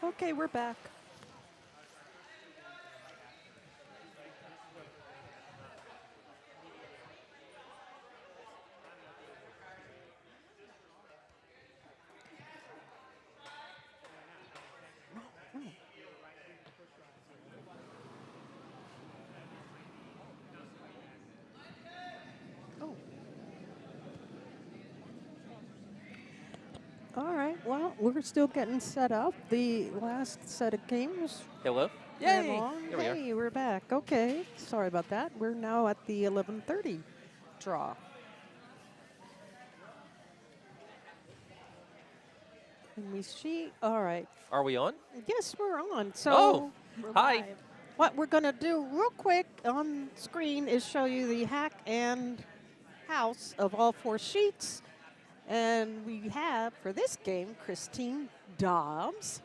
Okay, we're back. Oh. All right, well, we're still getting set up. The last set of games Hello. ran Yay! long. Here we are. Hey, we're back. Okay, sorry about that. We're now at the 11:30 draw. And we see, all right. Are we on? Yes, we're on. So Oh, we're hi. live. What we're going to do real quick on screen is show you the hack and house of all 4 sheets. And we have, for this game, Christine Dobbs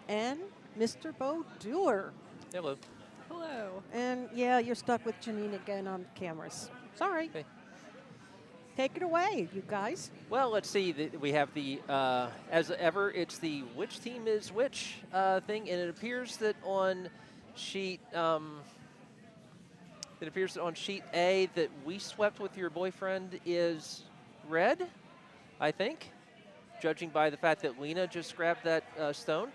and Mr. Bo Doer. Hello. Hello. And yeah, you're stuck with Janine again on cameras. Sorry. Okay. Take it away, you guys. Well, let's see. We have the, as ever, it's the which team is which thing, and it appears that on sheet, A that we swept with your boyfriend is red, I think, judging by the fact that Lena just grabbed that stone.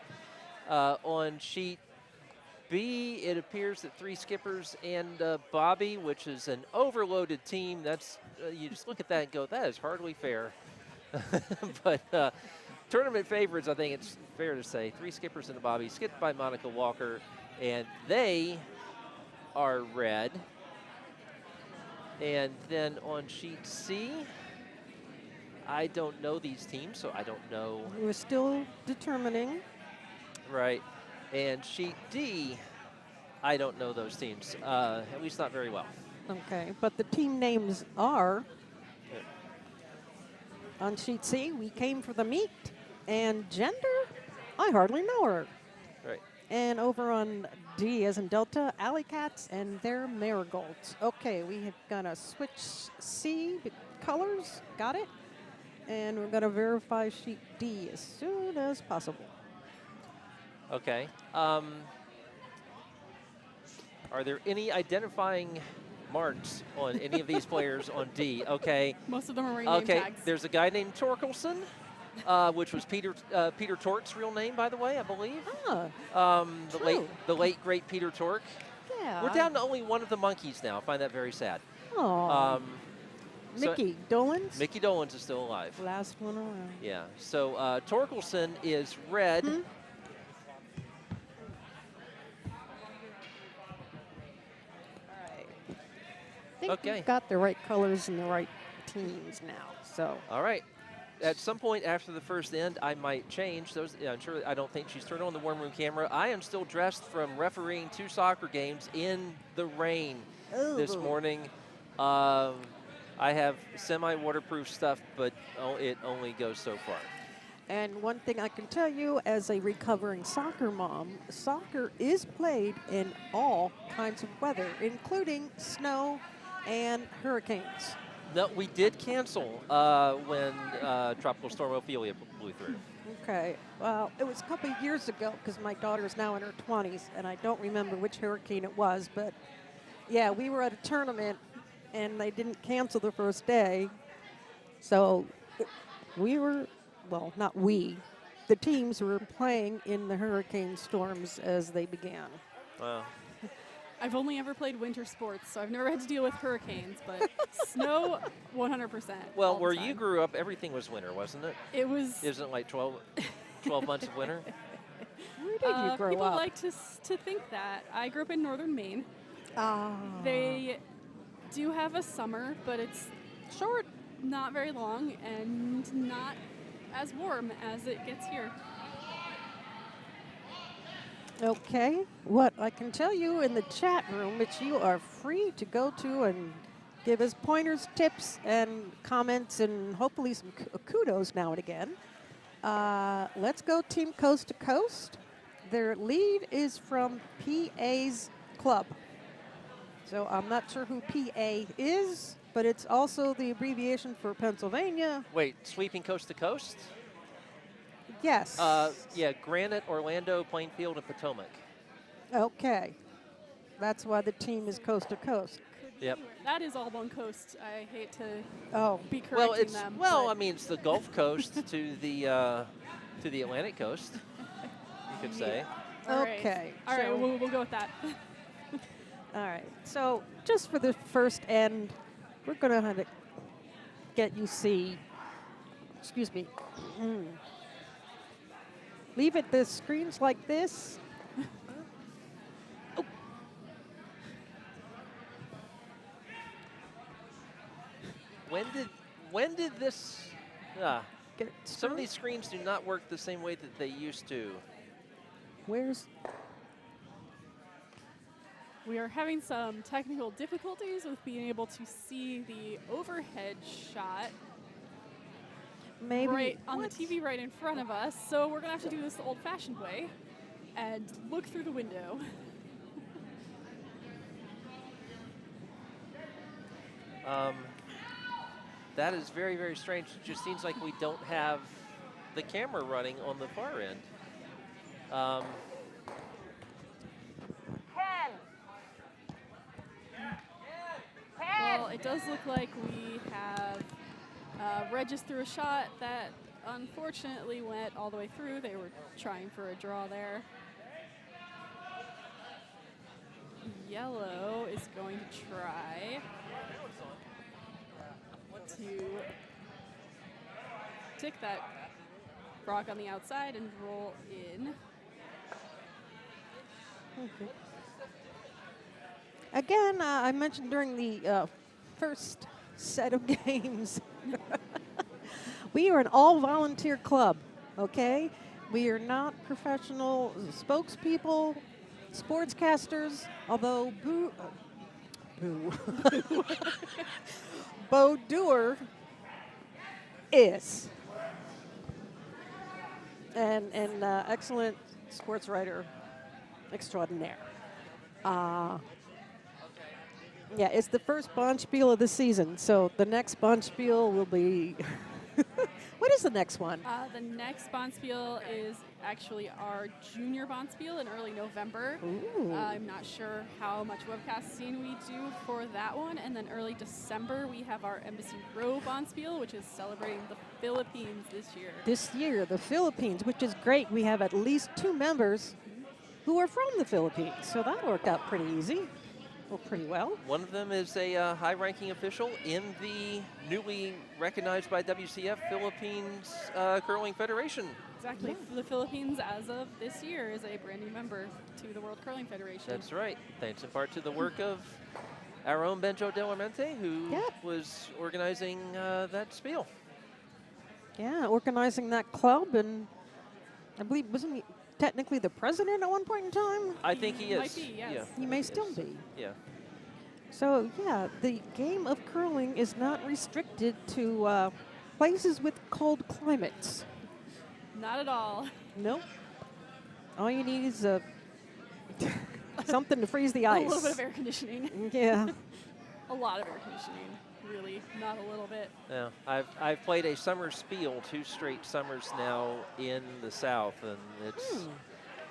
On sheet B, it appears that 3 skippers and Bobbie, which is an overloaded team. That's you just look at that and go, that is hardly fair. But tournament favorites, I think it's fair to say, 3 skippers and a Bobbie, skipped by Monica Walker, and they are red. And then on sheet C, I don't know these teams, so I don't know. We're still determining. Right. And sheet D, I don't know those teams, at least not very well. Okay, but the team names are on sheet C. We came for the meat, and gender, I hardly know her. Right. And over on D, as in Delta, Alley Cats and their marigolds. Okay, we have gonna switch C colors. Got it. And we're gonna verify sheet D as soon as possible. Okay. Are there any identifying marks on any of these players on D? Okay. Most of them are name Okay. tags. There's a guy named Torkelson, which was Peter Tork's real name, by the way, I believe. Ah, The late great Peter Tork. yeah. We're down to only one of the monkeys now. I find that very sad. Oh, So Mickey Dolans. Mickey Dolans is still alive. Last one around. Yeah. So Torkelson is red. I think Okay. we've got the right colors and the right teams now. So All right. At some point after the first end, I might change those. I'm sure. I don't think she's turned on the warm room camera. I am still dressed from refereeing 2 soccer games in the rain this morning. I have semi-waterproof stuff, but it only goes so far. And one thing I can tell you as a recovering soccer mom, soccer is played in all kinds of weather, including snow and hurricanes. No, we did cancel when Tropical Storm Ophelia blew through. Okay, well, it was a couple of years ago because my daughter is now in her 20s, and I don't remember which hurricane it was, but yeah, we were at a tournament, and they didn't cancel the first day, so we were, well, not we, the teams were playing in the hurricane storms as they began. Wow. I've only ever played winter sports, so I've never had to deal with hurricanes, but snow, 100%. Well, all the where you time. grew up, everything was winter, wasn't it? It was. Isn't it like 12 months of winter? Where did you grow people up? like to think that. I grew up in northern Maine. Ah. They do have a summer, but it's short, not very long, and not as warm as it gets here. Okay, what I can tell you in the chat room, which you are free to go to and give us pointers, tips, and comments, and hopefully some kudos now and again. Let's go Team Coast to Coast. Their lead is from PA's club. So I'm not sure who PA is, but it's also the abbreviation for Pennsylvania. Wait, sweeping coast to coast? Yes. Yeah, Granite, Orlando, Plainfield, and Potomac. Okay. That's why the team is coast to coast. Could be Yep. anywhere. That is all one coast. I hate to Oh, be Well, correcting it's them. well, but I mean, it's the Gulf Coast to the Atlantic coast. You could say. all right. okay. All right, so- we'll go with that. All right. So just for the first end, we're going to have to get you see. Excuse me. Leave it the screens like this. When did this? Get it Some of straight. these screens do not work the same way that they used to. Where's We are having some technical difficulties with being able to see the overhead shot maybe right on what? the TV right in front of us. So we're gonna have to do this the old-fashioned way and look through the window. That is very, very strange. It just seems like we don't have the camera running on the far end. Well, it does look like we have registered through a shot that unfortunately went all the way through. They were trying for a draw there. Yellow is going to try to tick that rock on the outside and roll in. Okay. Again, I mentioned during the first set of games, we are an all-volunteer club, okay? We are not professional spokespeople, sportscasters, although Bo Doer is. And excellent sports writer extraordinaire. Yeah, it's the first Bonspiel of the season, so the next Bonspiel will be. What is the next one? The next Bonspiel is actually our junior Bonspiel in early November. Ooh. I'm not sure how much webcasting we do for that one. And then early December, we have our Embassy Row Bonspiel, which is celebrating the Philippines this year. This year, the Philippines, which is great. We have at least 2 members who are from the Philippines, so that worked out pretty easy. Well, pretty well. One of them is a high-ranking official in the newly recognized by WCF Philippines Curling Federation. Exactly. The Philippines, as of this year, is a brand new member to the World Curling Federation. That's right. Thanks in part to the work of our own Benjo De La Mente, who was organizing that spiel. Yeah, organizing that club, and I believe, wasn't he technically the president at one point in time? I think he is. Might be, yes. Yeah, He may still be. Yeah. So, yeah, the game of curling is not restricted to places with cold climates. Not at all. Nope. All you need is something to freeze the ice. A little bit of air conditioning. Yeah. A lot of air conditioning, really, not a little bit. Yeah, I've played a summer spiel 2 straight summers now in the South, and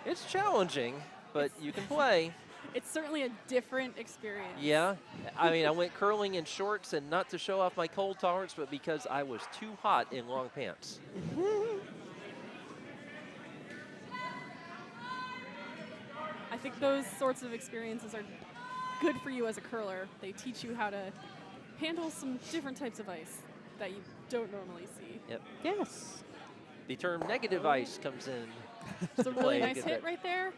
it's challenging, but you can play. It's certainly a different experience. Yeah, I mean, I went curling in shorts, and not to show off my cold tolerance, but because I was too hot in long pants. I think those sorts of experiences are good for you as a curler. They teach you how to handle some different types of ice that you don't normally see. Yep. Yes. The term negative ice comes in. It's a really play. nice Get hit that. right there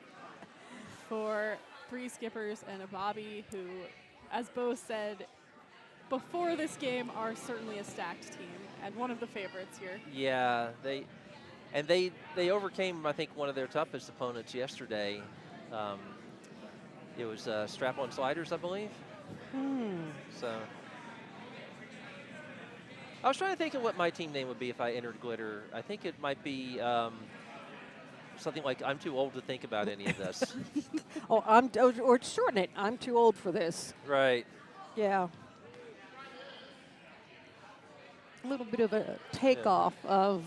for 3 skippers and a Bobbie who, as Bo said, before this game are certainly a stacked team and one of the favorites here. Yeah, they overcame, I think, one of their toughest opponents yesterday. It was strap-on sliders, I believe. So I was trying to think of what my team name would be if I entered Glitter. I think it might be something like, I'm too old to think about any of this. Or shorten it. I'm too old for this. Right. Yeah. A little bit of a takeoff of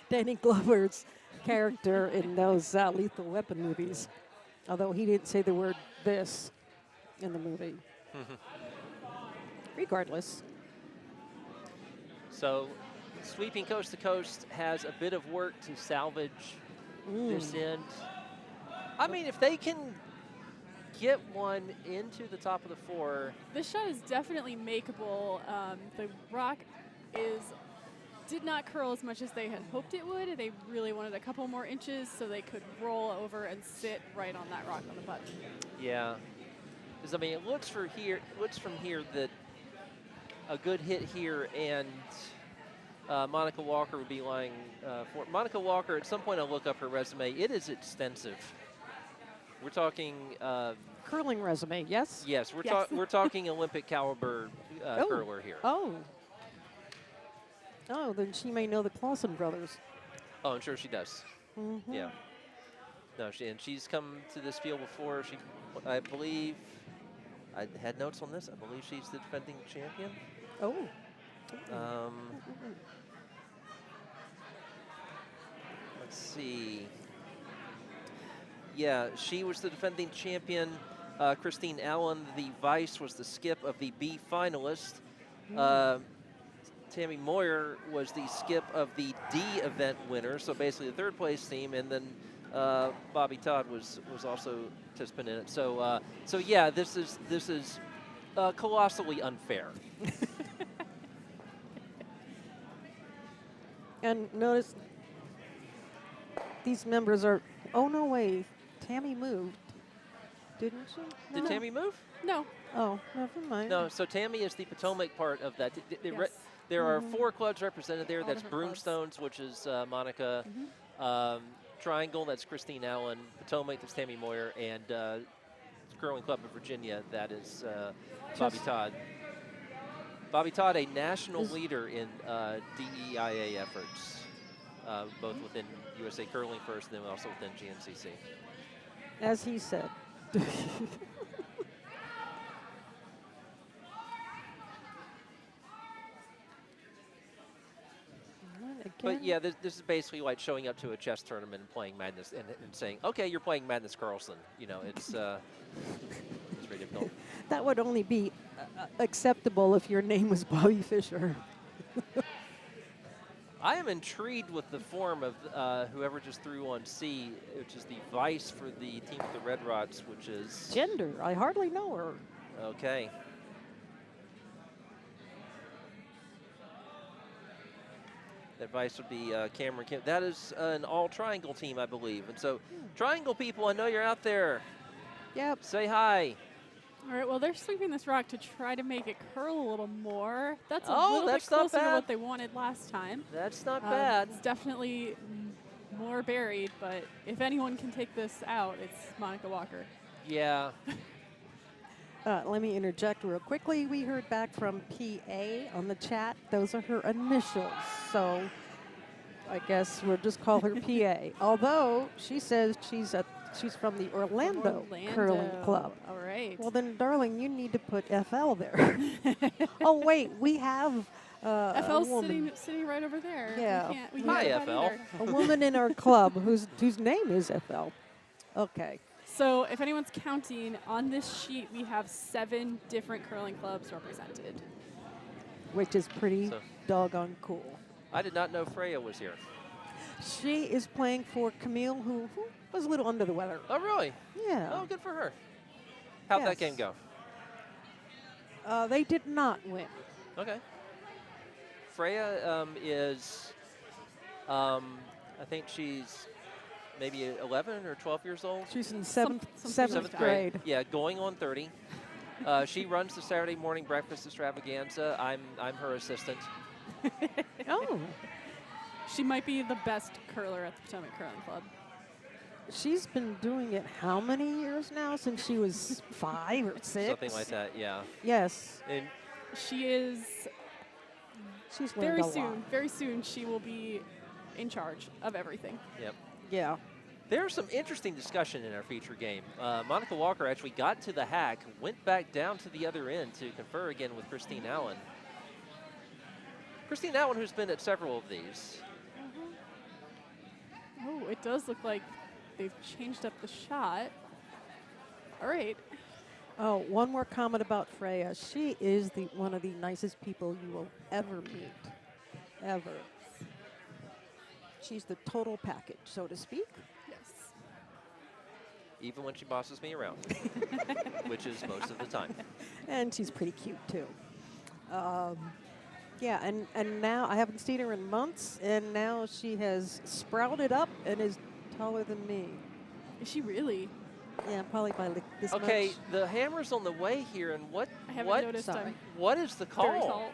Danny Glover's character in those Lethal Weapon movies. Although he didn't say the word "this" in the movie. Regardless. So, sweeping coast to coast has a bit of work to salvage this end. I mean, if they can get one into the top of the 4. This shot is definitely makeable. The rock did not curl as much as they had hoped it would. They really wanted a couple more inches so they could roll over and sit right on that rock on the button. Yeah, because I mean, it looks from here that a good hit here and Monica Walker would be lying for Monica Walker. At some point, I'll look up her resume. It is extensive. We're talking Curling resume, yes? yes. Yes. We're talking Olympic caliber curler here. Oh. Oh, then she may know the Clausen brothers. Oh, I'm sure she does. Mm-hmm. Yeah. No, she's come to this field before. I believe, I had notes on this. I believe she's the defending champion. Oh. Let's see. Yeah, she was the defending champion. Christine Allen, the vice, was the skip of the B finalist. Tammy Moyer was the skip of the D event winner, so basically the third place team, and then Bobbie Todd was also participant in it. So yeah, this is colossally unfair. And notice these members are, oh no way, Tammy moved, didn't she? Did No. Tammy move? No. Oh, never mind. No, so Tammy is the Potomac part of that. Yes. There are 4 clubs represented there. All That's different clubs. Broomstones, which is Monica. Triangle, that's Christine Allen. Potomac, that's Tammy Moyer. And Curling Club of Virginia, that is Bobbie Todd. Bobbie Todd, a national leader in DEIA efforts, both within USA Curling first and then also within GNCC. As he said. But yeah, this is basically like showing up to a chess tournament and playing Madness and saying, okay, you're playing Madness Carlson. You know, it's very difficult. That would only be acceptable if your name was Bobby Fischer. I am intrigued with the form of whoever just threw on C, which is the vice for the team with the Red Rods, which is... Gender, I hardly know her. Okay. That vice would be Cameron Kim. That is an all-triangle team, I believe. And so, triangle people, I know you're out there. Yep. Say hi. All right, well, they're sweeping this rock to try to make it curl a little more. That's a Oh, little bit that's not closer to bad. what they wanted last time. That's not bad. It's definitely more buried, but if anyone can take this out, it's Monica Walker. Yeah. Let me interject real quickly. We heard back from PA on the chat. Those are her initials. So I guess we'll just call her PA. Although she says she's from the Orlando Curling Club. All right. Well, then, darling, you need to put FL there. Oh, wait, we have a FL's woman. sitting right over there. Yeah. We Hi, can't FL. either. A woman in our club whose name is FL. Okay. So if anyone's counting, on this sheet we have 7 different curling clubs represented. Which is pretty So- doggone cool. I did not know Freya was here. She is playing for Camille, who was a little under the weather. Oh, really? Yeah. Oh, good for her. How'd that game Yes. go? They did not win. Okay. Freya is, I think she's maybe 11 or 12 years old. She's in Something seventh like grade. Yeah, going on 30. She runs the Saturday morning breakfast extravaganza. I'm her assistant. Oh, She might be the best curler at the Potomac Curling Club. she's been doing it how many years now? Since she was 5 or 6? Something like that, yeah. Yes. And She is She's learned a lot. very soon she will be in charge of everything. yep. Yeah. There's some interesting discussion in our feature game. Monica Walker actually got to the hack, went back down to the other end to confer again with Christine Allen. Christine Allen, who's been at several of these. Oh, it does look like they've changed up the shot. All right. Oh, one more comment about Freya. She is one of the nicest people you will ever meet, ever. She's the total package, so to speak. Yes. Even when she bosses me around, which is most of the time. And she's pretty cute, too. Yeah, and now I haven't seen her in months, and now she has sprouted up and is taller than me. Is she really? Yeah, probably by like this Okay, much. the hammer's on the way here, and I haven't noticed. Sorry. I'm what is the call? very tall.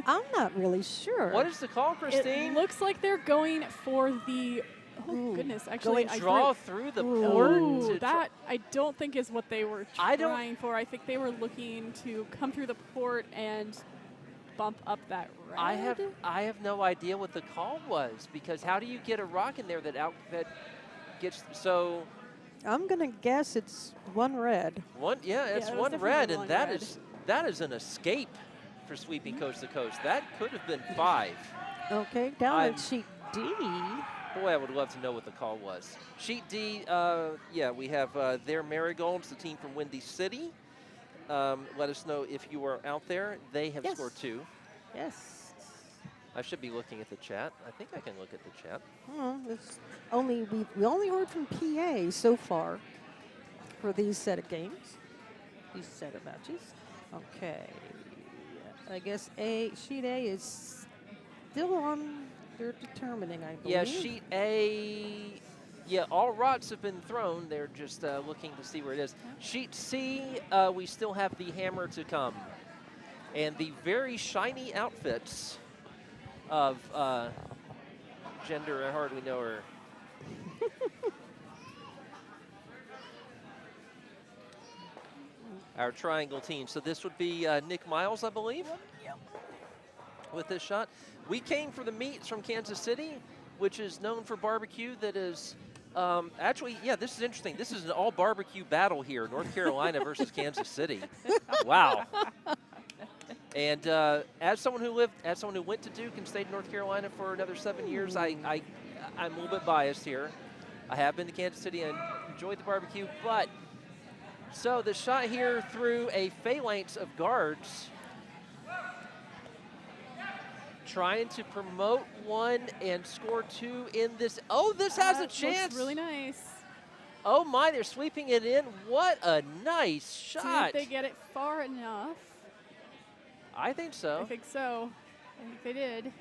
I'm not really sure. What is the call, Christine? It looks like they're going for the. Oh Ooh. goodness! Actually, Going I Draw threw- through the Ooh. port. Ooh, to that I don't think is what they were I don't- trying for. I think they were looking to come through the port and bump up that red. I have no idea what the call was, because how do you get a rock in there that gets so I'm gonna guess it's one red. one? Yeah, it's it was one definitely red, one and red. that is an escape for sweeping coast to coast. That could have been 5. Okay, down I'm- on sheet D. Boy, I would love to know what the call was. Sheet D, yeah, we have their Marigolds, the team from Windy City. Let us know if you are out there. They have Yes. scored 2. Yes. I should be looking at the chat. I think I can look at the chat. It's only we only heard from PA so far for these set of games, these set of matches. Okay, I guess sheet A is still on. They're determining, I believe. Yeah, sheet A, yeah, all rots have been thrown. They're just looking to see where it is. Sheet C, we still have the hammer to come. And the very shiny outfits of Gender, I hardly know her. Our triangle team. So this would be Nick Miles, I believe, with this shot. We came for the meats from Kansas City, which is known for barbecue that is, actually, yeah, this is interesting. This is an all barbecue battle here, North Carolina versus Kansas City. Wow. And as someone who went to Duke and stayed in North Carolina for another 7 years, I'm a little bit biased here. I have been to Kansas City and enjoyed the barbecue, but so the shot here through a phalanx of guards, trying to promote 1 and score 2 in this. Oh, this has a chance. Looks really nice. Oh my, they're sweeping it in. What a nice shot. Did they get it far enough? I think so. I think so. I think they did.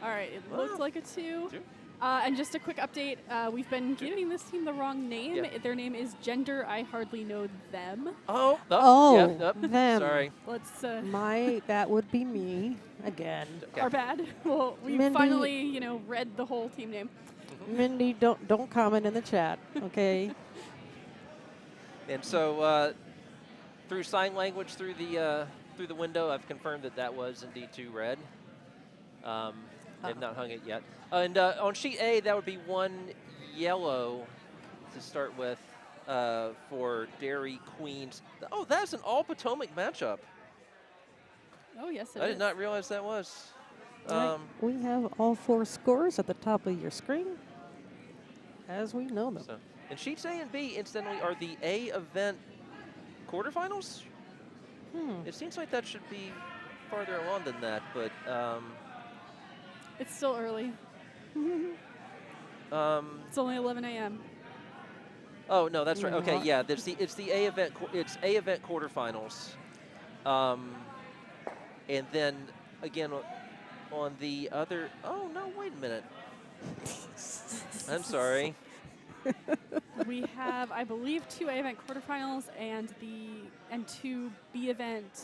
All right, it Wow. looked like a 2. 2. And just a quick update, we've been giving this team the wrong name. Yeah. Their name is Gender I Hardly Know Them. Oh, Oh, yeah, them. Sorry. Let's, That would be me again. Okay. our bad. Well, we Mindy. finally, read the whole team name. Mindy, don't comment in the chat, okay? And so through sign language, through the window, I've confirmed that was indeed 2 red. They've not hung it yet. And on sheet A, that would be 1 yellow to start with for Dairy Queens. Oh, that's an all Potomac matchup. Oh, yes, it I is. did not realize that was. Right, we have all 4 scores at the top of your screen, as we know them. So, and sheets A and B, incidentally, are the A event quarterfinals. It seems like that should be farther along than that, but It's still early. It's only 11 a.m. oh no, that's right. Okay, yeah, it's the A event. It's A event quarterfinals, and then again on the other. Oh no, wait a minute. I'm sorry. We have, I believe, 2 A event quarterfinals and 2 B event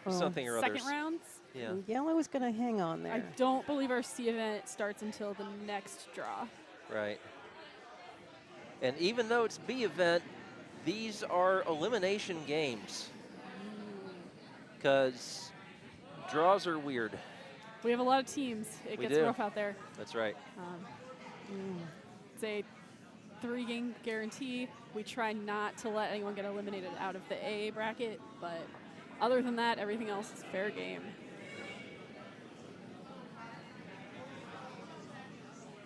Something or second others. rounds. Yeah. Yellow is going to hang on there. I don't believe our C event starts until the next draw. Right. And even though it's B event, these are elimination games because draws are weird. We have a lot of teams. It We gets do. rough out there. That's right. It's a 3-game guarantee. We try not to let anyone get eliminated out of the A bracket, but other than that, everything else is fair game.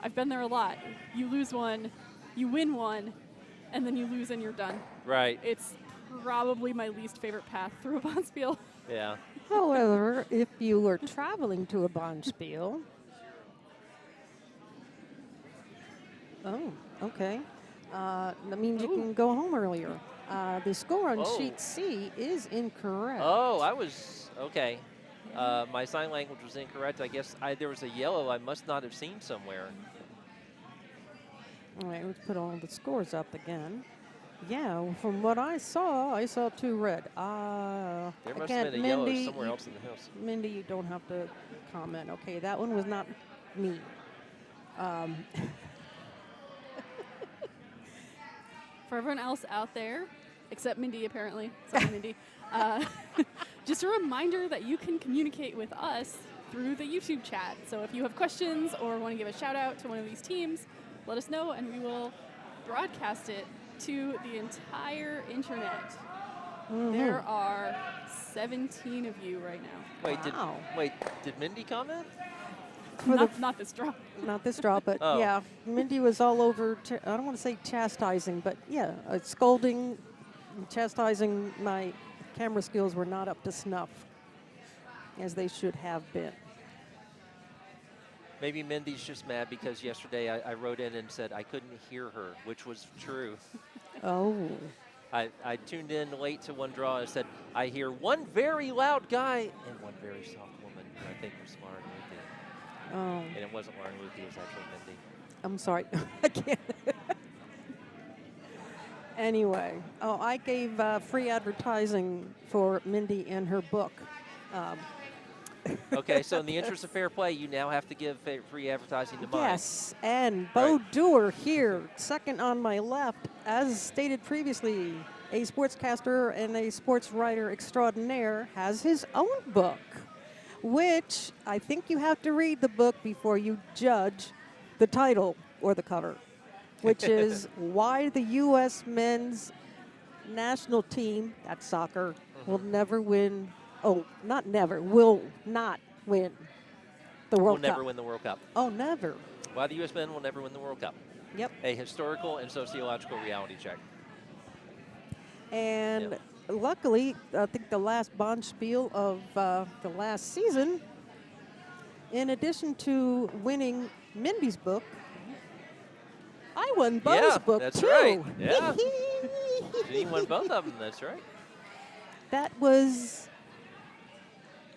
I've been there a lot. You lose one, you win one, and then you lose and you're done. Right. It's probably my least favorite path through a bonspiel. Yeah. However, if you were traveling to a bonspiel, oh, okay, that means you can go home earlier. The score on sheet C is incorrect. Oh, I was, okay. My sign language was incorrect. I guess there was a yellow I must not have seen somewhere. All right, let's put all the scores up again. Yeah, from what I saw 2 red. There must again, have been a yellow Mindy, somewhere else in the house. Mindy, you don't have to comment. Okay, that one was not me. For everyone else out there, except Mindy apparently, sorry Mindy, just a reminder that you can communicate with us through the YouTube chat. So if you have questions or want to give a shout out to one of these teams, let us know and we will broadcast it to the entire internet. There are 17 of you right now. Wait, did Mindy comment? Not this draw. Not this draw, but Oh. yeah, Mindy was all over, I don't want to say chastising, but yeah, scolding, chastising. My camera skills were not up to snuff, as they should have been. Maybe Mindy's just mad because yesterday I wrote in and said I couldn't hear her, which was true. Oh. I tuned in late to one draw and said, I hear one very loud guy and one very soft woman, who I think was Lauren Ruthie. Oh. And it wasn't Lauren Ruthie, it was actually Mindy. I'm sorry. I can't. Anyway, I gave free advertising for Mindy and her book. Okay, so in the interest of fair play, you now have to give free advertising to mine. Yes, and Bo Doer here, second on my left, as stated previously, a sportscaster and a sports writer extraordinaire, has his own book, which I think you have to read the book before you judge the title or the cover, which is Why the U.S. Men's National Team, that's soccer, will never win. Oh, not never, will not win the World Cup. Will never win the World Cup. Oh, never. Why the U.S. men will never win the World Cup. Yep. A historical and sociological reality check. And luckily, I think the last bonspiel of the last season, in addition to winning Mindy's book, I won Bo's book that's too. right. Yeah. She won both of them, that's right. That was,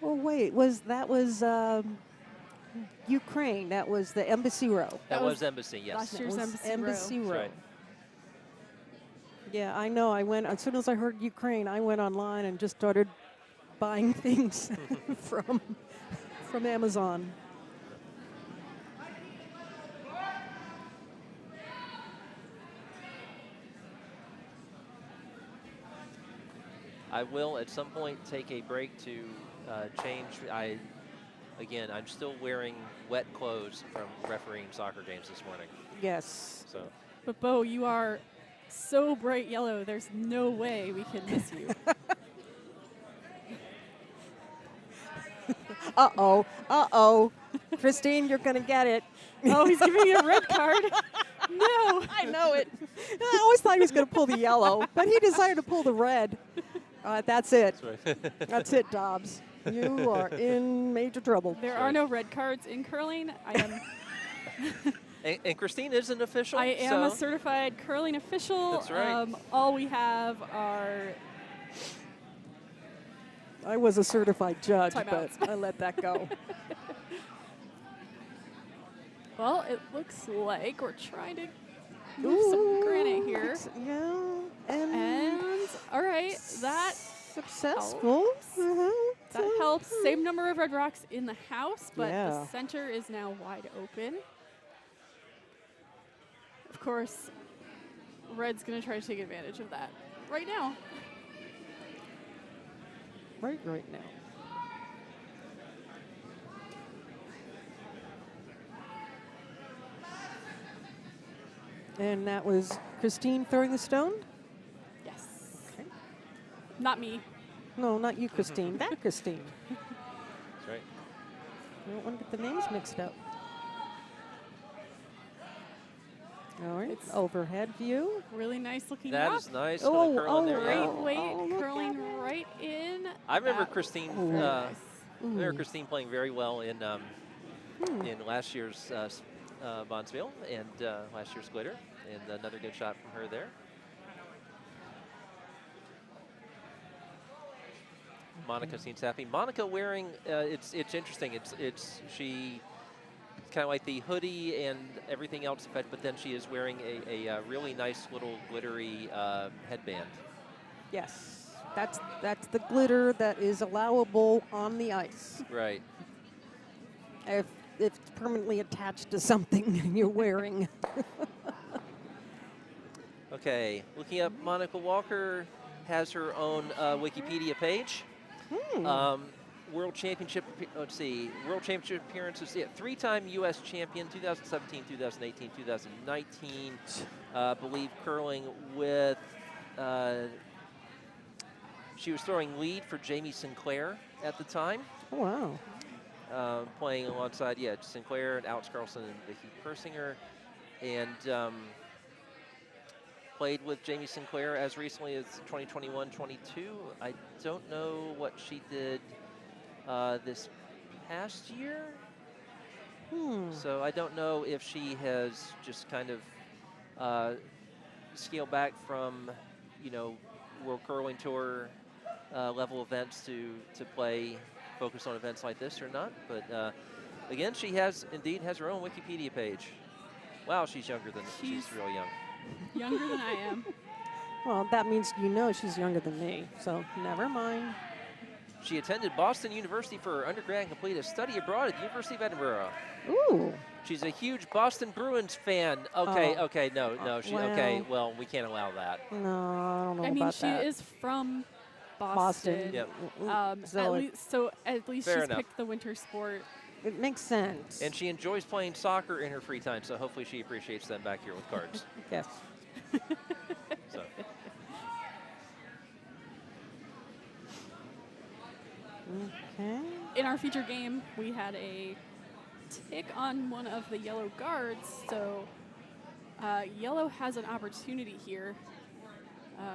oh wait, that was Ukraine. That was the Embassy Row. That was Embassy, yes. Last year's Embassy Row. Right. Yeah, I know. I went, as soon as I heard Ukraine, I went online and just started buying things from Amazon. I will at some point take a break to change. Again, I'm still wearing wet clothes from refereeing soccer games this morning. Yes. So. But Bo, you are so bright yellow, there's no way we can miss you. Uh-oh. Uh-oh. Christine, you're going to get it. Oh, he's giving me a red card. No. I know it. I always thought he was going to pull the yellow, but he decided to pull the red. That's it. That's right. That's it, Dobbs. You are in major trouble. There are no red cards in curling. I am. And Christine is an official. I am a certified curling official. That's right. All we have are. I was a certified judge, Timeouts. but I let that go. Well, it looks like we're trying to move some granite here. Yeah. And all right, that successful. That helps. Same number of red rocks in the house, but Yeah. the center is now wide open. Of course, red's going to try to take advantage of that right now. Right now. And that was Christine throwing the stone? Yes. Okay. Not me. No, not you, Christine. That Christine. That's right. I don't want to get the names mixed up. All right. It's Overhead view. really nice looking That rock. is nice. Oh, Gonna curl in there. Great Yeah. weight, look curling at it. right in. I remember That- Christine. Ooh. I Ooh. remember Christine playing very well in Hmm. in last year's Bondsville and last year's Glitter, and another good shot from her there. Monica seems happy. Monica wearing it's interesting. She kind of like the hoodie and everything else effect, but then she is wearing a really nice little glittery headband. Yes. That's the glitter that is allowable on the ice. Right. If it's permanently attached to something you're wearing. Okay, looking up, Monica Walker has her own Wikipedia page. World Championship, let's see, World Championship appearances, yeah, 3-time U.S. champion, 2017, 2018, 2019. Believe curling with, she was throwing lead for Jamie Sinclair at the time. Oh, wow. Playing alongside, Sinclair and Alex Carlson and Vicky Persinger. And played with Jamie Sinclair as recently as 2021-22. I don't know what she did this past year. So I don't know if she has just kind of scaled back from, World Curling Tour level events to focus on events like this or not. But again, she indeed has her own Wikipedia page. Wow, she's younger than, she's real young. Younger than I am. Well, that means she's younger than me, so never mind. She attended Boston University for her undergrad and completed a study abroad at the University of Edinburgh. Ooh. She's a huge Boston Bruins fan. Okay, Oh. okay, no, okay, well, we can't allow that. No, I don't know I mean, about she that. is from Boston. Boston. Yep. At least Fair she's enough. picked the winter sport. It makes sense. And she enjoys playing soccer in her free time, so hopefully she appreciates them back here with cards. Yes. So. Okay. In our feature game, we had a tick on one of the yellow guards, so yellow has an opportunity here.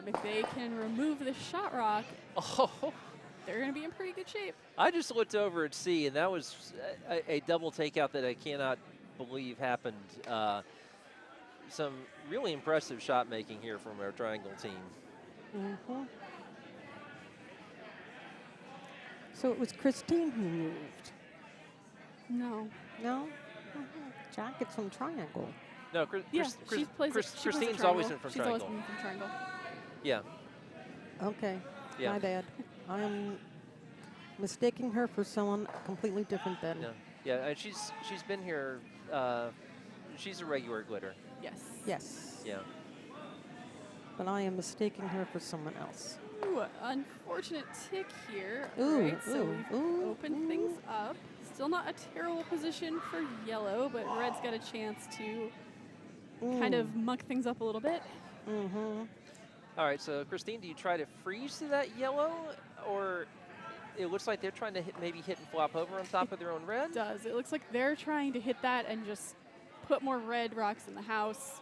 If they can remove the shot rock, they're going to be in pretty good shape. I just looked over at C, and that was a double takeout that I cannot believe happened. Some really impressive shot making here from our triangle team. Mm-hmm. So it was Christine who moved. No. No? Jacket's from Triangle. No, Christine's always been from She's always triangle. been from triangle. Yeah. Okay. Yeah. My bad. I'm mistaking her for someone completely different than. Yeah, and she's been here. She's a regular glitter. Yes. Yes. Yeah. But I am mistaking her for someone else. Ooh, unfortunate tick here. Ooh, Right, so we've ooh, opened things up. Still not a terrible position for yellow, but red's got a chance to kind of muck things up a little bit. Mm-hmm. All right, so Christine, do you try to freeze to that yellow, or it looks like they're trying to maybe hit and flop over on top of their own red? It does. It looks like they're trying to hit that and just put more red rocks in the house.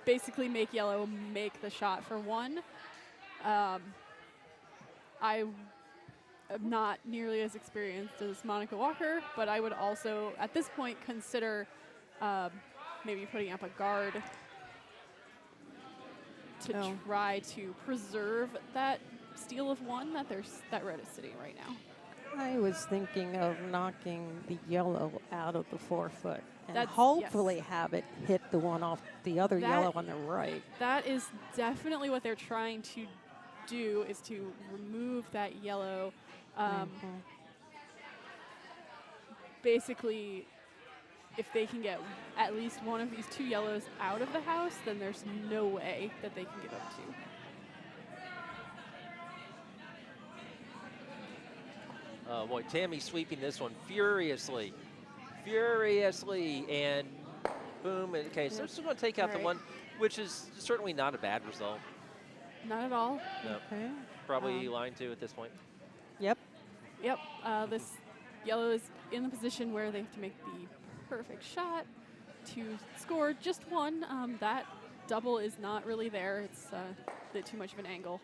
Basically make yellow make the shot for one. I am not nearly as experienced as Monica Walker, but I would also, at this point, consider maybe putting up a guard to try to preserve that steal of one that red is sitting right now. I was thinking of knocking the yellow out of the 4-foot and That's- hopefully have it hit the one off the other yellow on the right. That is definitely what they're trying to do, is to remove that yellow. Basically, if they can get at least one of these two yellows out of the house, then there's no way that they can get up two. Boy, Tammy sweeping this one furiously, and boom. Okay, so it's going to take out the one, which is certainly not a bad result. Not at all. No, Okay. probably line two at this point. Yep. Yep. This Yellow is in the position where they have to make the perfect shot to score just one. That double is not really there. It's a bit too much of an angle.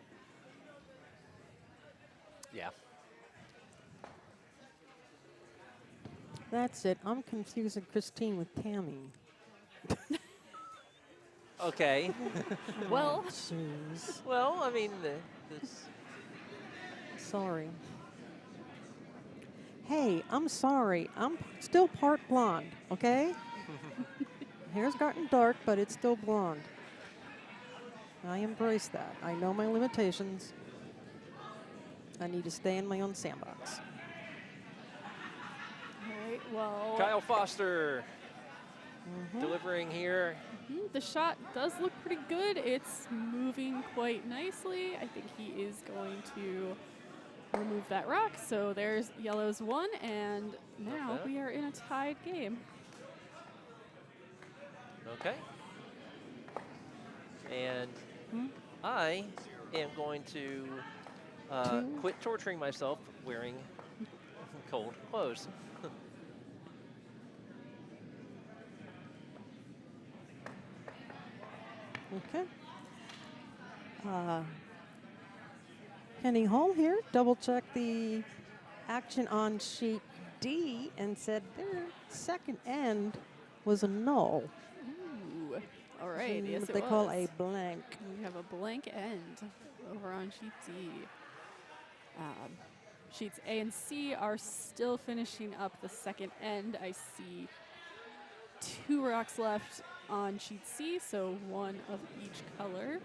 Yeah. That's it. I'm confusing Christine with Tammy. Okay. Well, Jeez. Well, I mean, this. Sorry. Hey, I'm sorry. I'm still part blonde, okay? Hair's gotten dark, but it's still blonde. I embrace that. I know my limitations. I need to stay in my own sandbox. all right, well, Kyle Foster delivering here. the shot does look pretty good. It's moving quite nicely. I think he is going to remove that rock. So there's Yellow's one, and now Okay. we are in a tied game. Okay. And I am going to quit torturing myself wearing cold clothes. Okay. Penny Hall here double checked the action on sheet D and said their second end was a null. Ooh. All right, yes, What it they call was. a blank. We have a blank end over on sheet D. Sheets A and C are still finishing up the second end. I see 2 rocks left on sheet C, so 1 of each color.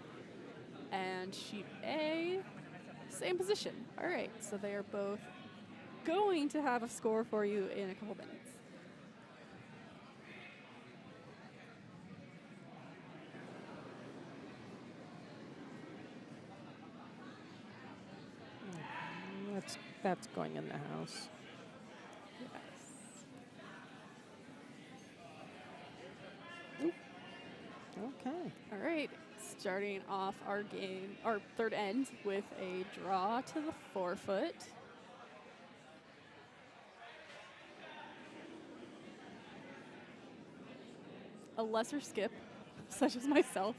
And sheet A, same position. All right, so they are both going to have a score for you in a couple minutes. That's going in the house. Yes. Okay. All right, starting off our game, our third end with a draw to the forefoot. A lesser skip, such as myself,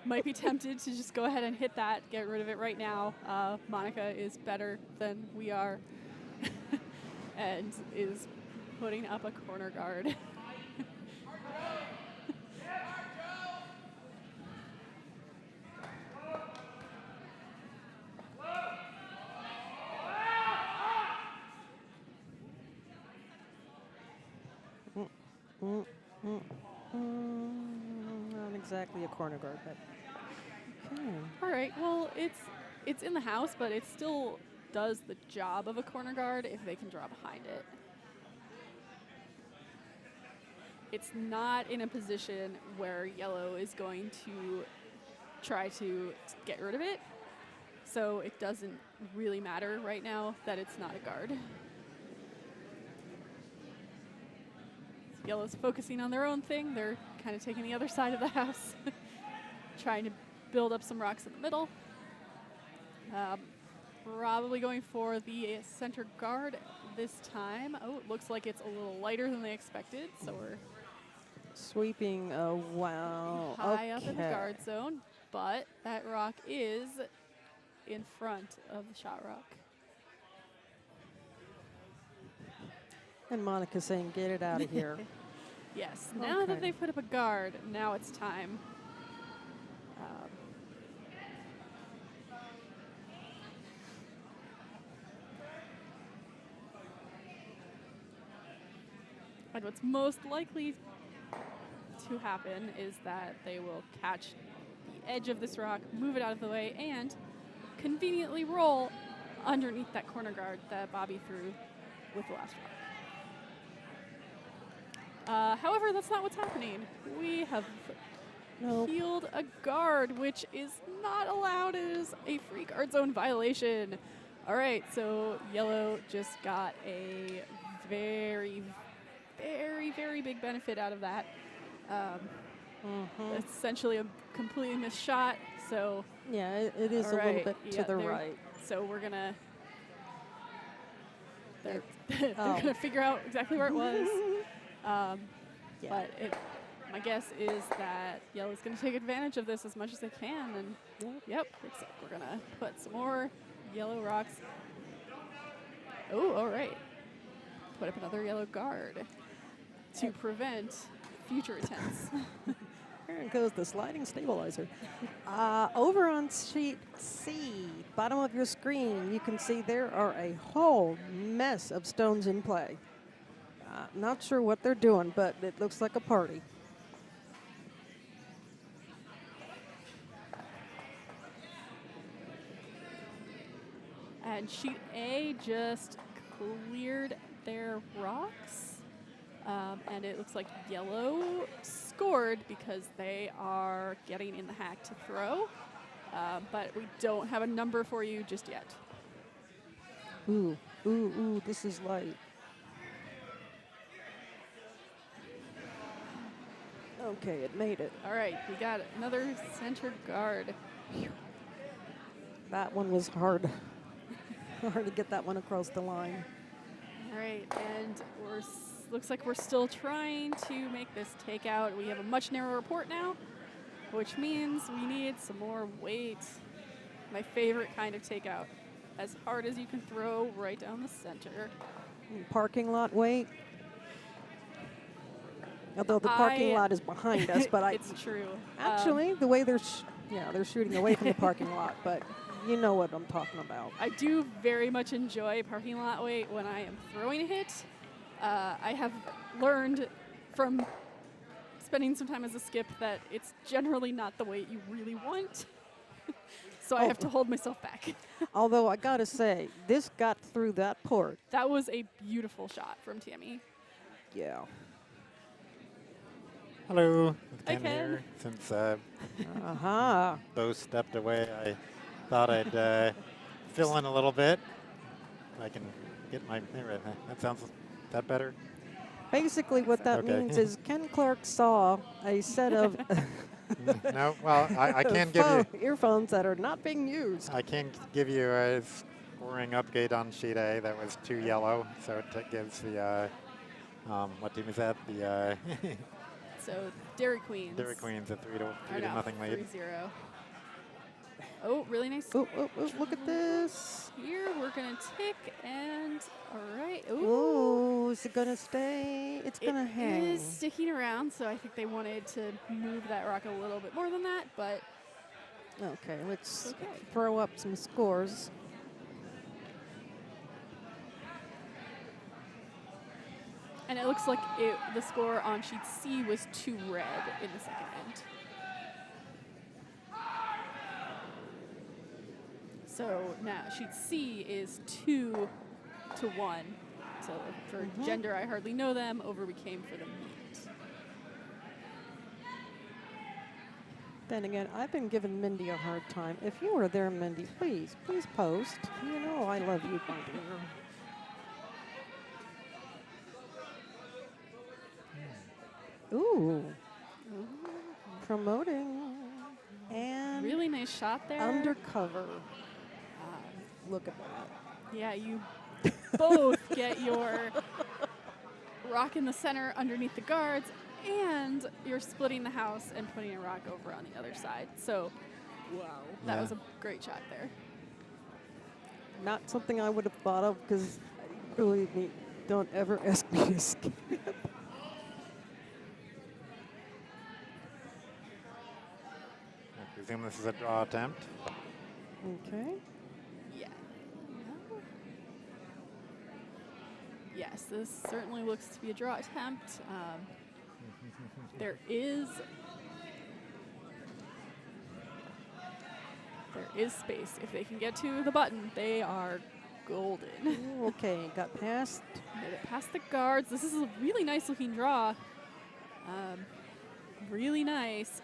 might be tempted to just go ahead and hit that, get rid of it right now. Monica is better than we are and is putting up a corner guard. Not exactly a corner guard, but okay. All right, well, it's in the house, but it still does the job of a corner guard if they can draw behind it. It's not in a position where Yellow is going to try to get rid of it, so it doesn't really matter right now that it's not a guard. Yellow's focusing on their own thing. They're kind of taking the other side of the house, trying to build up some rocks in the middle. Probably going for the center guard this time. Oh, it looks like it's a little lighter than they expected, so we're Sweeping, wow. high up in the Okay. guard zone, but that rock is in front of the shot rock. And Monica's saying, get it out of here. Yes, now that Okay. they put up a guard, now it's time. And what's most likely to happen is that they will catch the edge of this rock, move it out of the way, and conveniently roll underneath that corner guard that Bobbie threw with the last rock. However, that's not what's happening. We have Nope. healed a guard, which is not allowed. It is a free guard zone violation. All right, so Yellow just got a very, very, very big benefit out of that. Essentially a completely missed shot. So Yeah, it is all a little right, bit yeah, to the they're- right. So we're gonna. They're They're Oh. going to figure out exactly where it was. Yeah. But my guess is that yellow's going to take advantage of this as much as they can. And yep, looks like we're going to put some more yellow rocks. Oh, all right. Put up another yellow guard to prevent future attempts. Here goes the sliding stabilizer. Over on sheet C, bottom of your screen, you can see there are a whole mess of stones in play. Not sure what they're doing, but it looks like a party. And sheet A just cleared their rocks. And it looks like yellow scored because they are getting in the hack to throw. But we don't have a number for you just yet. Ooh, ooh, ooh, this is light. Okay, it made it. All right, we got another center guard. That one was hard. Hard to get that one across the line. All right, and looks like we're still trying to make this takeout. We have a much narrower port now, which means we need some more weight. My favorite kind of takeout. As hard as you can throw right down the center. Parking lot weight. Although the parking lot is behind us, but it's true. Actually, the way they're shooting away from the parking lot, but you know what I'm talking about. I do very much enjoy parking lot weight when I am throwing a hit. I have learned from spending some time as a skip that it's generally not the weight you really want. So I have to hold myself back. Although I gotta say, this got through that port. That was a beautiful shot from Tammy. Yeah. Hello, Hi, Ken Ken. here. Since both stepped away, I thought I'd fill in a little bit. I can get my. That sounds that better. Basically, what that Okay. means is Ken Clark saw a set of No, well, I can give you. earphones that are not being used. I can give you a scoring update on sheet A. That was 2 yellow, so it gives the. What team is that? The. So Dairy Queens. Dairy Queens a 3 to Or no, nothing lead. 3-0. Oh, really nice. Oh, look at this. Here we're gonna tick and all right. Ooh. Oh, is it gonna stay? It's gonna hang. It is sticking around, so I think they wanted to move that rock a little bit more than that, but Okay, let's okay. throw up some scores. And it looks like the score on sheet C was 2 red in the second end. So now sheet C is 2-1. So for gender, I hardly know them. Over we came for the meat. Then again, I've been giving Mindy a hard time. If you were there, Mindy, please post. You know I love you, my dear. Ooh. Promoting. And Really nice shot there. undercover. Look at that. Yeah, you both get your rock in the center underneath the guards, and you're splitting the house and putting a rock over on the other side. So, wow, that Yeah. was a great shot there. Not something I would have thought of because, believe me, don't ever ask me to skip. I presume this is a draw attempt. Okay. Yeah. Yes, this certainly looks to be a draw attempt. There is space. If they can get to the button, they are golden. Ooh, okay, got past. Made it past the guards. This is a really nice looking draw. Really nice.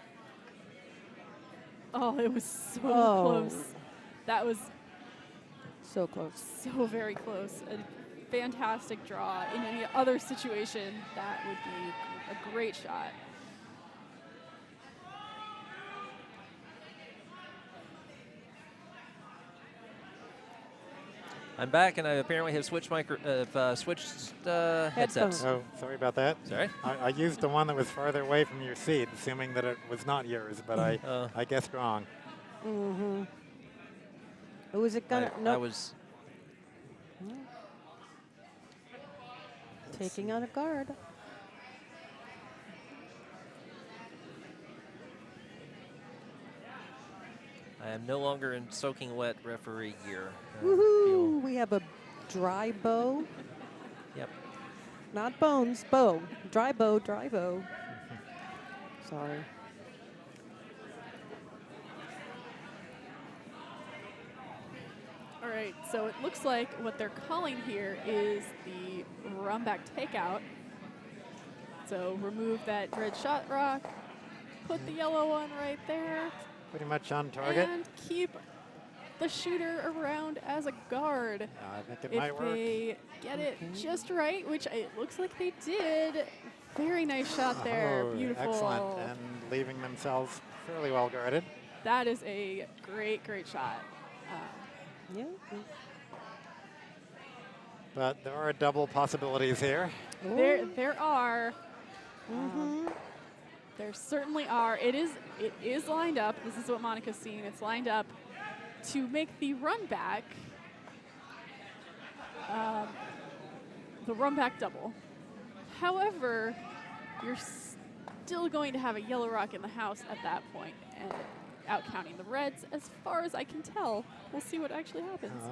Oh, it was so close. That was So close. so very close. A fantastic draw. In any other situation, that would be a great shot. I'm back, and I apparently have switched headsets. Oh, sorry about that. Sorry? I used the one that was farther away from your seat, assuming that it was not yours, but I guessed wrong. Mm-hmm. Who is it gonna? I Nope. was. Taking on a guard. I am no longer in soaking wet referee gear. Woohoo! We have a dry bow. Yep. Not bones, bow. Dry bow, dry bow. Sorry. All right, so it looks like what they're calling here is the run back takeout. So remove that red shot rock, put the yellow one right there, Pretty much on target. and keep the shooter around as a guard. I think it If might work. they get it just right, which it looks like they did. Very nice shot there. Oh, Beautiful. Excellent, and leaving themselves fairly well guarded. That is a great, great shot. Yeah. But there are double possibilities here. There are. Mm-hmm. There certainly are. It is lined up. This is what Monica's seeing. It's lined up to make the run back, double. However, you're still going to have a yellow rock in the house at that point, and out counting the reds, as far as I can tell. We'll see what actually happens.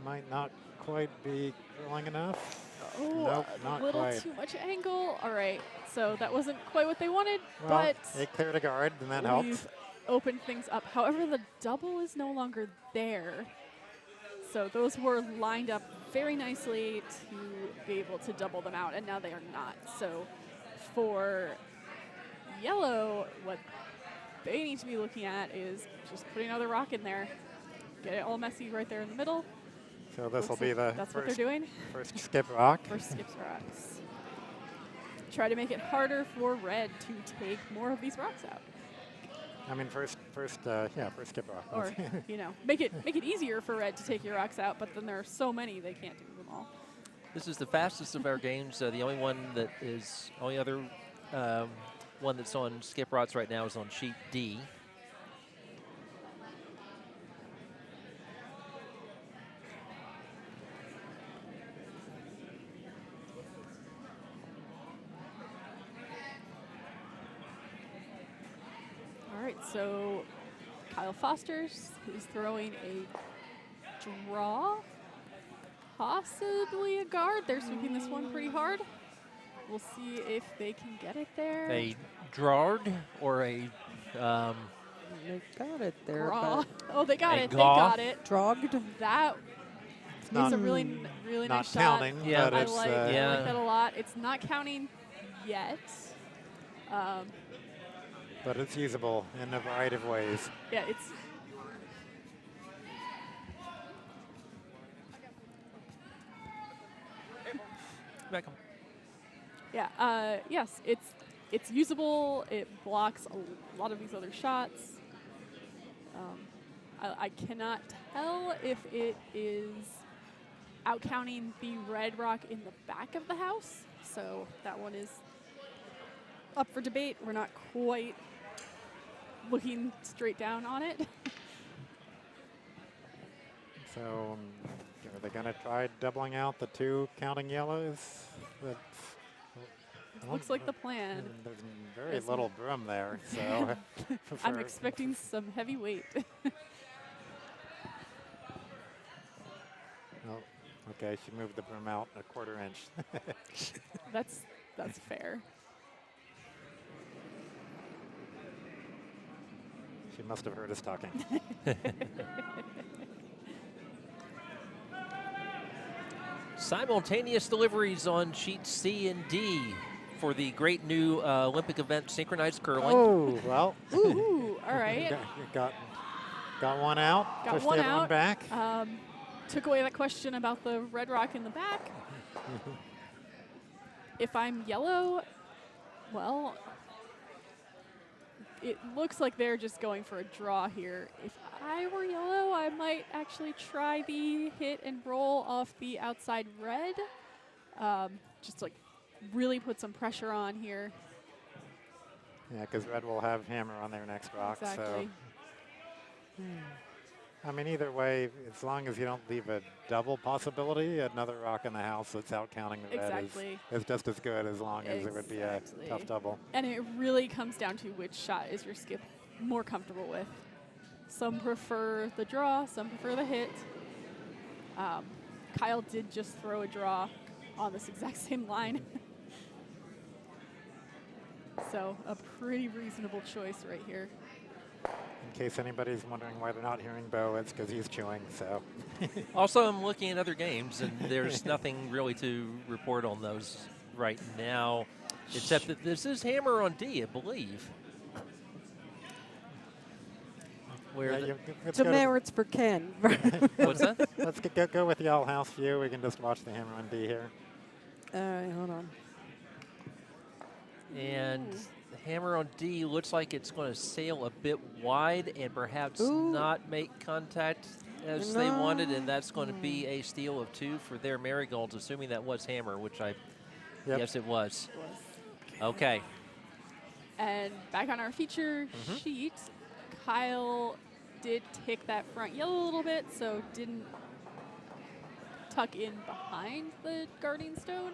Might not quite be curling enough. Oh, Nope, a not little quite. too much angle. All right, so that wasn't quite what they wanted, Well, but it cleared a guard, and that we've helps. opened things up. However, the double is no longer there. So those were lined up very nicely to be able to double them out, and now they are not. So for yellow, what they need to be looking at is just putting another rock in there. Get it all messy right there in the middle. So this will Looks be like the that's what they're first, doing. first skip rock. First skips rocks. Try to make it harder for red to take more of these rocks out. I mean, first skip rock. Or, you know, make it easier for red to take your rocks out, but then there are so many they can't do them all. This is the fastest of our games. The only other one that's on skip rots right now is on sheet D. All right, so Kyle Foster's is throwing a draw, possibly a guard. They're sweeping this one pretty hard. We'll see if they can get it there. A drawed or a They got it there. Draw. But Oh, they got A it. They gaw. got it. drogged. That It's is not, a really not nice counting, shot. Yeah, but I it's like Yeah. that a lot. It's not counting yet. but it's usable in a variety of ways. Yeah, it's back on. yeah. Yes, it's usable. It blocks a lot of these other shots. I cannot tell if it is outcounting the red rock in the back of the house. So that one is up for debate. We're not quite looking straight down on it. So are they going to try doubling out the two counting yellows? Looks like the plan. There's very Isn't little broom there, so I'm expecting some heavy weight. Oh, okay, she moved the broom out a quarter inch. That's fair. She must have heard us talking. Simultaneous deliveries on sheet C and D for the great new Olympic event, synchronized curling. Oh, well, Ooh, all right. got one out, Got pushed one the other out. one back. Took away that question about the red rock in the back. If I'm yellow, well, it looks like they're just going for a draw here. If I were yellow, I might actually try the hit and roll off the outside red. Just to, like, really put some pressure on here. Yeah, because red will have hammer on their next rock. Exactly. So, I mean, either way, as long as you don't leave a double possibility, another rock in the house that's out counting the red is just as good, as long as it would be a tough double. And it really comes down to which shot is your skip more comfortable with. Some prefer the draw, some prefer the hit. Kyle did just throw a draw on this exact same line. So a pretty reasonable choice right here. In case anybody's wondering why they're not hearing Bo, it's because he's chewing, so. Also, I'm looking at other games, and there's nothing really to report on those right now, except that this is hammer on D, I believe. Where Demerits for Ken. What's that? Let's go with the all-house view. We can just watch the hammer on D here. All right, hold on. And the hammer on D looks like it's going to sail a bit wide and perhaps Ooh. not make contact as they wanted, and that's going to be a steal of 2 for their marigolds, assuming that was hammer, which I guess it was. Okay. And back on our feature sheet, Kyle did tick that front yellow a little bit, so didn't tuck in behind the guarding stone.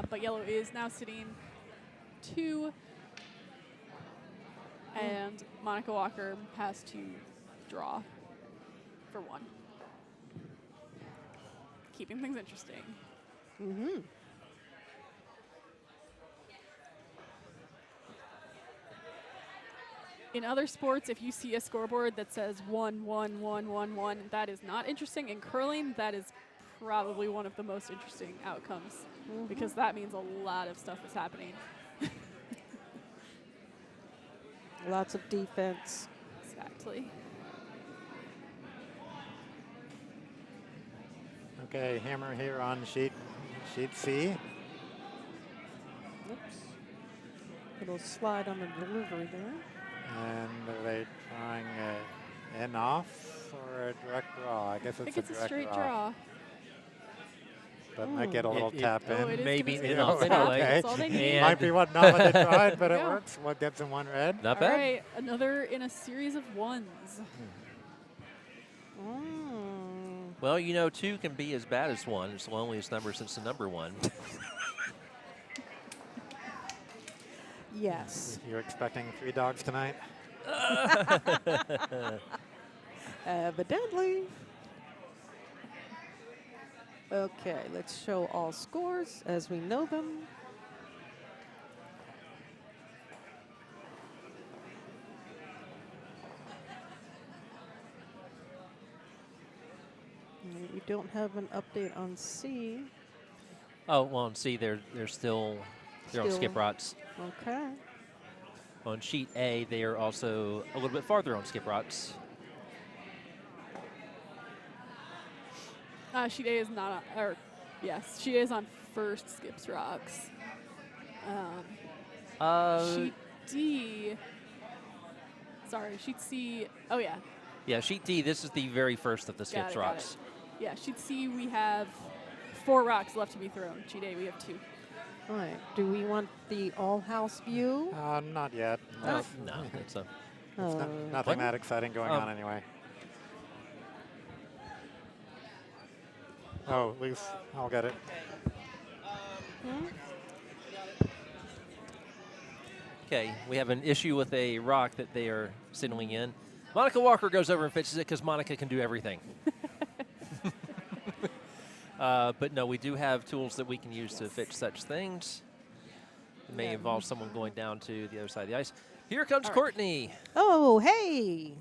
But yellow is now sitting 2, and Monica Walker has to draw for 1. Keeping things interesting. In other sports, if you see a scoreboard that says 1, 1, 1, 1, 1, that is not interesting. In curling, that is probably one of the most interesting outcomes because that means a lot of stuff is happening. Lots of defense. Exactly. Okay, hammer here on sheet C. Oops. Little slide on the delivery there. And are they trying an off or a direct draw? I guess I think it's it's a straight draw. But might get a little tap in. It is Maybe gonna be enough a tap. anyway. That's all they need. Might be not what they tried, but it Yeah. works. What gets them 1 red? Not All bad. right, another in a series of 1s. Well, you know, 2 can be as bad as 1. It's the loneliest number since the number 1. Yes. You're expecting 3 dogs tonight? Evidently. Okay, let's show all scores as we know them. We don't have an update on C. Oh, well, and see, they're still on skip rots. Okay. On sheet A, they are also a little bit farther on skip rots. Sheet A is not on, or yes, she is on first skips rocks. Sheet D, sorry, sheet C, oh yeah. Yeah, sheet D, this is the very first of the skips rocks. Yeah, sheet C, we have 4 rocks left to be thrown. Sheet A, we have 2. All right. Do we want the all-house view? Not yet. No, it's a It's nothing that exciting going on anyway. Oh, at least I'll get it. Okay, we have an issue with a rock that they are signaling in. Monica Walker goes over and fixes it because Monica can do everything. But no, we do have tools that we can use to fix such things. It may involve someone going down to the other side of the ice. Here comes Courtney. Oh, hey.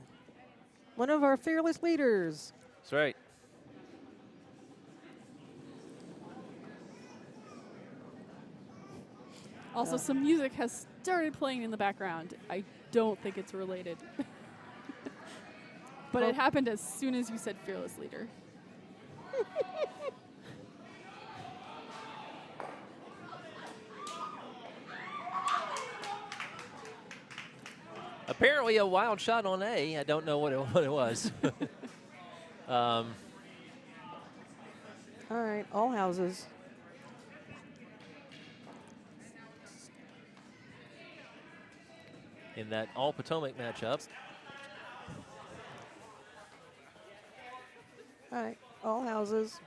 One of our fearless leaders. That's right. Also, some music has started playing in the background. I don't think it's related. But it happened as soon as you said fearless leader. Apparently a wild shot on A. I don't know what it was. All right, all houses. In that all Potomac matchup. All right, all houses.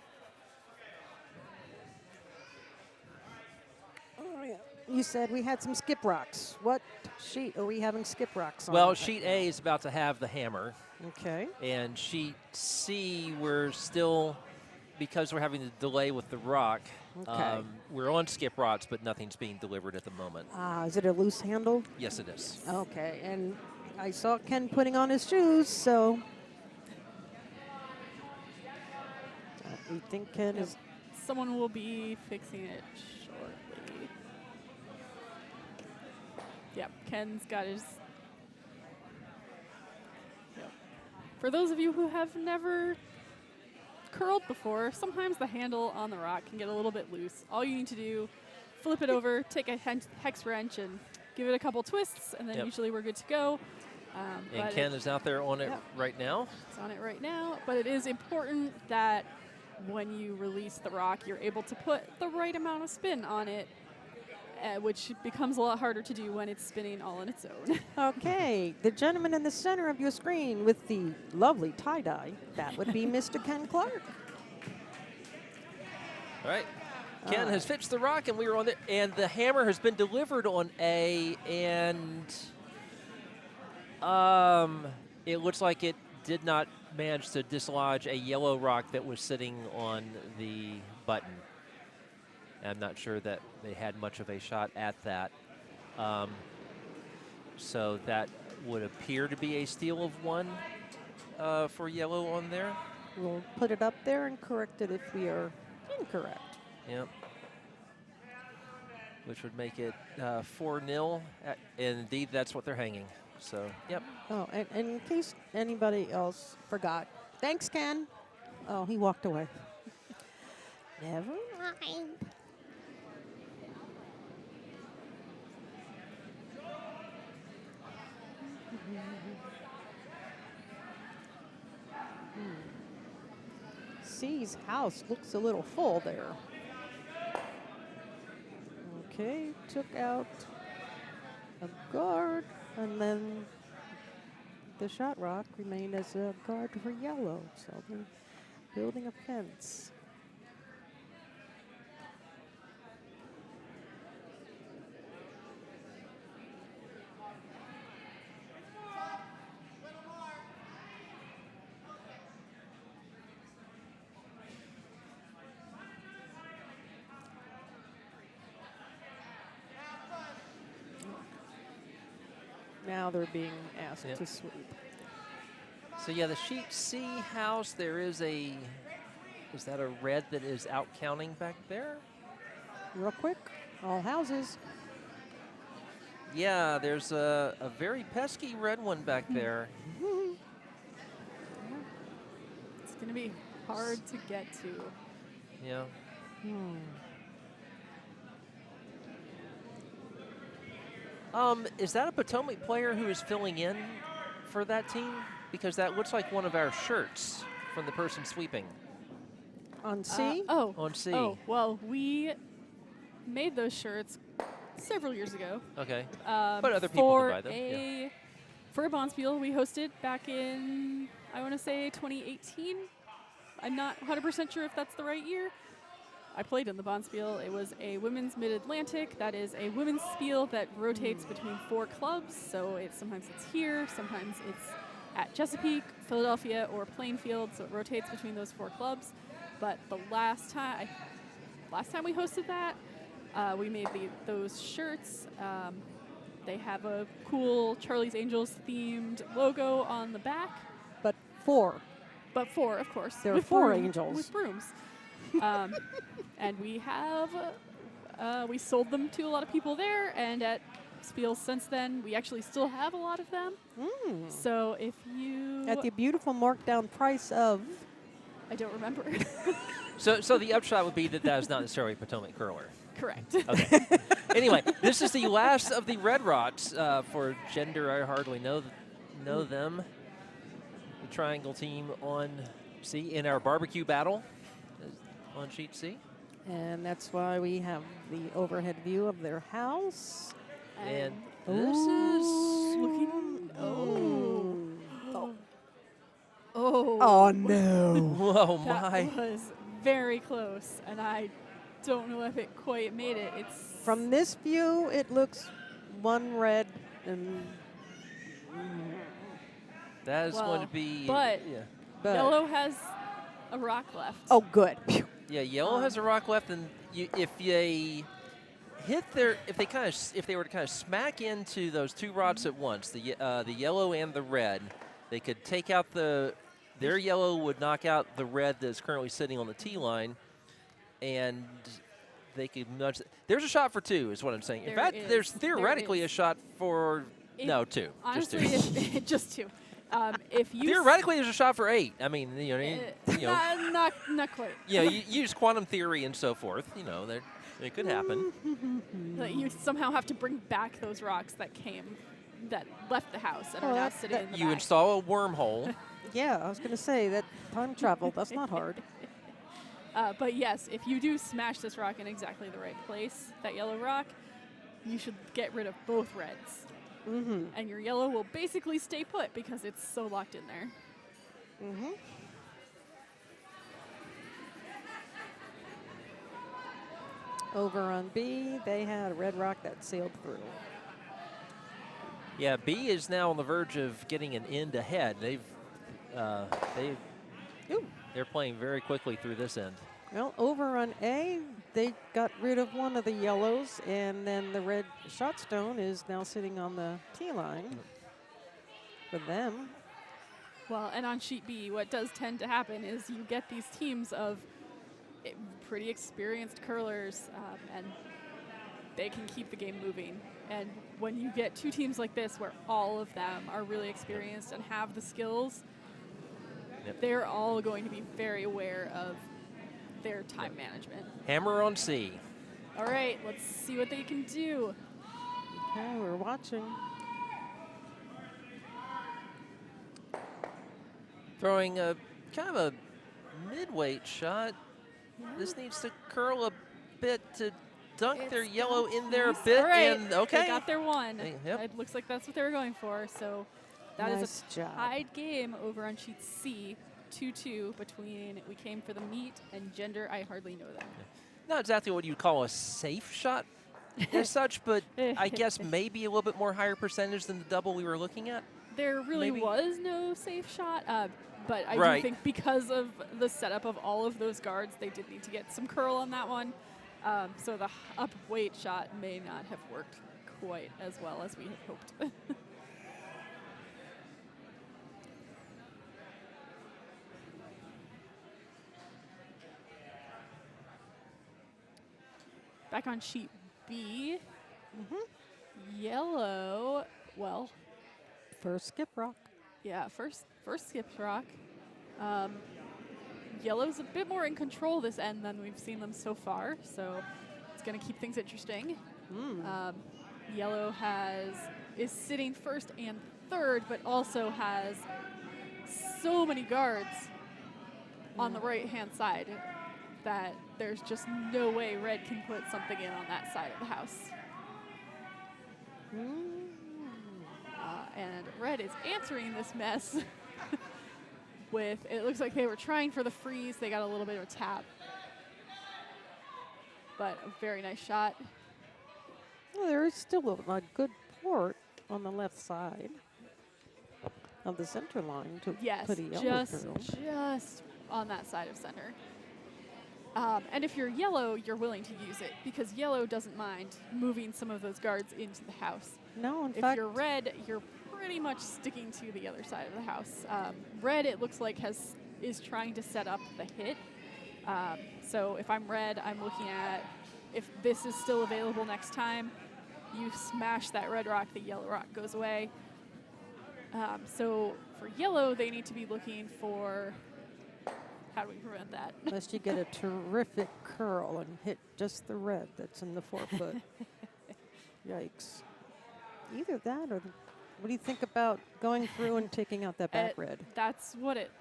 Oh, yeah. You said we had some skip rocks. What sheet are we having skip rocks on? Well, sheet A is about to have the hammer. Okay. And sheet C, we're still, because we're having the delay with the rock, Okay. we're on skip rocks, but nothing's being delivered at the moment. Is it a loose handle? Yes, it is. Okay, and I saw Ken putting on his shoes, so we think Ken is. Someone will be fixing it shortly. Yep, Ken's got his. Yep. For those of you who have never curled before, sometimes the handle on the rock can get a little bit loose. All you need to do, flip it over, take a hex wrench, and give it a couple twists, and then usually we're good to go. And Ken is out there on it right now. It's on it right now, but it is important that when you release the rock, you're able to put the right amount of spin on it, which becomes a lot harder to do when it's spinning all on its own. Okay, the gentleman in the center of your screen with the lovely tie-dye, that would be Mr. Ken Clark. All right. Ken has fixed the rock, and we were on it, and the hammer has been delivered on A, and it looks like it did not manage to dislodge a yellow rock that was sitting on the button. I'm not sure that they had much of a shot at that. So that would appear to be a steal of 1 for yellow on there. We'll put it up there and correct it if we are incorrect. Yep. Which would make it 4-0. And indeed, that's what they're hanging. So, yep. Oh, and in case anybody else forgot, thanks, Ken. Oh, he walked away. Never mind. C's house looks a little full there. Okay, took out a guard, and then the shot rock remained as a guard for yellow. So they're building a fence. Now they're being asked to sweep. So yeah, the sheet C house, there is a, is that a red that is out counting back there? Real quick, all houses. Yeah, there's a very pesky red one back there. It's going to be hard to get to. Yeah. Is that a Potomac player who is filling in for that team? Because that looks like one of our shirts from the person sweeping. On C? On C. Oh, well, we made those shirts several years ago. Okay. But other people can buy them. For a Bonspiel we hosted back in, I want to say 2018. I'm not 100% sure if that's the right year. I played in the Bonspiel. It was a women's mid-Atlantic. That is a women's spiel that rotates between 4 clubs. So sometimes it's here, sometimes it's at Chesapeake, Philadelphia, or Plainfield. So it rotates between those 4 clubs. But the last time we hosted that, we made those shirts. They have a cool Charlie's Angels themed logo on the back. But 4. But 4, of course. There are 4 angels. With brooms. And we have, we sold them to a lot of people there, and at Spiels since then, we actually still have a lot of them. So if you... At the beautiful markdown price of... I don't remember. So the upshot would be that is not necessarily a Potomac curler. Correct. Okay. Anyway, this is the last of the red rocks for gender. I hardly know them. The triangle team on C in our barbecue battle on sheet C. And that's why we have the overhead view of their house. And this is looking. Oh no! Whoa, my! That was very close, and I don't know if it quite made it. It's From this view, it looks one red and. That is going to be. But yeah. yellow has a rock left. Oh, good. Phew. Yeah, yellow has a rock left, and if they were to kind of smack into those two rocks at once, the yellow and the red, they could take out their yellow would knock out the red that's currently sitting on the tee line, and they could nudge. There's a shot for two, is what I'm saying. In fact, there's theoretically a shot for two. Honestly, just two. just two. If you Theoretically, there's a shot for 8. I mean, not quite. You use quantum theory and so forth. It could happen. You somehow have to bring back those rocks that left the house and are now sitting in the You back. install a wormhole. Yeah, I was going to say that time travel, that's not hard. But yes, if you do smash this rock in exactly the right place, that yellow rock, you should get rid of both reds. Mm-hmm. And your yellow will basically stay put because it's so locked in there. Mm-hmm. Over on B, they had a red rock that sailed through. Yeah, B is now on the verge of getting an end ahead. They're playing very quickly through this end. Well, over on A, they got rid of one of the yellows, and then the red shot stone is now sitting on the tee line for them. Well, and on sheet B, what does tend to happen is you get these teams of pretty experienced curlers, and they can keep the game moving. And when you get two teams like this where all of them are really experienced and have the skills, they're all going to be very aware of their time management. Hammer on C. All right, let's see what they can do. Okay, we're watching. Throwing a kind of a mid-weight shot. Yeah. This needs to curl a bit to dunk their It's yellow got in there a piece. bit. All right, And okay. they got their one. Yep. It looks like that's what they were going for. So that is Nice a job. tied game over on sheet C, 2-2 between We Came for the Meat and Gender I Hardly Know Them. Not exactly what you'd call a safe shot as such, but I guess maybe a little bit more higher percentage than the double we were looking at. There really Maybe. was no safe shot, but I Right. do think because of the setup of all of those guards, they did need to get some curl on that one. So the up weight shot may not have worked quite as well as we had hoped. Back on sheet B, yellow, well, First skip rock. yeah, first skip rock. Yellow's a bit more in control this end than we've seen them so far, so it's going to keep things interesting. Yellow is sitting first and third, but also has so many guards on the right-hand side that there's just no way red can put something in on that side of the house. And red is answering this mess with, it looks like they were trying for the freeze. They got a little bit of a tap. But a very nice shot. Well, there is still a good port on the left side of the center line to Yes, put a yellow through. just on that side of center. And if you're yellow, you're willing to use it because yellow doesn't mind moving some of those guards into the house. No, in If fact, you're red, you're pretty much sticking to the other side of the house. Red, it looks like, is trying to set up the hit. So if I'm red, I'm looking at if this is still available next time, you smash that red rock, the yellow rock goes away. So for yellow, they need to be looking for How do we prevent that? Unless you get a terrific curl and hit just the red that's in the forefoot. Yikes. Either that or what do you think about going through and taking out that back red? That's what it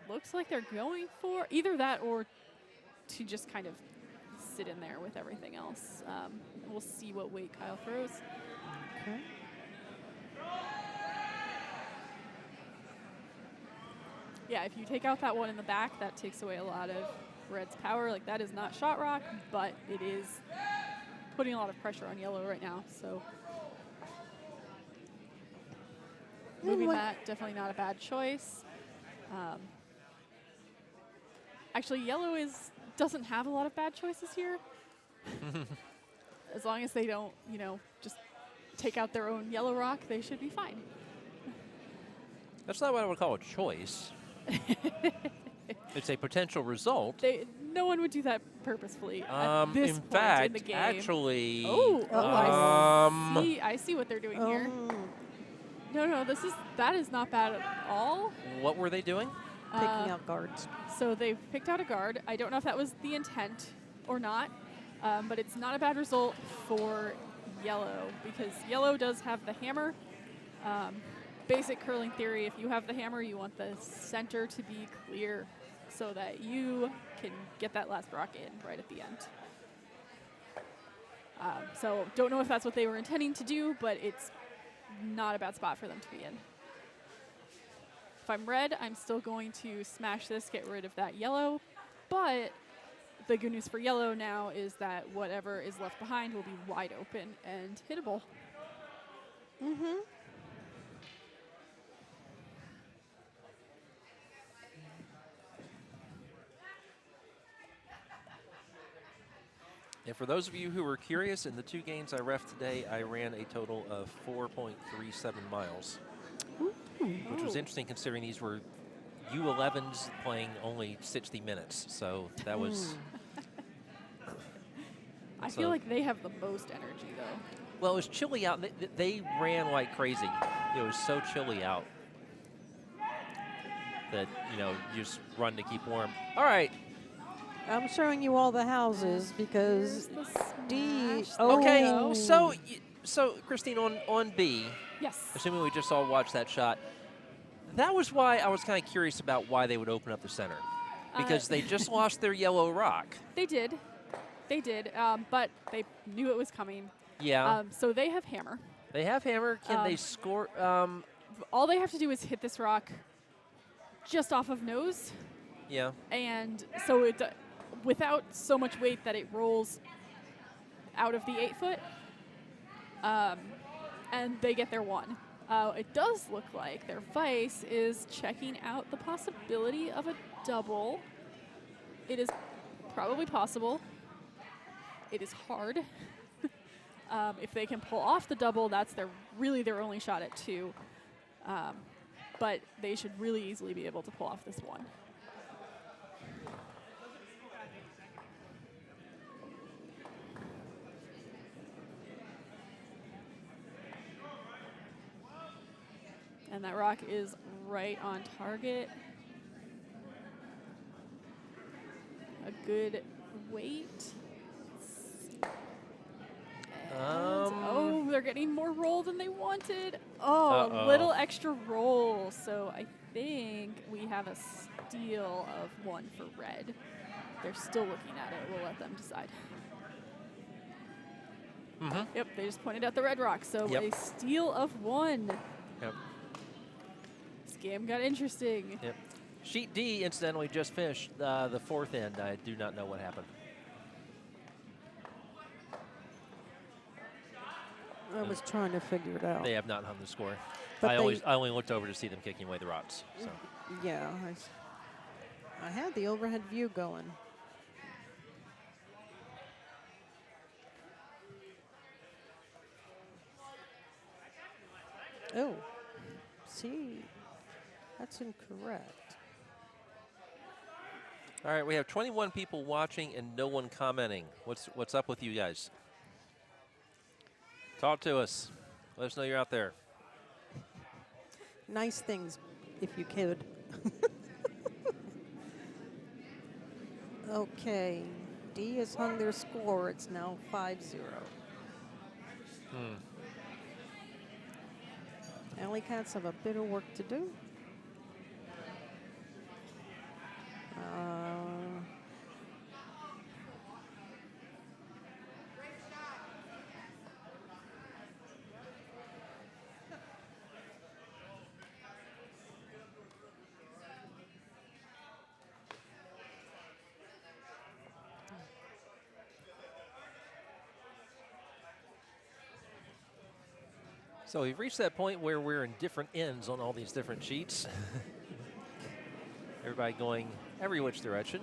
looks like they're going for. Either that or to just kind of sit in there with everything else. We'll see what weight Kyle throws. Okay. Yeah, if you take out that one in the back, that takes away a lot of red's power. Like, that is not shot rock, but it is putting a lot of pressure on yellow right now. So moving that, definitely not a bad choice. Actually, yellow doesn't have a lot of bad choices here. As long as they don't, you know, just take out their own yellow rock, they should be fine. That's not what I would call a choice. It's a potential result. No one would do that purposefully at this in point fact, in the game. actually, I see what they're doing here. No, that is not bad at all. What were they doing? Picking out guards. So they've picked out a guard. I don't know if that was the intent or not, but it's not a bad result for yellow because yellow does have the hammer. Basic curling theory, if you have the hammer, you want the center to be clear so that you can get that last rock in right at the end. So don't know if that's what they were intending to do, but it's not a bad spot for them to be in. If I'm red, I'm still going to smash this, get rid of that yellow, but the good news for yellow now is that whatever is left behind will be wide open and hittable. Mm-hmm. And for those of you who were curious, in the 2 games I ref today, I ran a total of 4.37 miles, which was interesting considering these were U11s playing only 60 minutes. So that was... I feel like they have the most energy, though. Well, it was chilly out. They ran like crazy. It was so chilly out that, you know, you just run to keep warm. All right. I'm showing you all the houses because D. Okay, so Christine, on B. Yes. Assuming we just all watched that shot, that was why I was kind of curious about why they would open up the center, because they just lost their yellow rock. They did, but they knew it was coming. Yeah. So they have hammer. They have hammer. Can they score? All they have to do is hit this rock just off of nose. Yeah. And so it, without so much weight that it rolls out of the 8-foot, and they get their 1. It does look like their vice is checking out the possibility of a double. It is probably possible. It is hard. If they can pull off the double, that's really their only shot at 2. But they should really easily be able to pull off this 1. And that rock is right on target. A good weight. Oh, they're getting more roll than they wanted. Oh, a little extra roll. So I think we have a steal of 1 for red. They're still looking at it. We'll let them decide. Mm-hmm. Yep, they just pointed out the red rock. So a steal of 1. Yep. This game got interesting. Yep. Sheet D, incidentally, just finished the 4th end. I do not know what happened. I was trying to figure it out. They have not hung the score. But I only looked over to see them kicking away the rocks. So. Yeah, I had the overhead view going. Oh, see, that's incorrect. All right, we have 21 people watching and no one commenting. What's up with you guys? Talk to us. Let us know you're out there. Nice things, if you could. Okay, D has hung their score. It's now 5-0. Alley Cats have a bit of work to do. So we've reached that point where we're in different ends on all these different sheets. Everybody going every which direction.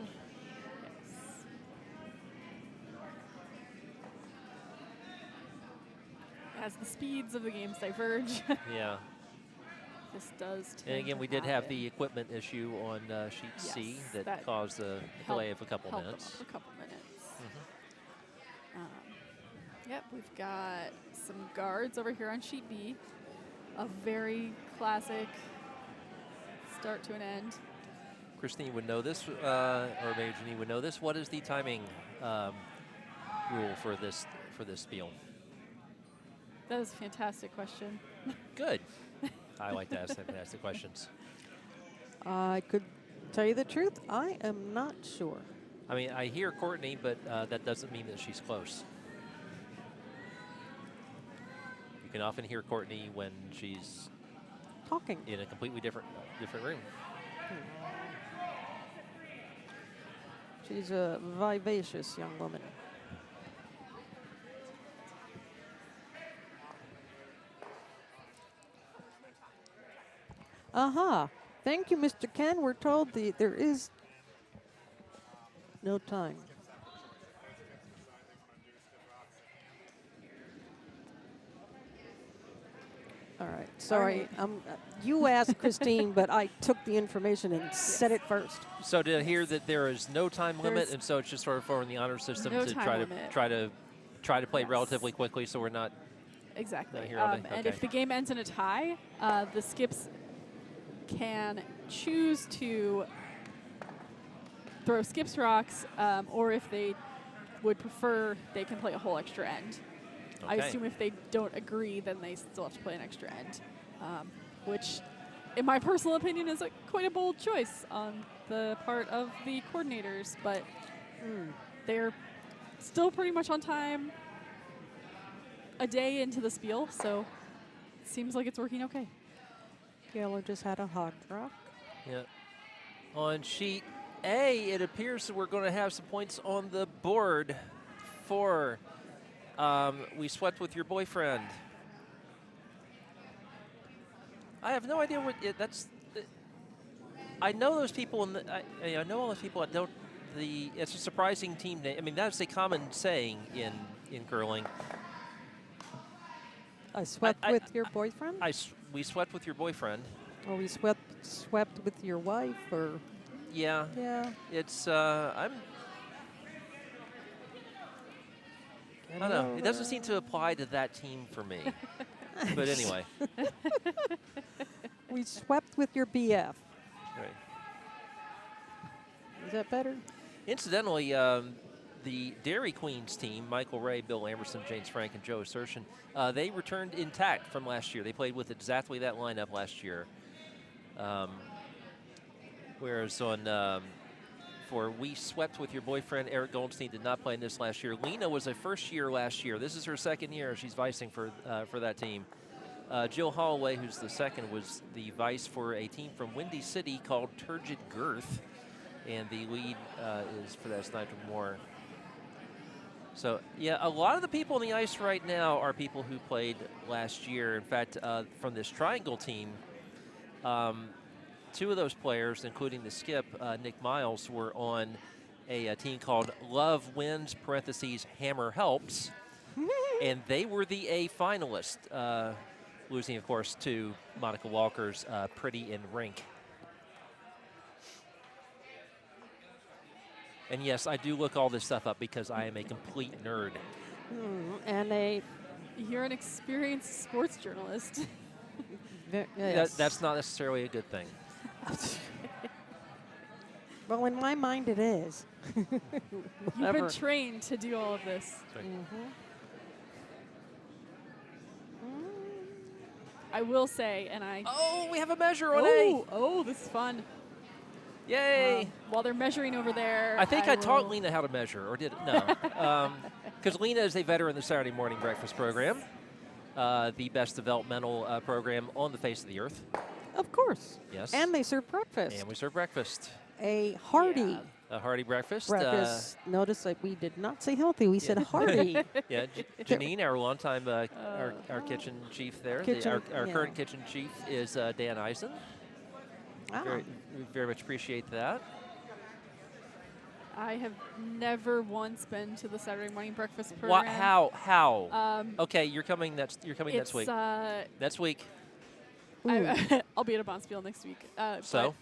As the speeds of the games diverge. Yeah. This does tend And again, to we did have happen. the equipment issue on sheet C that caused a delay of a couple minutes. A couple minutes. Yep, we've got some guards over here on sheet B. A very classic start to an end. Christine would know this, or maybe Janine would know this. What is the timing rule for this spiel? That is a fantastic question. Good. I like to ask fantastic questions. I could tell you the truth, I am not sure. I mean, I hear Courtney, but that doesn't mean that she's close. You can often hear Courtney when she's Talking. in a completely different room. She's a vivacious young woman. Aha. Thank you, Mr. Ken. We're told there is no time. All right. Sorry. You asked Christine, but I took the information and said it first. So to hear that there is no time limit, and so it's just sort of following the honor system no to time try to play relatively quickly, so we're not exactly. here all day. And if the game ends in a tie, the skips can choose to throw skips rocks, or if they would prefer, they can play a whole extra end. I assume if they don't agree, then they still have to play an extra end, which, in my personal opinion, is quite a bold choice on the part of the coordinators, but they're still pretty much on time a day into the spiel, so it seems like it's working okay. Gaylor just had a hot drop. Yeah. On sheet A, it appears that we're going to have some points on the board for We Swept With Your Boyfriend. I have no idea what that's. I know those people, I know all those people that don't. It's a surprising team name. I mean, that's a common saying in curling. I swept with your boyfriend? We swept with your boyfriend. Or we swept with your wife, or? Yeah. Yeah. It's I don't know. It doesn't seem to apply to that team for me. But anyway. We swept with your BF. Right. Is that better? Incidentally, the Dairy Queens team, Michael Ray, Bill Lamberson, James Frank, and Joe Assertion, they returned intact from last year. They played with exactly that lineup last year. Whereas for We Swept With Your Boyfriend, Erik Goldstein did not play in this last year. Lena was a first year last year. This is her second year. She's vicing for that team. Jill Holloway, who's the second, was the vice for a team from Windy City called Turgid Girth. And the lead is for that Sniper Moore. So, yeah, a lot of the people on the ice right now are people who played last year. In fact, from this triangle team, two of those players, including the skip, Nick Miles, were on a team called Love Wins, parentheses, Hammer Helps. And they were the A finalist, losing, of course, to Monica Walker's Pretty in Rink. And yes, I do look all this stuff up because I am a complete nerd. You're an experienced sports journalist. Yes. That's not necessarily a good thing. Well, in my mind, it is. You've been trained to do all of this. Right. I will say, and I... Oh, we have a measure on A. Oh, this is fun. Yay. While they're measuring over there, I think I taught Lena how to measure, or did it? No. Because Lena is a veteran of the Saturday morning breakfast program, the best developmental program on the face of the earth. Of course. Yes. And they serve breakfast. And we serve breakfast. A hearty A hearty breakfast. Notice that we did not say healthy. We said hearty. Yeah, Janine, our longtime our kitchen chief there. Our current kitchen chief is Dan Eisen. Very, very much appreciate that. I have never once been to the Saturday morning breakfast program. What? How? Okay, you're coming next week. Next week. I'll be at a Bonspiel next week. So?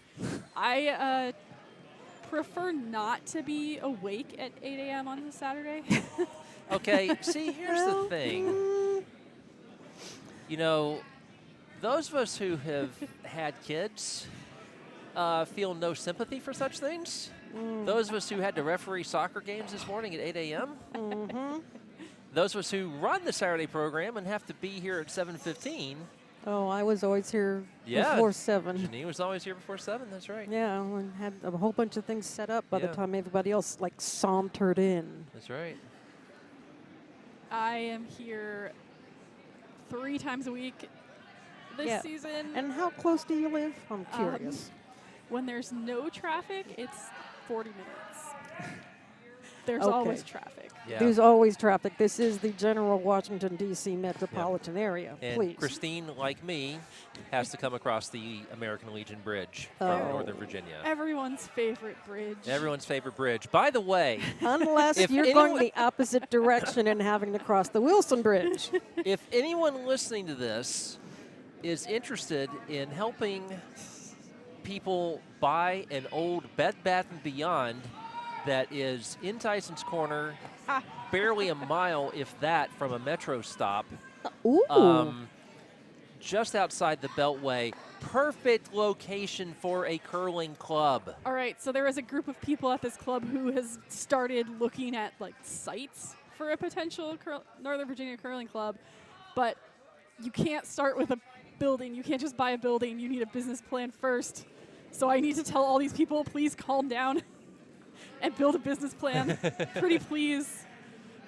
I prefer not to be awake at 8 a.m. on a Saturday. Okay, see, here's the thing. You know, those of us who have had kids feel no sympathy for such things. Those of us who had to referee soccer games this morning at 8 a.m. Those of us who run the Saturday program and have to be here at 7:15. Oh, I was always here before 7. Janine was always here before 7, that's right. Yeah, and had a whole bunch of things set up by the time everybody else, like, sauntered in. That's right. I am here 3 times a week this season. And how close do you live? I'm curious. When there's no traffic, it's 40 minutes. There's always traffic. Yeah. There's always traffic. This is the general Washington, D.C. metropolitan area. And please. Christine, like me, has to come across the American Legion Bridge from Northern Virginia. Everyone's favorite bridge. Everyone's favorite bridge. By the way, unless you're going the opposite direction and having to cross the Wilson Bridge. If anyone listening to this is interested in helping people buy an old Bed Bath & Beyond that is in Tyson's Corner, barely a mile, if that, from a metro stop. Just outside the Beltway. Perfect location for a curling club. All right, so there is a group of people at this club who has started looking at like sites for a potential Northern Virginia curling club, but you can't start with a building. You can't just buy a building. You need a business plan first. So I need to tell all these people, please calm down and build a business plan. Pretty please.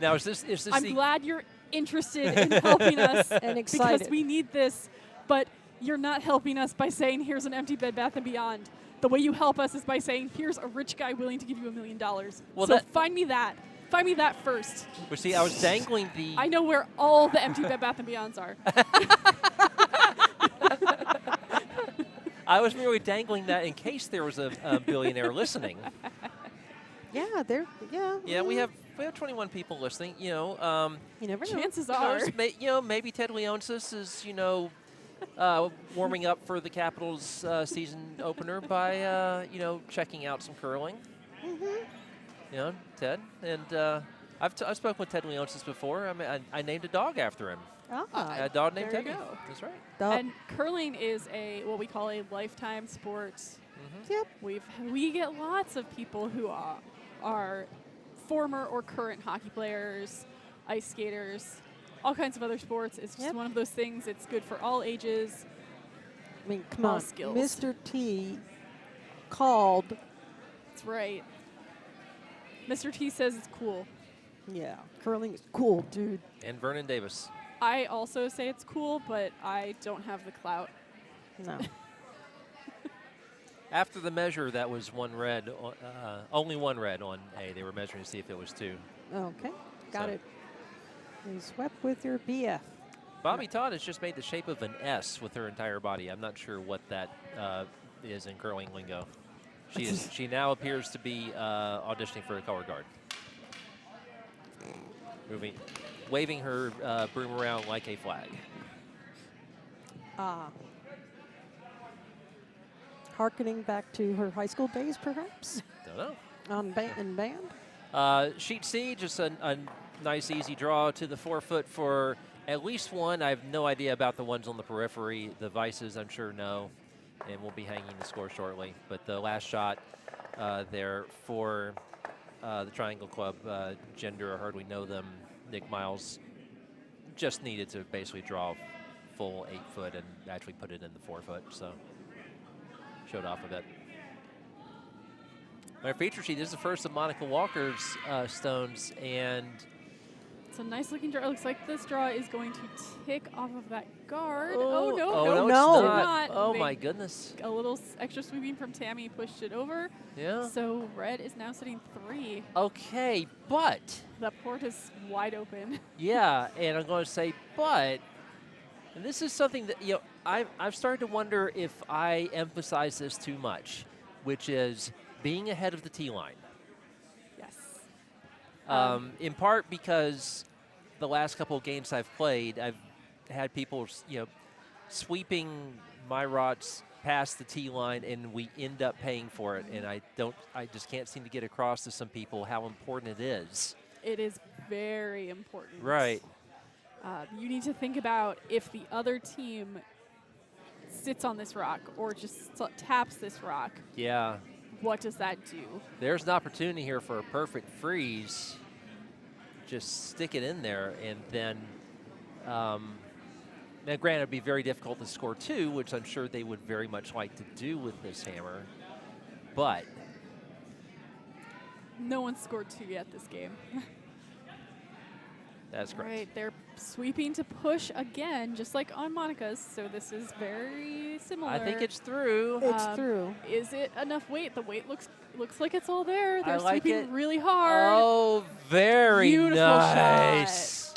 Now, is this I'm glad you're interested in helping us and excited. Because we need this, but you're not helping us by saying, here's an empty Bed Bath & Beyond. The way you help us is by saying, here's a rich guy willing to give you $1 million. Well, so find me that. Find me that first. Well, see, I was dangling the... I know where all the empty Bed Bath & Beyonds are. I was merely dangling that in case there was a billionaire listening. Yeah, we have 21 people listening. You know, you never know. Chances are, maybe Ted Leonsis is warming up for the Capitals season opener by checking out some curling. You know, Ted, and I've spoken with Ted Leonsis before. I named a dog after him. A dog named Tammy. That's right. And curling is what we call a lifetime sport. Yep. We get lots of people who are former or current hockey players, ice skaters, all kinds of other sports. It's just one of those things. It's good for all ages. I mean, come on. Skills. Mr. T called. That's right. Mr. T says it's cool. Yeah, curling is cool, dude. And Vernon Davis. I also say it's cool, but I don't have the clout. No. After the measure, that was one red, only one red on A. They were measuring to see if it was 2. Okay, got it. You swept with your BF. Bobbie Todd has just made the shape of an S with her entire body. I'm not sure what that is in curling lingo. She now appears to be auditioning for a color guard. Waving her broom around like a flag. Harkening back to her high school days, perhaps? Don't know. In band? Sheet C, just a nice, easy draw to the 4-foot for at least one. I have no idea about the ones on the periphery. The vices, I'm sure, no. And we'll be hanging the score shortly. But the last shot there for the Triangle Club, gender, I hardly know them. Nick Miles just needed to basically draw full 8 foot and actually put it in the 4 foot, so showed off a bit. Our feature sheet, this is the first of Monica Walker's stones, and it's a nice looking draw. It looks like this draw is going to tick off of that guard. Oh, no, no, no, it's not. Oh They- my goodness. A little extra sweeping from Tammy pushed it over. Yeah. So red is now sitting 3. Okay, but The port is wide open. yeah, and I'm going to say, but and this is something that I've started to wonder if I emphasize this too much, which is being ahead of the tee line. Yes. In part because the last couple of games I've played, I've had people, sweeping my rods past the tee line, and we end up paying for it. And I just can't seem to get across to some people how important it is. It is very important. Right. You need to think about if the other team sits on this rock or just taps this rock. Yeah. What does that do? There's an opportunity here for a perfect freeze. Just stick it in there, and then, now granted, it'd be very difficult to score 2, which I'm sure they would very much like to do with this hammer, but. No one scored 2 yet this game. That's correct. Right, they're sweeping to push again, just like on Monica's, so this is very similar. I think it's through. It's through. Is it enough weight? The weight looks like it's all there. They're I like sweeping it. really hard. Oh, very Beautiful nice.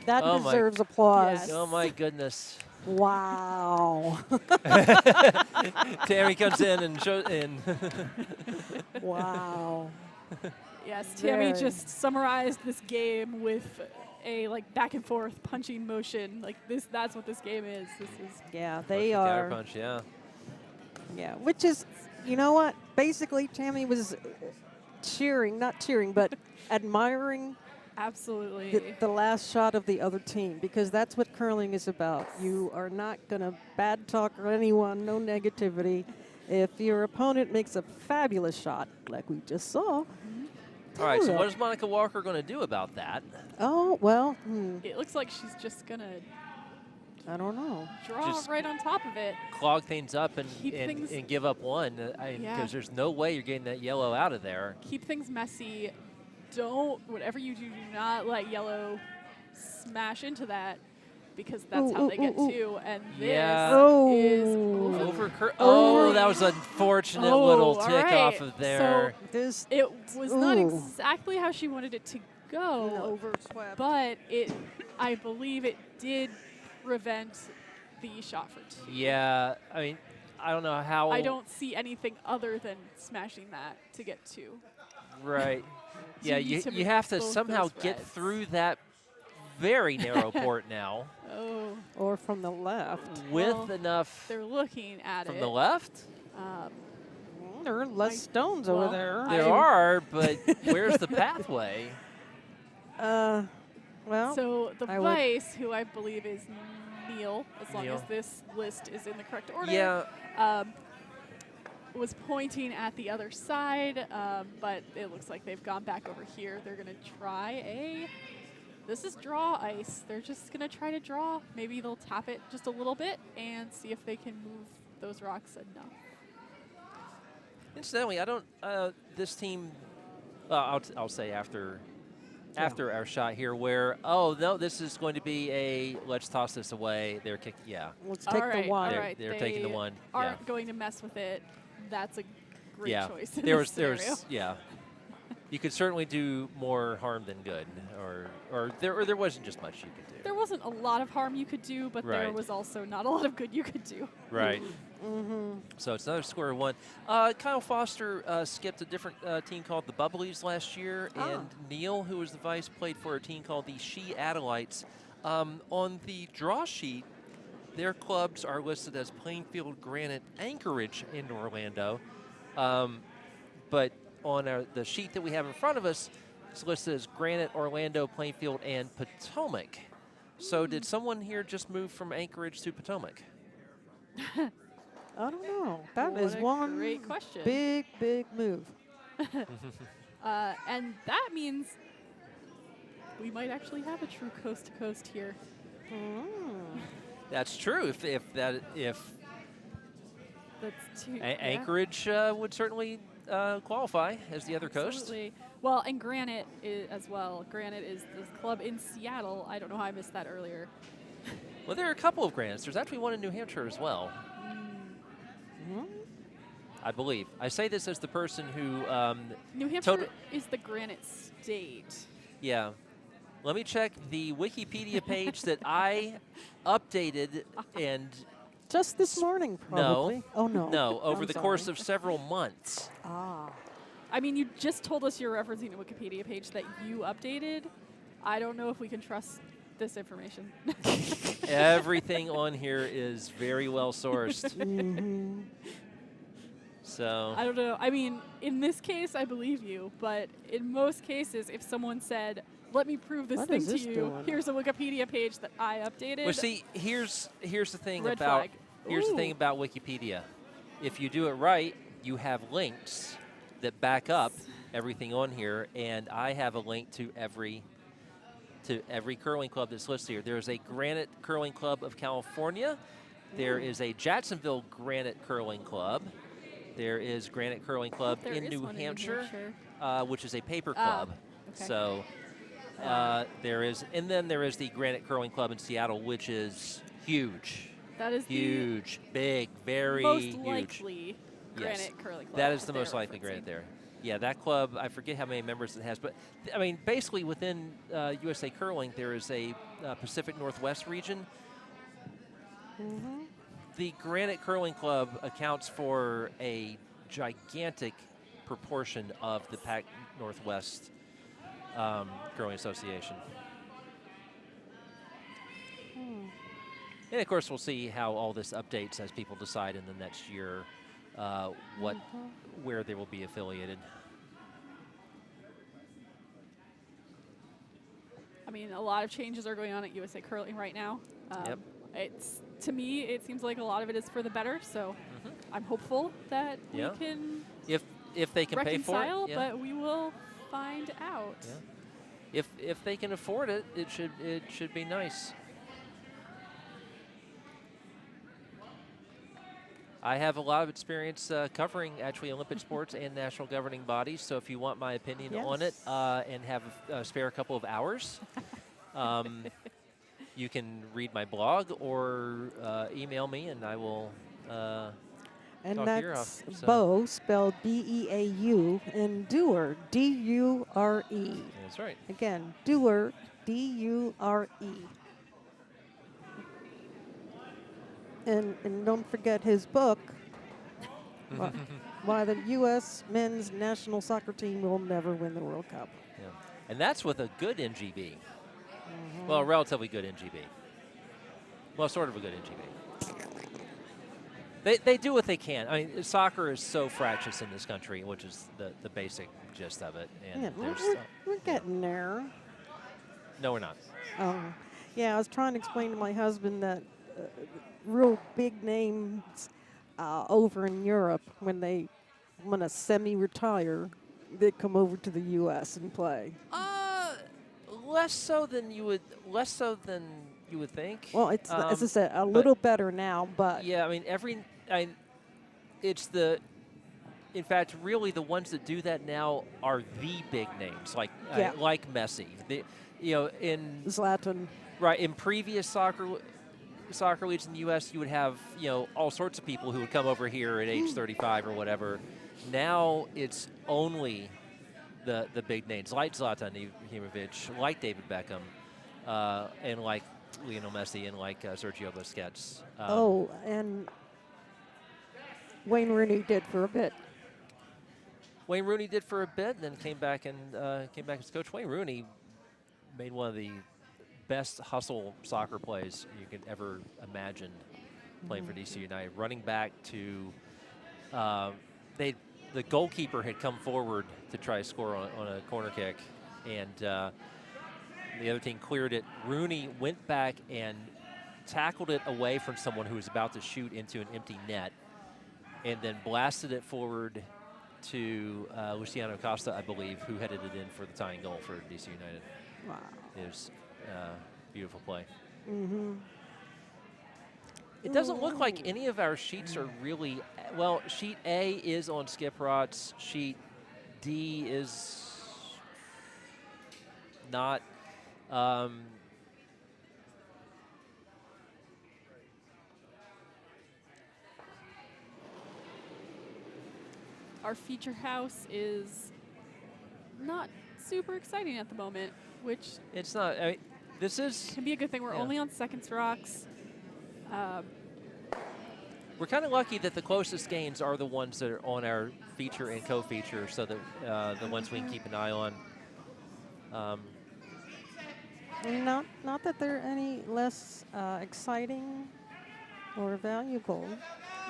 That Oh my- deserves applause. Yes. Oh my goodness. Wow. Tammy comes in and shows in. Wow. Yes, Tammy Very. just summarized this game with a back and forth punching motion. That's what this game is. This is Yeah, they Counter are. punch, yeah. Yeah, which is, you know what? Basically, Tammy was not cheering, but admiring absolutely. the last shot of the other team, because that's what curling is about. You are not going to bad talk anyone, no negativity. If your opponent makes a fabulous shot, like we just saw. All right, so tell what them. is Monica Walker going to do about that? Oh, well, It looks like she's just gonna I don't know. draw Just right on top of it. Clog things up and Keep things- give up one, because Yeah. there's no way you're getting that yellow out of there. Keep things messy. Whatever you do not let yellow smash into that, because that's Ooh, how ooh, they get ooh, ooh. two. And this Yeah. is Oh. Oh, that was an unfortunate little all tick right. off of there. This It was not Ooh. exactly how she wanted it to go, overswept. but I believe it did prevent the shot for 2. Yeah, I mean, I don't know how. I don't see anything other than smashing that to get 2. Right. Yeah, you need to you have to both somehow those get reds. through that very narrow port now Oh, Or from the left. with Well, enough they're looking at from it. the left. There are less I- stones well, over there. There are, but where's the pathway? Well, So the I would- vice, who I believe is Neal, as long Neal. as this list is in the correct order, Yeah, was pointing at the other side, but it looks like they've gone back over here. They're going to try this is draw ice. They're just going to try to draw. Maybe they'll tap it just a little bit and see if they can move those rocks enough. incidentally, I don't. This team, I'll say after our shot here, where no, this is going to be a let's toss this away. They're kicking. Yeah, let's All take right, the one. all right. they're taking the They one. Aren't going to mess with it. That's a great Yeah, choice. In there this scenario. yeah. You could certainly do more harm than good, or there wasn't just much you could do. There wasn't a lot of harm you could do, but there Right. was also not a lot of good you could do. Right. So it's another score of 1. Kyle Foster skipped a different team called the Bubblies last year, and Neal, who was the vice, played for a team called the She Adelites. On the draw sheet, their clubs are listed as Plainfield, Granite, Anchorage, and Orlando. But on the sheet that we have in front of us, it's listed as Granite, Orlando, Plainfield, and Potomac. So did someone here just move from Anchorage to Potomac? I don't know. That What is a one great question. big, big move. And that means we might actually have a true coast-to-coast here. That's true. If That's too, Anchorage would certainly qualify as the other Absolutely. coast. Well, and Granite as well. Granite is the club in Seattle. I don't know how I missed that earlier. Well, there are a couple of Granites. There's actually one in New Hampshire as well. I believe. I say this as the person who... New Hampshire is the Granite state. Yeah. Let me check the Wikipedia page that I updated and... Just this morning, probably. No. Oh, no. No, over I'm the sorry. course of several months. I mean, you just told us you're referencing a Wikipedia page that you updated. I don't know if we can trust this information. Everything on here is very well sourced. So I don't know. I mean, in this case, I believe you. But in most cases, if someone said, let me prove this thing to you, doing? here's a Wikipedia page that I updated. well, see, here's the thing Red about flag. here's the thing about Wikipedia. If you do it right, you have links that back up everything on here, and I have a link to every curling club that's listed here. There's a Granite Curling Club of California. There is a Jacksonville Granite Curling Club. There is Granite Curling Club in New Hampshire, which is a paper club. Okay. So there is, and then there is the Granite Curling Club in Seattle, which is huge. That is huge, big, very most huge. likely Granite Yes. Curling Club. That is the most likely Granite there. Yeah, that club, I forget how many members it has, but I mean, basically within USA Curling, there is a Pacific Northwest region. The Granite Curling Club accounts for a gigantic proportion of the Pac Northwest Curling Association. And of course, we'll see how all this updates as people decide in the next year where they will be affiliated. I mean, a lot of changes are going on at USA Curling right now. Yep. To me, it seems like a lot of it is for the better. So I'm hopeful that we can if they can reconcile, pay for it, but we will find out. Yeah. If they can afford it, it should be nice. I have a lot of experience covering actually Olympic sports and national governing bodies. So if you want my opinion on it and have a spare couple of hours, you can read my blog or email me, and I will. And talk that's your off, so. Beau, spelled B-E-A-U, and Dure, D-U-R-E. That's right. Again, Dure, D-U-R-E. And don't forget his book, Why the U.S. Men's National Soccer Team Will Never Win the World Cup. Yeah. And that's with a good NGB. Well, a relatively good NGB. Well, sort of a good NGB. They do what they can. I mean, soccer is so fractious in this country, which is the basic gist of it. And Yeah, we're getting there. No, we're not. Yeah, I was trying to explain to my husband that real big names over in Europe, when they want to semi-retire, they come over to the U.S. and play. Less so than you would think. Well, it's as I said, a little better now, but yeah, I mean in fact, really the ones that do that now are the big names, like Messi. In Zlatan. Right, in previous soccer leagues in the U.S., you would have all sorts of people who would come over here at age 35 or whatever. Now it's only the big names, like Zlatan Ibrahimovic, like David Beckham, and like Lionel Messi, and like Sergio Busquets. And Wayne Rooney did for a bit. Wayne Rooney did for a bit, and then came back as coach. Wayne Rooney made one of the best hustle soccer plays you could ever imagine playing for DC United. Running back to, the goalkeeper had come forward to try to score on a corner kick, and the other team cleared it. Rooney went back and tackled it away from someone who was about to shoot into an empty net, and then blasted it forward to Luciano Costa, I believe, who headed it in for the tying goal for DC United. Wow. It was beautiful play. Mm-hmm. It doesn't look like any of our sheets are really, well, sheet A is on skip rots. Sheet D is not. Our feature house is not super exciting at the moment, which It's not. I mean, this is. can be a good thing. We're Yeah. only on seconds rocks. We're kind of lucky that the closest gains are the ones that are on our feature and co-feature, so that the ones we can keep an eye on. Not that they're any less exciting or valuable.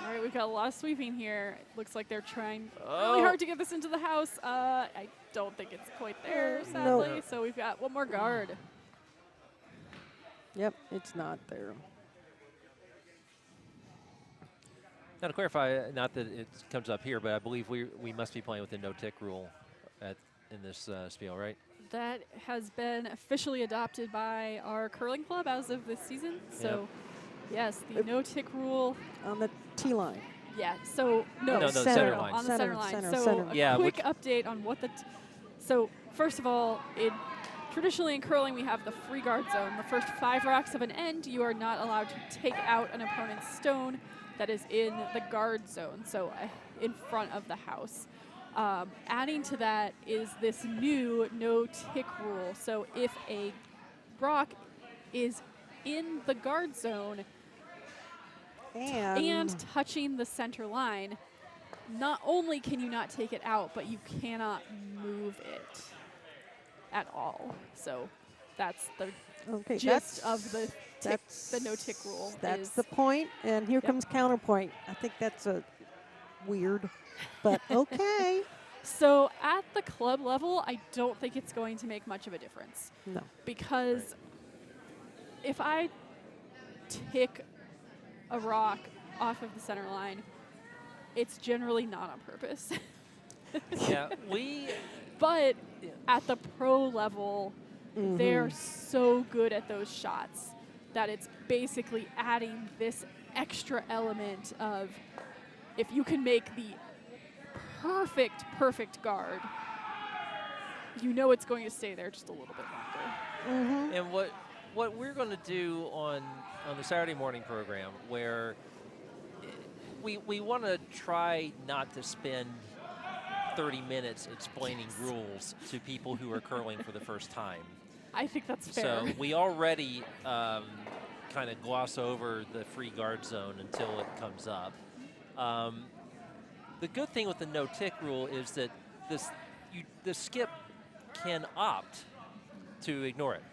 All right, we've got a lot of sweeping here. It looks like they're trying Oh. really hard to get this into the house. I don't think it's quite there, sadly. No. So we've got one more guard. Yep, it's not there. Now to clarify, not that it comes up here, but I believe we must be playing with the no-tick rule in this spiel, right? That has been officially adopted by our curling club as of this season. So, yes, the no-tick rule. On the T line. Yeah, so No, center line. On the center line. Center, So center. a Yeah, quick update on what so first of all, traditionally in curling we have the free guard zone. The first 5 rocks of an end, you are not allowed to take out an opponent's stone that is in the guard zone, so in front of the house. Adding to that is this new no-tick rule. So if a rock is in the guard zone and touching the center line, not only can you not take it out, but you cannot move it at all. So that's the gist of the no-tick rule. That's the point, and here comes counterpoint. I think that's a weird, but okay. So at the club level, I don't think it's going to make much of a difference. No. Because if I tick a rock off of the center line, it's generally not on purpose. Yeah, But at the pro level, they're so good at those shots that it's basically adding this extra element of if you can make the perfect guard, you know it's going to stay there just a little bit longer. And what we're going to do on the Saturday morning program, where we want to try not to spend 30 minutes explaining rules to people who are curling for the first time. I think that's fair. So we already kind of gloss over the free guard zone until it comes up. The good thing with the no-tick rule is that the skip can opt to ignore it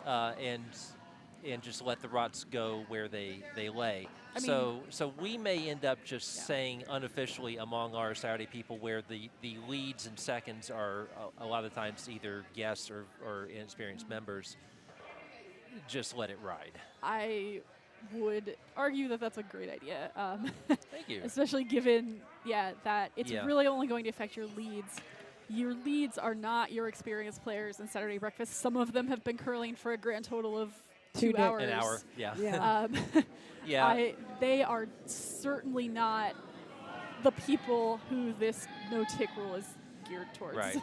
and just let the rots go where they lay. So we may end up just saying unofficially among our Saturday people where the leads and seconds are a lot of times either guests or inexperienced members, just let it ride. I would argue that that's a great idea. Thank you. Especially given, that it's really only going to affect your leads. Your leads are not your experienced players in Saturday Breakfast. Some of them have been curling for a grand total of 2 hours. An hour, yeah. Yeah. They are certainly not the people who this no-tick rule is geared towards. Right.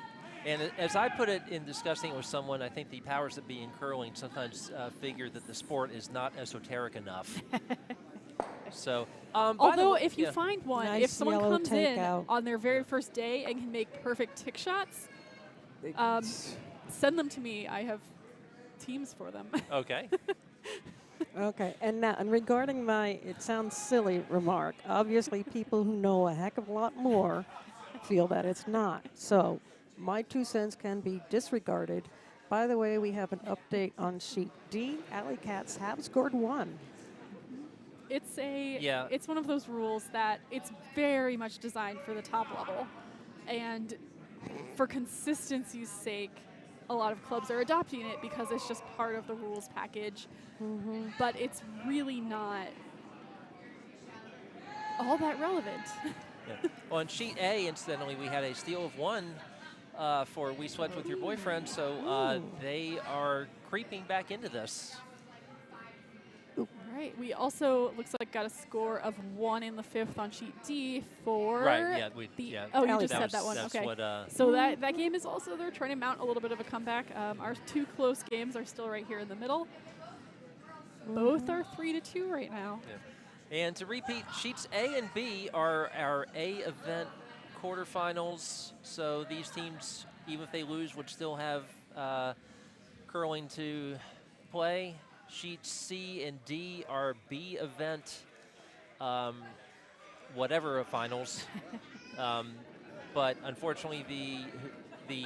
And as I put it in discussing it with someone, I think the powers that be in curling sometimes figure that the sport is not esoteric enough. So, although if you find one, nice if someone comes in out. on their very first day and can make perfect tick shots, send them to me. I have teams for them. Okay. Okay, and now, and regarding my, it sounds silly remark, obviously people who know a heck of a lot more feel that it's not. So my 2 cents can be disregarded. By the way, we have an update on sheet D. Alley Cats have scored 1. It's one of those rules that it's very much designed for the top level. And for consistency's sake, a lot of clubs are adopting it because it's just part of the rules package. But it's really not all that relevant. Yeah. On sheet A, incidentally, we had a steal of 1 for We Swept With Your Boyfriend, so they are creeping back into this. All right. We also, looks like, got a score of 1 in the 5th on sheet D for Right, oh, you just said that one. That's okay. What, so that game is also, they're trying to mount a little bit of a comeback. Our 2 close games are still right here in the middle. Both are 3-2 right now. Yeah. And to repeat, sheets A and B are our A event quarterfinals. So these teams, even if they lose, would still have curling to play. Sheets C and D are B event, whatever of finals. But unfortunately, the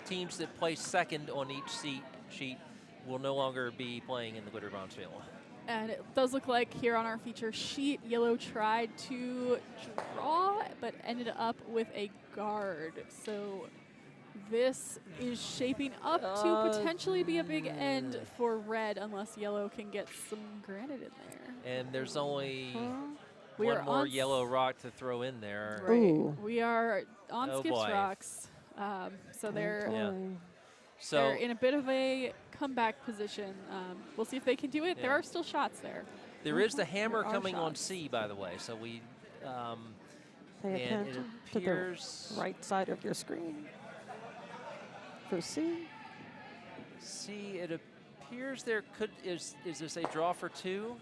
teams that place second on each sheet will no longer be playing in the Glitter Bronze Field. And it does look like here on our feature sheet, Yellow tried to draw, but ended up with a guard. So this is shaping up to potentially be a big end for Red, unless Yellow can get some granite in there. And there's only one more yellow rock to throw in there. Right. Ooh. We are on Skips boy. Rocks. So they're So in a bit of a comeback position. We'll see if they can do it. There are still shots there. there is the hammer There are coming on shots. C, by the way. So we Pay and attention it to the appears right side of your screen. For C. C. It appears there is this a draw for 2?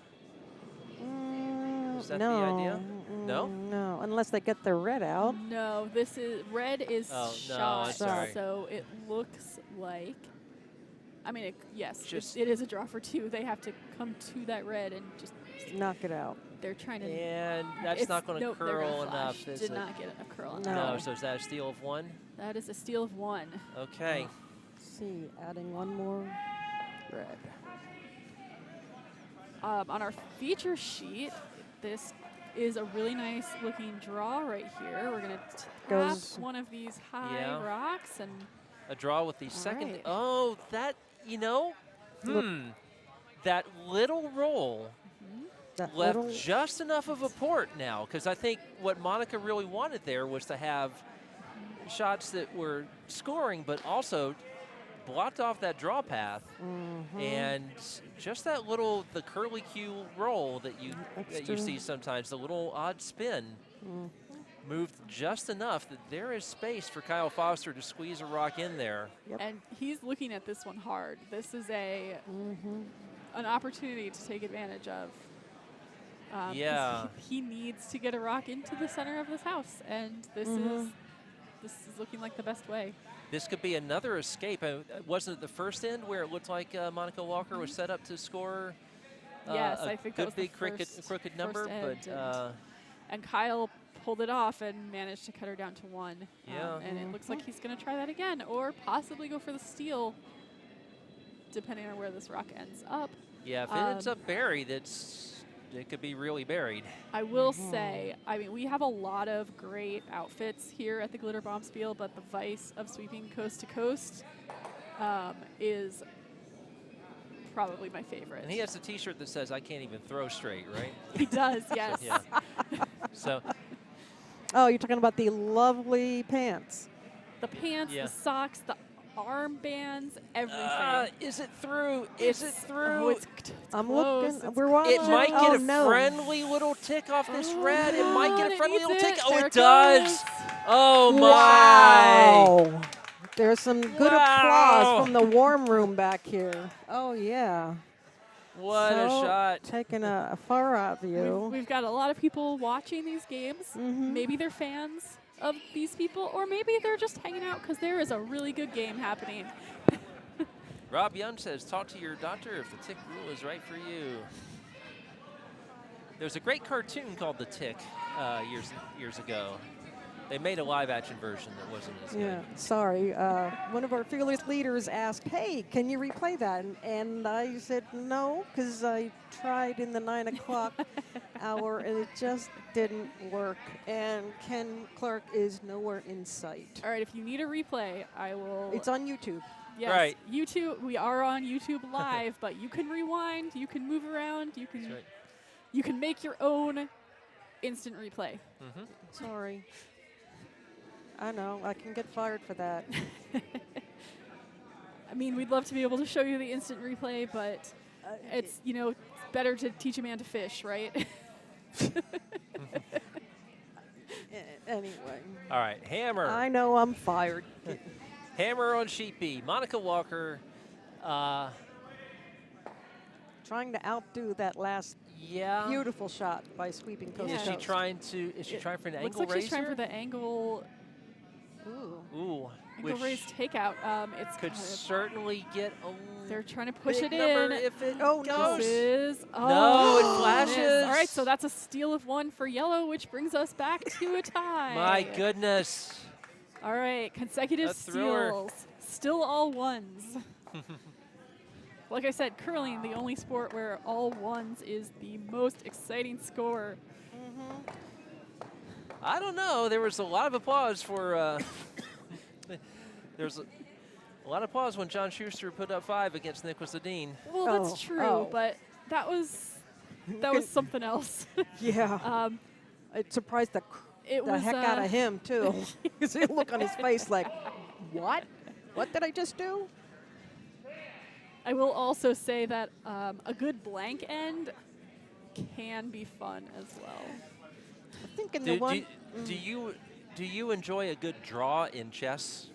Is that no. the idea? No? No, unless they get their red out. No, this is Red is Oh, no, shot. I'm sorry. So it looks like, I mean, yes, Just- it is a draw for 2. They have to come to that red and just Knock it out. they're trying to. And that's not going to nope, they're gonna curl flash. enough. is Did it? not get a curl. No. No, so is that a steal of 1? That is a steal of 1. Okay. C, adding one more red. On our feature sheet, this is a really nice looking draw right here. We're going to tap Goes- one of these high Yeah. rocks and A draw with the second. right. Oh, that, that little roll That left little, just enough of a port now, because I think what Monica really wanted there was to have shots that were scoring, but also blocked off that draw path. And just that little, the curly Q roll that you Extra. see sometimes, the little odd spin, moved just enough that there is space for Kyle Foster to squeeze a rock in there. Yep. and he's looking at this one hard. This is an opportunity to take advantage of. 'Cause Yeah. he needs to get a rock into the center of this house, and this is looking like the best way. This could be another escape. Wasn't it the first end where it looked like Monica Walker was set up to score Yes, a I think that good was the big crooked number? first end, But and Kyle pulled it off and managed to cut her down to 1. Yeah. And it looks like he's going to try that again, or possibly go for the steal, depending on where this rock ends up. yeah, if it ends up buried, it could be really buried. I will say, I mean, we have a lot of great outfits here at the Glitter Bomb Spiel, but the vice of sweeping coast to coast is probably my favorite. And he has a T-shirt that says, "I can't even throw straight," right? He does, yes. Yeah. So oh, you're talking about the lovely pants. The pants, Yeah. the socks, the armbands, everything. is it through? Is it through? Oh, it's I'm close. looking. It's We're watching. It might oh, get a no. friendly little tick off this red. It might get a it friendly needs little tick. it. Oh, There it it does. goes. Oh, my. Wow. There's some good Wow. applause from the warm room back here. Oh, yeah. What a So, shot. Taking a far out view. We've got a lot of people watching these games. Mm-hmm. Maybe they're fans of these people, or maybe they're just hanging out because there is a really good game happening. Rob Young says, talk to your doctor if the tick rule is right for you. There's a great cartoon called The Tick years ago. They made a live-action version that wasn't as Yeah, good. sorry. One of our fearless leaders asked, hey, can you replay that? And I said no, because I tried in the 9 o'clock hour, and it just didn't work. And Ken Clark is nowhere in sight. All right, if you need a replay, I will. It's on YouTube. Yes, Right. YouTube. We are on YouTube Live, but you can rewind. You can move around. You can That's right. you can make your own instant replay. Sorry. I know, I can get fired for that. I mean, we'd love to be able to show you the instant replay, but it's, you know, better to teach a man to fish, right? Anyway. All right, hammer. I know I'm fired. Hammer on sheet B. Monica Walker. Trying to outdo that last Yeah. beautiful shot by sweeping coast Yeah. Is to she coast. trying to? Is she trying for an Looks angle like she's trying raiser? for the angle Ooh. angle raise takeout. It's could kind of- certainly get a they're trying to push big it number in. if it Oh, no. goes. This is, No, it it flashes. is. All right, so that's a steal of 1 for yellow, which brings us back to a tie. My goodness. All right, consecutive A thrower. steals. Still all ones. Like I said, curling, the only sport where all ones is the most exciting score. I don't know. There was a lot of applause for. There's a lot of applause when John Schuster put up 5 against Nicholas Dean. Well, Oh, that's true, oh. but that was something else. Yeah. It surprised the It the was heck out of him, too. You see the look on his face like, what? What did I just do? I will also say that a good blank end can be fun as well. I think in the one... Do you enjoy a good draw in chess?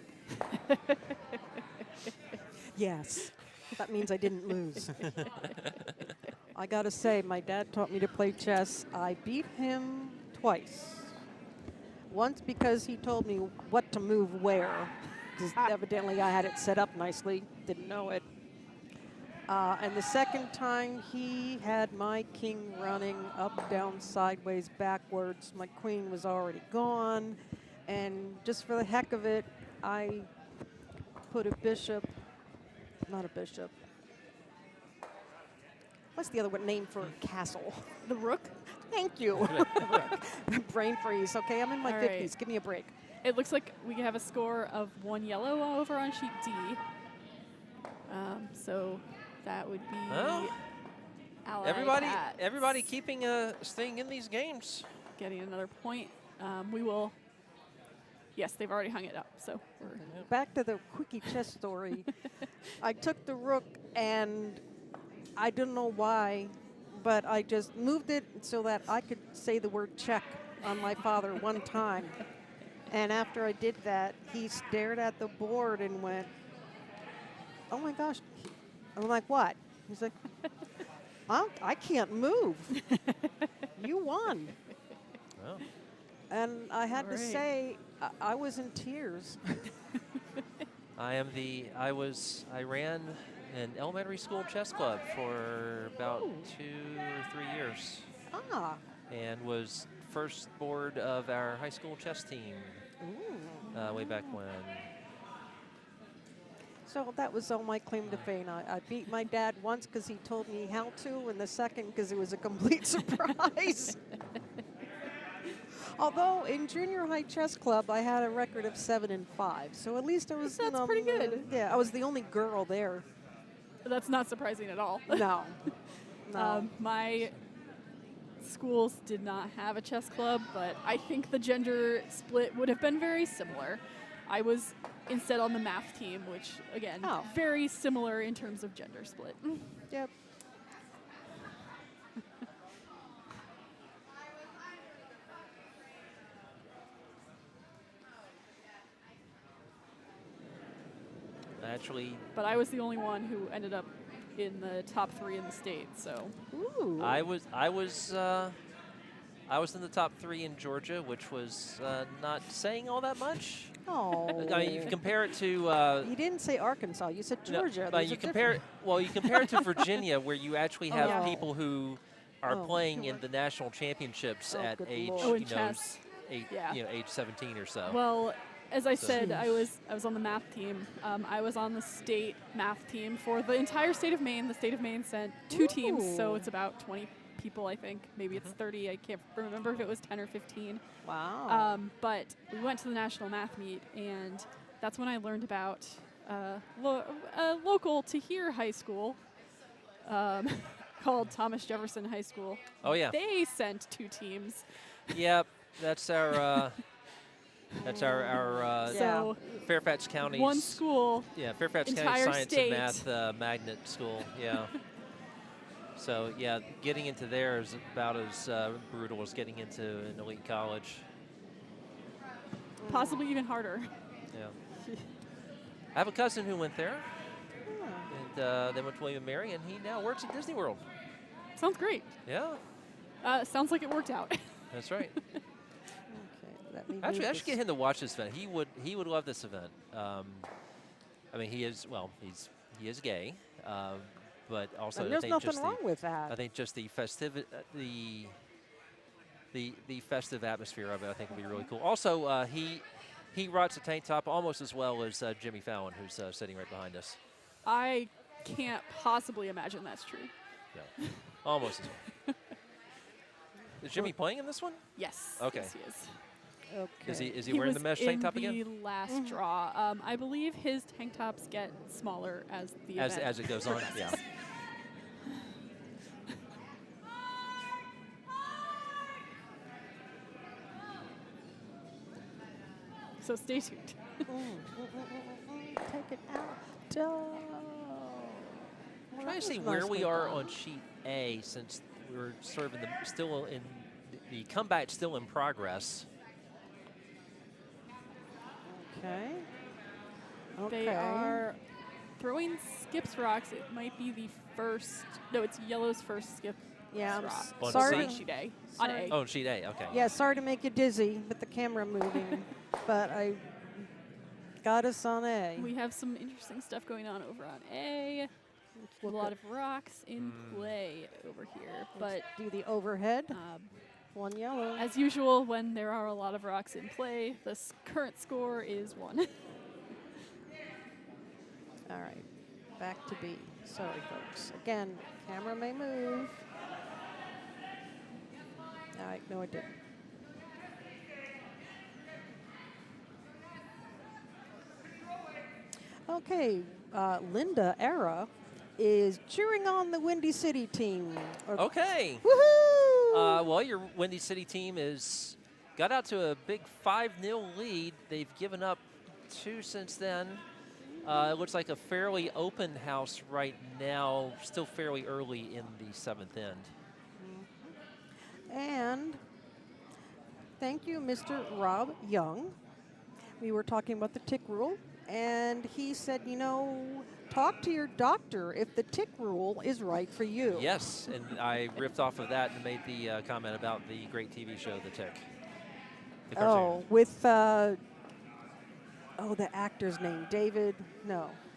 Yes. That means I didn't lose. I got to say, my dad taught me to play chess. I beat him twice. Once because he told me what to move where, because evidently I had it set up nicely, didn't know it. And the second time, he had my king running up, down, sideways, backwards. My queen was already gone. And just for the heck of it, I put a bishop, not a bishop. What's the other one name for a castle? The rook? Thank you. Brain freeze. Okay, I'm in my All 50s. right. Give me a break. It looks like we have a score of 1 yellow over on sheet D. So that would be Well, Allied everybody keeping staying in these games. getting another point. We will. Yes, they've already hung it up. So we're Back to the quickie chess story. I took the rook, and I don't know why, but I just moved it so that I could say the word check on my father one time. And after I did that, he stared at the board and went, oh my gosh. I'm like, what? He's like, I can't move. You won. Well, And I had to Right. say, I was in tears. I ran an elementary school chess club for about Ooh. 2 or 3 years, Ah. and was first board of our high school chess team Ooh. way back when. So that was all my claim to fame. I beat my dad once because he told me how to, and the second because it was a complete surprise. Although in junior high chess club, I had a record of 7 and 5, so at least I was. That's pretty good. Yeah, I was the only girl there. That's not surprising at all. No. No. My schools did not have a chess club, but I think the gender split would have been very similar. I was instead on the math team, which, again, Oh. very similar in terms of gender split. Yep. Actually, But I was the only one who ended up in the top 3 in the state, so. Ooh. I was in the top 3 in Georgia, which was not saying all that much. Oh. I mean, you compare it to. You didn't say Arkansas. You said No, Georgia. but Those you are compare different. you compare it to Virginia, where you actually have Oh. people who are Oh, playing sure. in the national championships Oh, at good age, Lord. Oh, in you know, chess. eight, age 17 or so. Well, as I So- said, I was on the math team. I was on the state math team for the entire state of Maine. The state of Maine sent 2 teams, so Ooh. it's about 20 people, I think. Maybe it's 30. I can't remember if it was 10 or 15. Wow. But we went to the national math meet, and that's when I learned about a local to here high school called Thomas Jefferson High School. Oh yeah. They sent 2 teams. Yep, that's our So Fairfax County. one school. Yeah, Fairfax County entire Science state. and Math magnet school. Yeah. So yeah, getting into there is about as brutal as getting into an elite college. Possibly even harder. Yeah. I have a cousin who went there, and they went to William & Mary, and he now works at Disney World. Sounds great. Yeah. Sounds like it worked out. That's right. Okay, let me Actually, move I should get him to watch this event. He would love this event. I mean, he is gay, but also And I there's think nothing just wrong with that. I think just the the festive atmosphere of it, I think, would be really cool. Also, he rocks a tank top almost as well as Jimmy Fallon, who's sitting right behind us. I can't possibly imagine that's true. Yeah, almost as well. Is Jimmy playing in this one? Yes. Okay. Yes, he is. Okay. Is he wearing the mesh tank top again? He was in the last draw. I believe his tank tops get smaller as the event As it goes on, yeah. So stay tuned. Take it out. I'm trying to see where we are on sheet A, since we're sort of still in the comeback, still in progress. Okay. They are throwing skips rocks. It might be the first. No, it's yellow's first skip. Yeah, I'm rock. On sorry. C? Sheet A. On A. Oh, sheet A, okay. Yeah, sorry to make you dizzy with the camera moving, but I got us on A. We have some interesting stuff going on over on A. A lot of rocks in play over here, but do the overhead. One yellow. as usual, when there are a lot of rocks in play, the current score is 1. All right, back to B. Sorry, folks. Again, camera may move. All right, no, it didn't. Okay, Linda Era is cheering on the Windy City team. Okay. Woohoo! Well, your Windy City team got out to a big 5-0 lead. They've given up 2 since then. It looks like a fairly open house right now, still fairly early in the 7th end. And thank you, Mr. Rob Young. We were talking about the tick rule, and he said, you know, talk to your doctor if the tick rule is right for you. Yes, and I ripped off of that and made the comment about the great TV show, The Tick. The cartoon. Oh, with, the actor's name,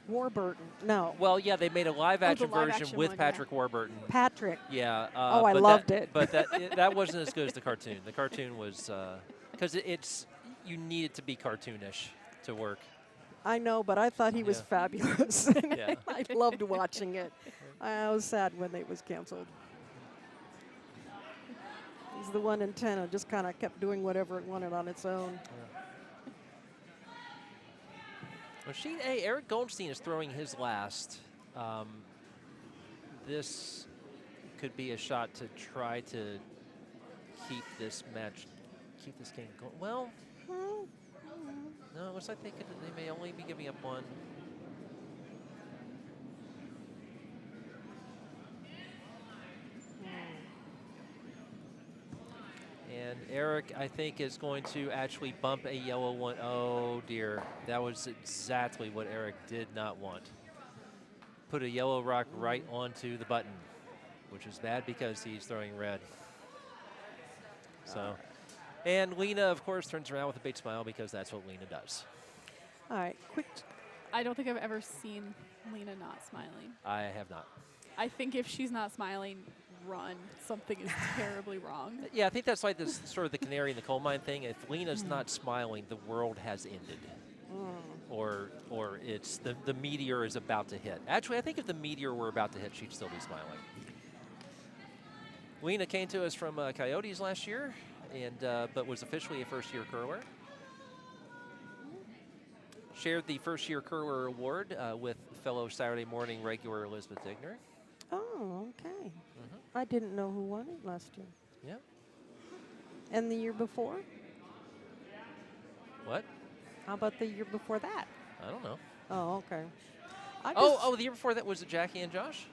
Warburton. No. Well, yeah, they made a live-action live version action with one, Patrick Warburton. Patrick. Yeah. Oh, I but loved that, it. But that wasn't as good as the cartoon. The cartoon was, because you need it to be cartoonish to work. I know, but I thought he was fabulous. Yeah. I loved watching it. I was sad when it was canceled. He's the one antenna, just kind of kept doing whatever it wanted on its own. Well, sheet A, Erik Goldstein is throwing his last. This could be a shot to try to keep this game going. Well, no, it looks like they may only be giving up 1. And Erik, I think, is going to actually bump a yellow one. Oh, dear. That was exactly what Erik did not want. Put a yellow rock right onto the button, which is bad because he's throwing red. So, and Lena, of course, turns around with a big smile because that's what Lena does. All right, quick. I don't think I've ever seen Lena not smiling. I have not. I think if she's not smiling, run. Something is terribly wrong. Yeah, I think that's like this sort of the canary in the coal mine thing. If Lena's not smiling, the world has ended. Or it's the meteor is about to hit. Actually, I think if the meteor were about to hit, she'd still be smiling. Lena came to us from Coyotes last year, and but was officially a first-year curler. Shared the first-year curler award with fellow Saturday morning regular Elizabeth Digre. Oh, okay. I didn't know who won it last year. Yeah. And the year before? What? How about the year before that? I don't know. Oh, okay. Oh, the year before that was it Jackie and Josh?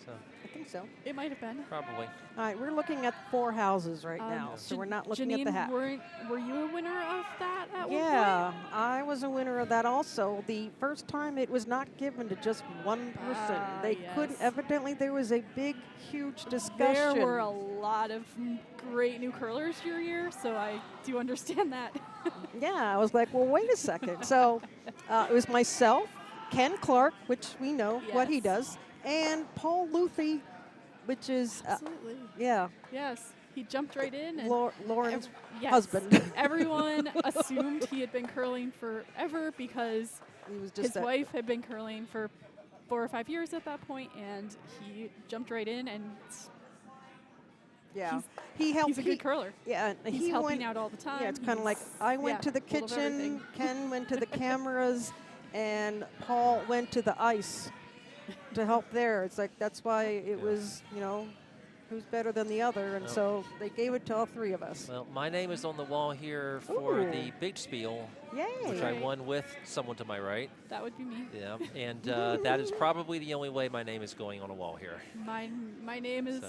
So I think so. It might have been. probably. All right, we're looking at 4 houses right now, so we're not looking at the hat. Were you a winner of that at one Yeah, I was a winner of that also. The first time it was not given to just one person. They couldn't, evidently there was a big, huge discussion. There were a lot of great new curlers your year, so I do understand that. Yeah, I was like, well, wait a second. So it was myself, Ken Clark, which we know what he does, and Paul Luthi, which is, Absolutely. yeah. Yes, he jumped right in. And Lauren's yes, husband. Everyone assumed he had been curling forever because He was just his wife had been curling for 4 or 5 years at that point, and he jumped right in, and yeah. he's a good curler. Yeah, He's helping out all the time. Yeah, it's kind of like I went to the full of kitchen, everything. Ken went to the cameras, and Paul went to the ice to help there. It's like that's why it was, you know, who's better than the other, and so they gave it to all 3 of us. Well, my name is on the wall here for the big spiel, Yay! which I won with someone to my right. That would be me. Yeah, and that is probably the only way my name is going on a wall here. My name is,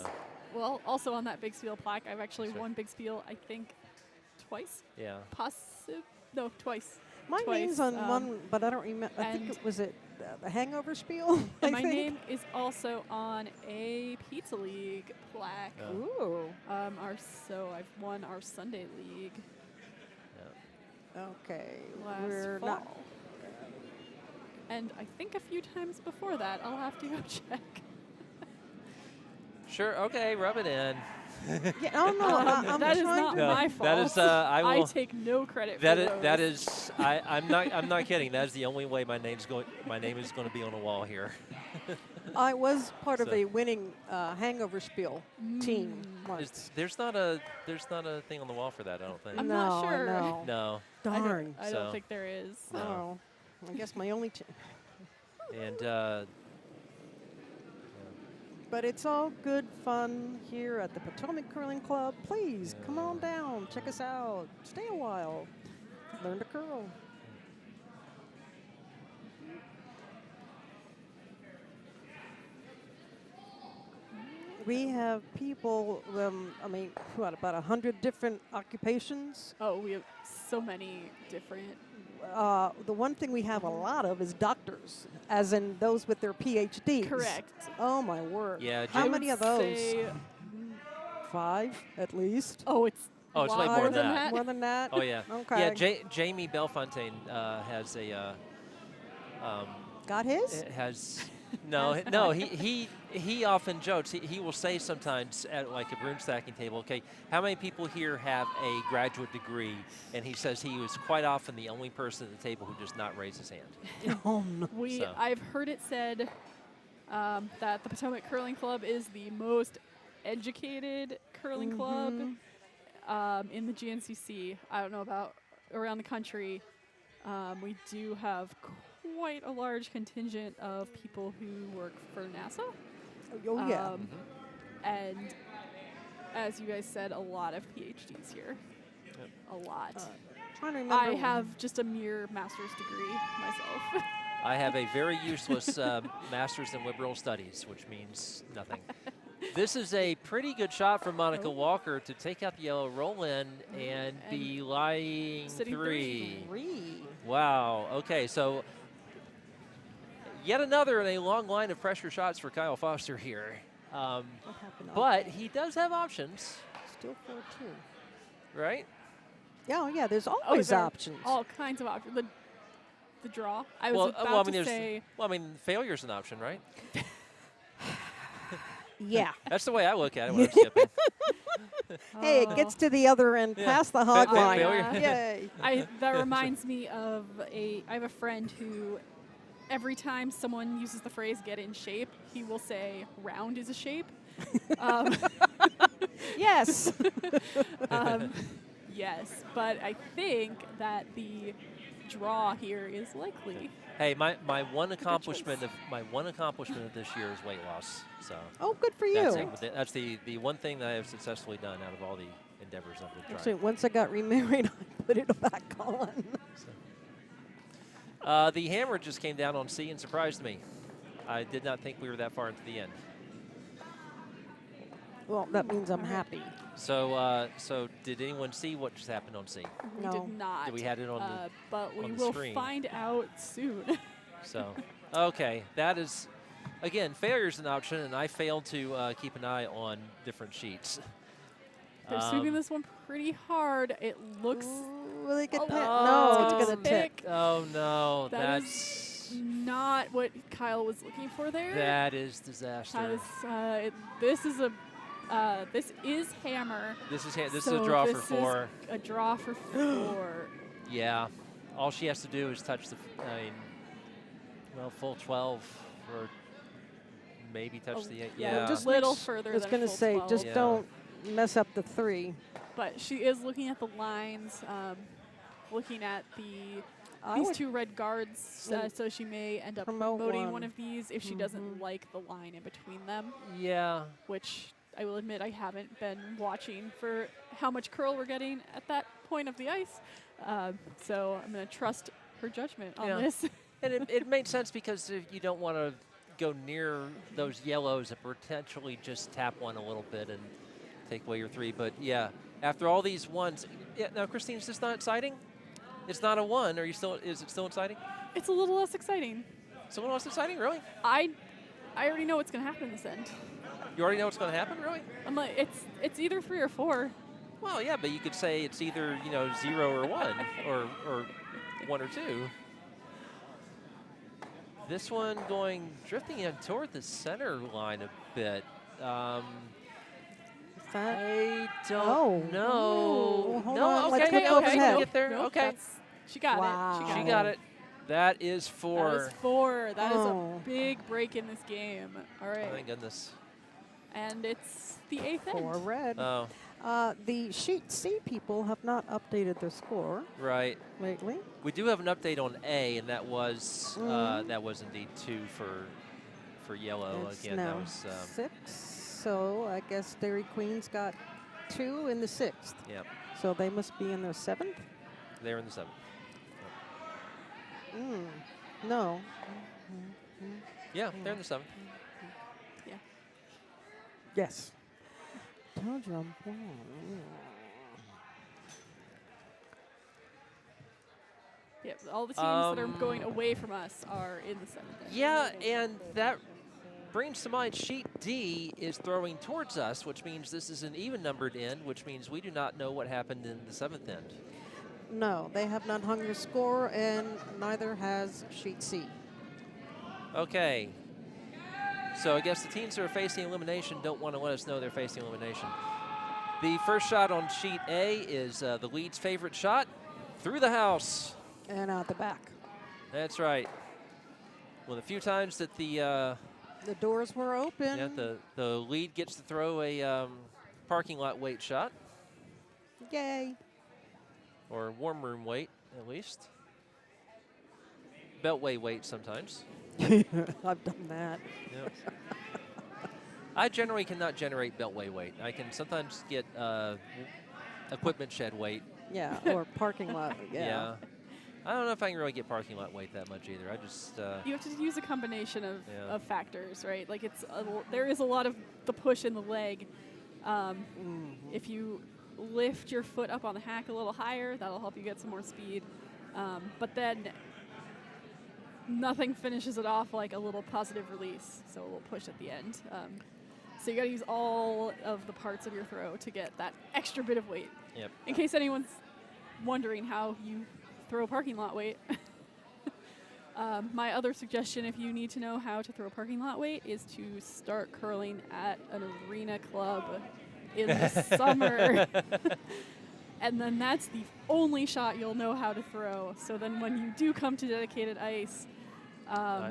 well, also on that Big Spiel plaque. I've actually won Big Spiel, I think, twice. Yeah. No, twice. My name's on one, but I don't remember. I think it was the Hangover Spiel. And my name is also on a Pizza League plaque. Ooh. I've won our Sunday League. Okay. Last fall. And I think a few times before that. I'll have to go check. Sure. Okay. Rub it in. Yeah, oh no, that is not my fault. That is. I take no credit that for is, those. that is. I'm not kidding. That is the only way my name is going to be on a wall here. I was part of a winning Hangover Spiel team once. There's not a thing on the wall for that. I don't think. I'm not sure. No. Darn. I don't think there is. No. I guess my only team. And. But it's all good fun here at the Potomac Curling Club. Please come on down, check us out, stay a while, learn to curl. We have people, I mean, what, about 100 different occupations? Oh, we have so many different. The one thing we have a lot of is doctors, as in those with their PhDs. Correct. Oh, my word. Yeah. How many of those? 5, at least. Oh, it's it's like more than that. More than that? Oh, yeah. Okay. Yeah, Jamie Belfontaine has a... Got his? Has... No, he often jokes. He will say sometimes at like a broom stacking table, okay, how many people here have a graduate degree? And he says he was quite often the only person at the table who does not raise his hand. Oh, no. I've heard it said that the Potomac Curling Club is the most educated curling club in the GNCC. I don't know about around the country. We do have quite a large contingent of people who work for NASA. Oh, yeah. And as you guys said, a lot of PhDs here. Yep. A lot. Trying to remember. I have just a mere master's degree myself. I have a very useless master's in liberal studies, which means nothing. This is a pretty good shot from Monica Walker to take out the yellow roll-in and be lying 3. Wow. Okay, so yet another in a long line of pressure shots for Kyle Foster here. But he does have options. Still 4-2. Right? Yeah, yeah, there's always options. All kinds of options. The draw. I was about to say. Well, I mean, failure's an option, right? Yeah. That's the way I look at it when I'm skipping. Hey, it gets to the other end, past the hog line. Yay. That reminds me of I have a friend who every time someone uses the phrase get in shape, he will say round is a shape. Yes. Yes, but I think that the draw here is likely. Hey, my one accomplishment of this year is weight loss. So Oh, good for you. that's it. That's the one thing that I have successfully done out of all the endeavors I've been trying. Actually, once I got remarried, I put it back on. The hammer just came down on C and surprised me. I did not think we were that far into the end. Well, that means I'm happy. So, so did anyone see what just happened on C? No. We did not. We had it on the but we on the will screen. find out soon. So, okay, that is, again, failure is an option, and I failed to keep an eye on different sheets. They're sweeping this one pretty hard. It looks. Will they get Oh, that? oh, No, it's going to tick. Oh no, That's not what Kyle was looking for there. That is disaster. This is a. This is hammer. This is a draw for 4. A draw for 4. Yeah, all she has to do is touch the, full 12, or maybe touch the 8. Yeah, just a little further. I was going to say, 12. just don't mess up the 3. But she is looking at the lines, looking at these 2 red guards, so she may end up promoting one of these if she doesn't like the line in between them. Yeah. Which I will admit I haven't been watching for how much curl we're getting at that point of the ice. So I'm going to trust her judgment on this. And it made sense because if you don't want to go near those yellows and potentially just tap one a little bit and take away your 3. But yeah, after all these ones, now Christine, is this not exciting? It's not a 1. Is it still exciting? It's a little less exciting. It's a little less exciting, really? I already know what's going to happen in this end. You already know what's going to happen, really? I'm like, it's either 3 or 4. Well, yeah, but you could say it's either 0 or 1, or 1 or 2. This one drifting in toward the center line a bit. I don't know. Hold no, on. okay, Okay. get there. Nope, okay, she got it. She got it. That is 4. That is 4. That is a big break in this game. All right. Oh, thank goodness. And it's the 8th end. 4 red. Oh. The sheet C people have not updated their score lately. We do have an update on A, and that was indeed 2 for yellow. It's Again, now that was 6. So I guess Dairy Queen's got 2 in the 6th. Yep. So they must be in their 7th. They're in the 7th. No. Yeah, they're in the 7th. Yeah. Yes. Told you I'm wrong. Yeah, all the teams that are going away from us are in the 7th. Yeah, and that brings to mind sheet D is throwing towards us, which means this is an even-numbered end, which means we do not know what happened in the 7th end. No, they have not hung their score, and neither has sheet C. Okay. So I guess the teams that are facing elimination don't want to let us know they're facing elimination. The first shot on sheet A is the lead's favorite shot, through the house. And out the back. That's right. Well, the few times that the doors were open. Yeah, the lead gets to throw a parking lot weight shot. Yay. Or warm room weight, at least. Beltway weight sometimes. I've done that. Yep. I generally cannot generate beltway weight. I can sometimes get equipment shed weight. Yeah, or parking lot. Yeah. I don't know if I can really get parking lot weight that much either. I just you have to use a combination of factors, right? Like there is a lot of the push in the leg. If you lift your foot up on the hack a little higher, that'll help you get some more speed. But then nothing finishes it off like a little positive release, so a little push at the end. So you got to use all of the parts of your throw to get that extra bit of weight. Yep. In case anyone's wondering how you throw parking lot weight. My other suggestion, if you need to know how to throw parking lot weight, is to start curling at an arena club in the summer. And then that's the only shot you'll know how to throw. So then when you do come to dedicated ice,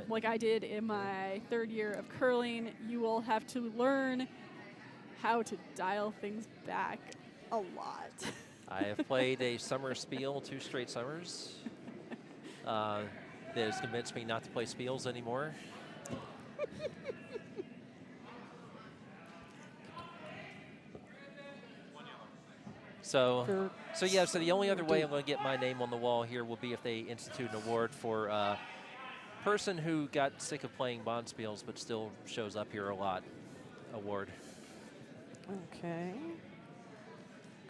like I did in my 3rd year of curling, you will have to learn how to dial things back a lot. I have played a summer spiel 2 straight summers. that has convinced me not to play Spiels anymore. So yeah, so the only other way I'm going to get my name on the wall here will be if they institute an award for person who got sick of playing Bonspiels but still shows up here a lot award. Okay.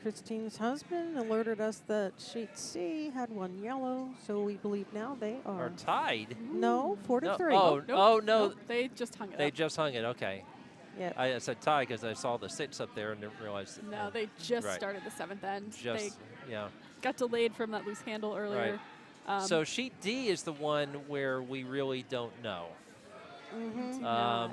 Christine's husband alerted us that sheet C had 1 yellow, so we believe now they are tied. No, 4-3. Oh, Nope. oh no. Nope. They just hung it They up. just hung it, okay. Yeah. I said tie because I saw the 6 up there and didn't realize. No, they just right. started the 7th end. Just, they yeah. got delayed from that loose handle earlier. Right. So sheet D is the one where we really don't know.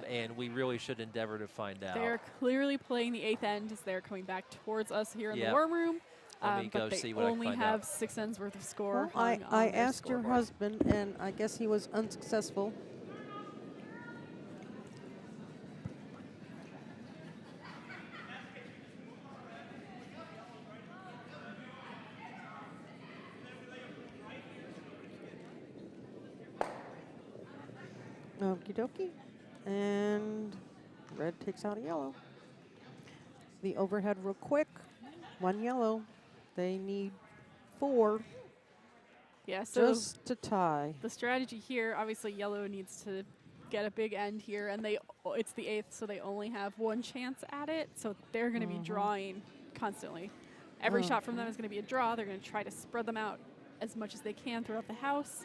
And we really should endeavor to find out. They're clearly playing the 8th end as they're coming back towards us here in the worm room. Let me go but see they what I can only find have out. 6 ends worth of score. Well, I asked your scoreboard. husband, and I guess he was unsuccessful. Okie dokie. And red takes out a yellow. The overhead real quick. 1 yellow. They need 4 Yeah, so just to tie. the strategy here, obviously yellow needs to get a big end here, and it's the 8th, so they only have 1 chance at it, so they're going to be drawing constantly. Every shot from them is going to be a draw. They're going to try to spread them out as much as they can throughout the house,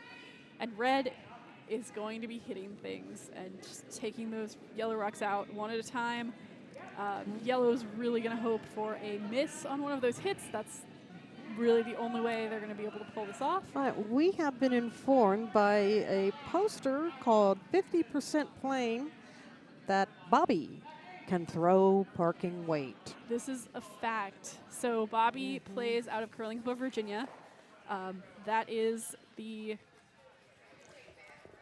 and red is going to be hitting things and just taking those yellow rocks out one at a time. Yellow's really going to hope for a miss on one of those hits. That's really the only way they're going to be able to pull this off. Right, we have been informed by a poster called 50% Playing that Bobbie can throw parking weight. This is a fact. So Bobbie plays out of Curling Club, Virginia. That is the...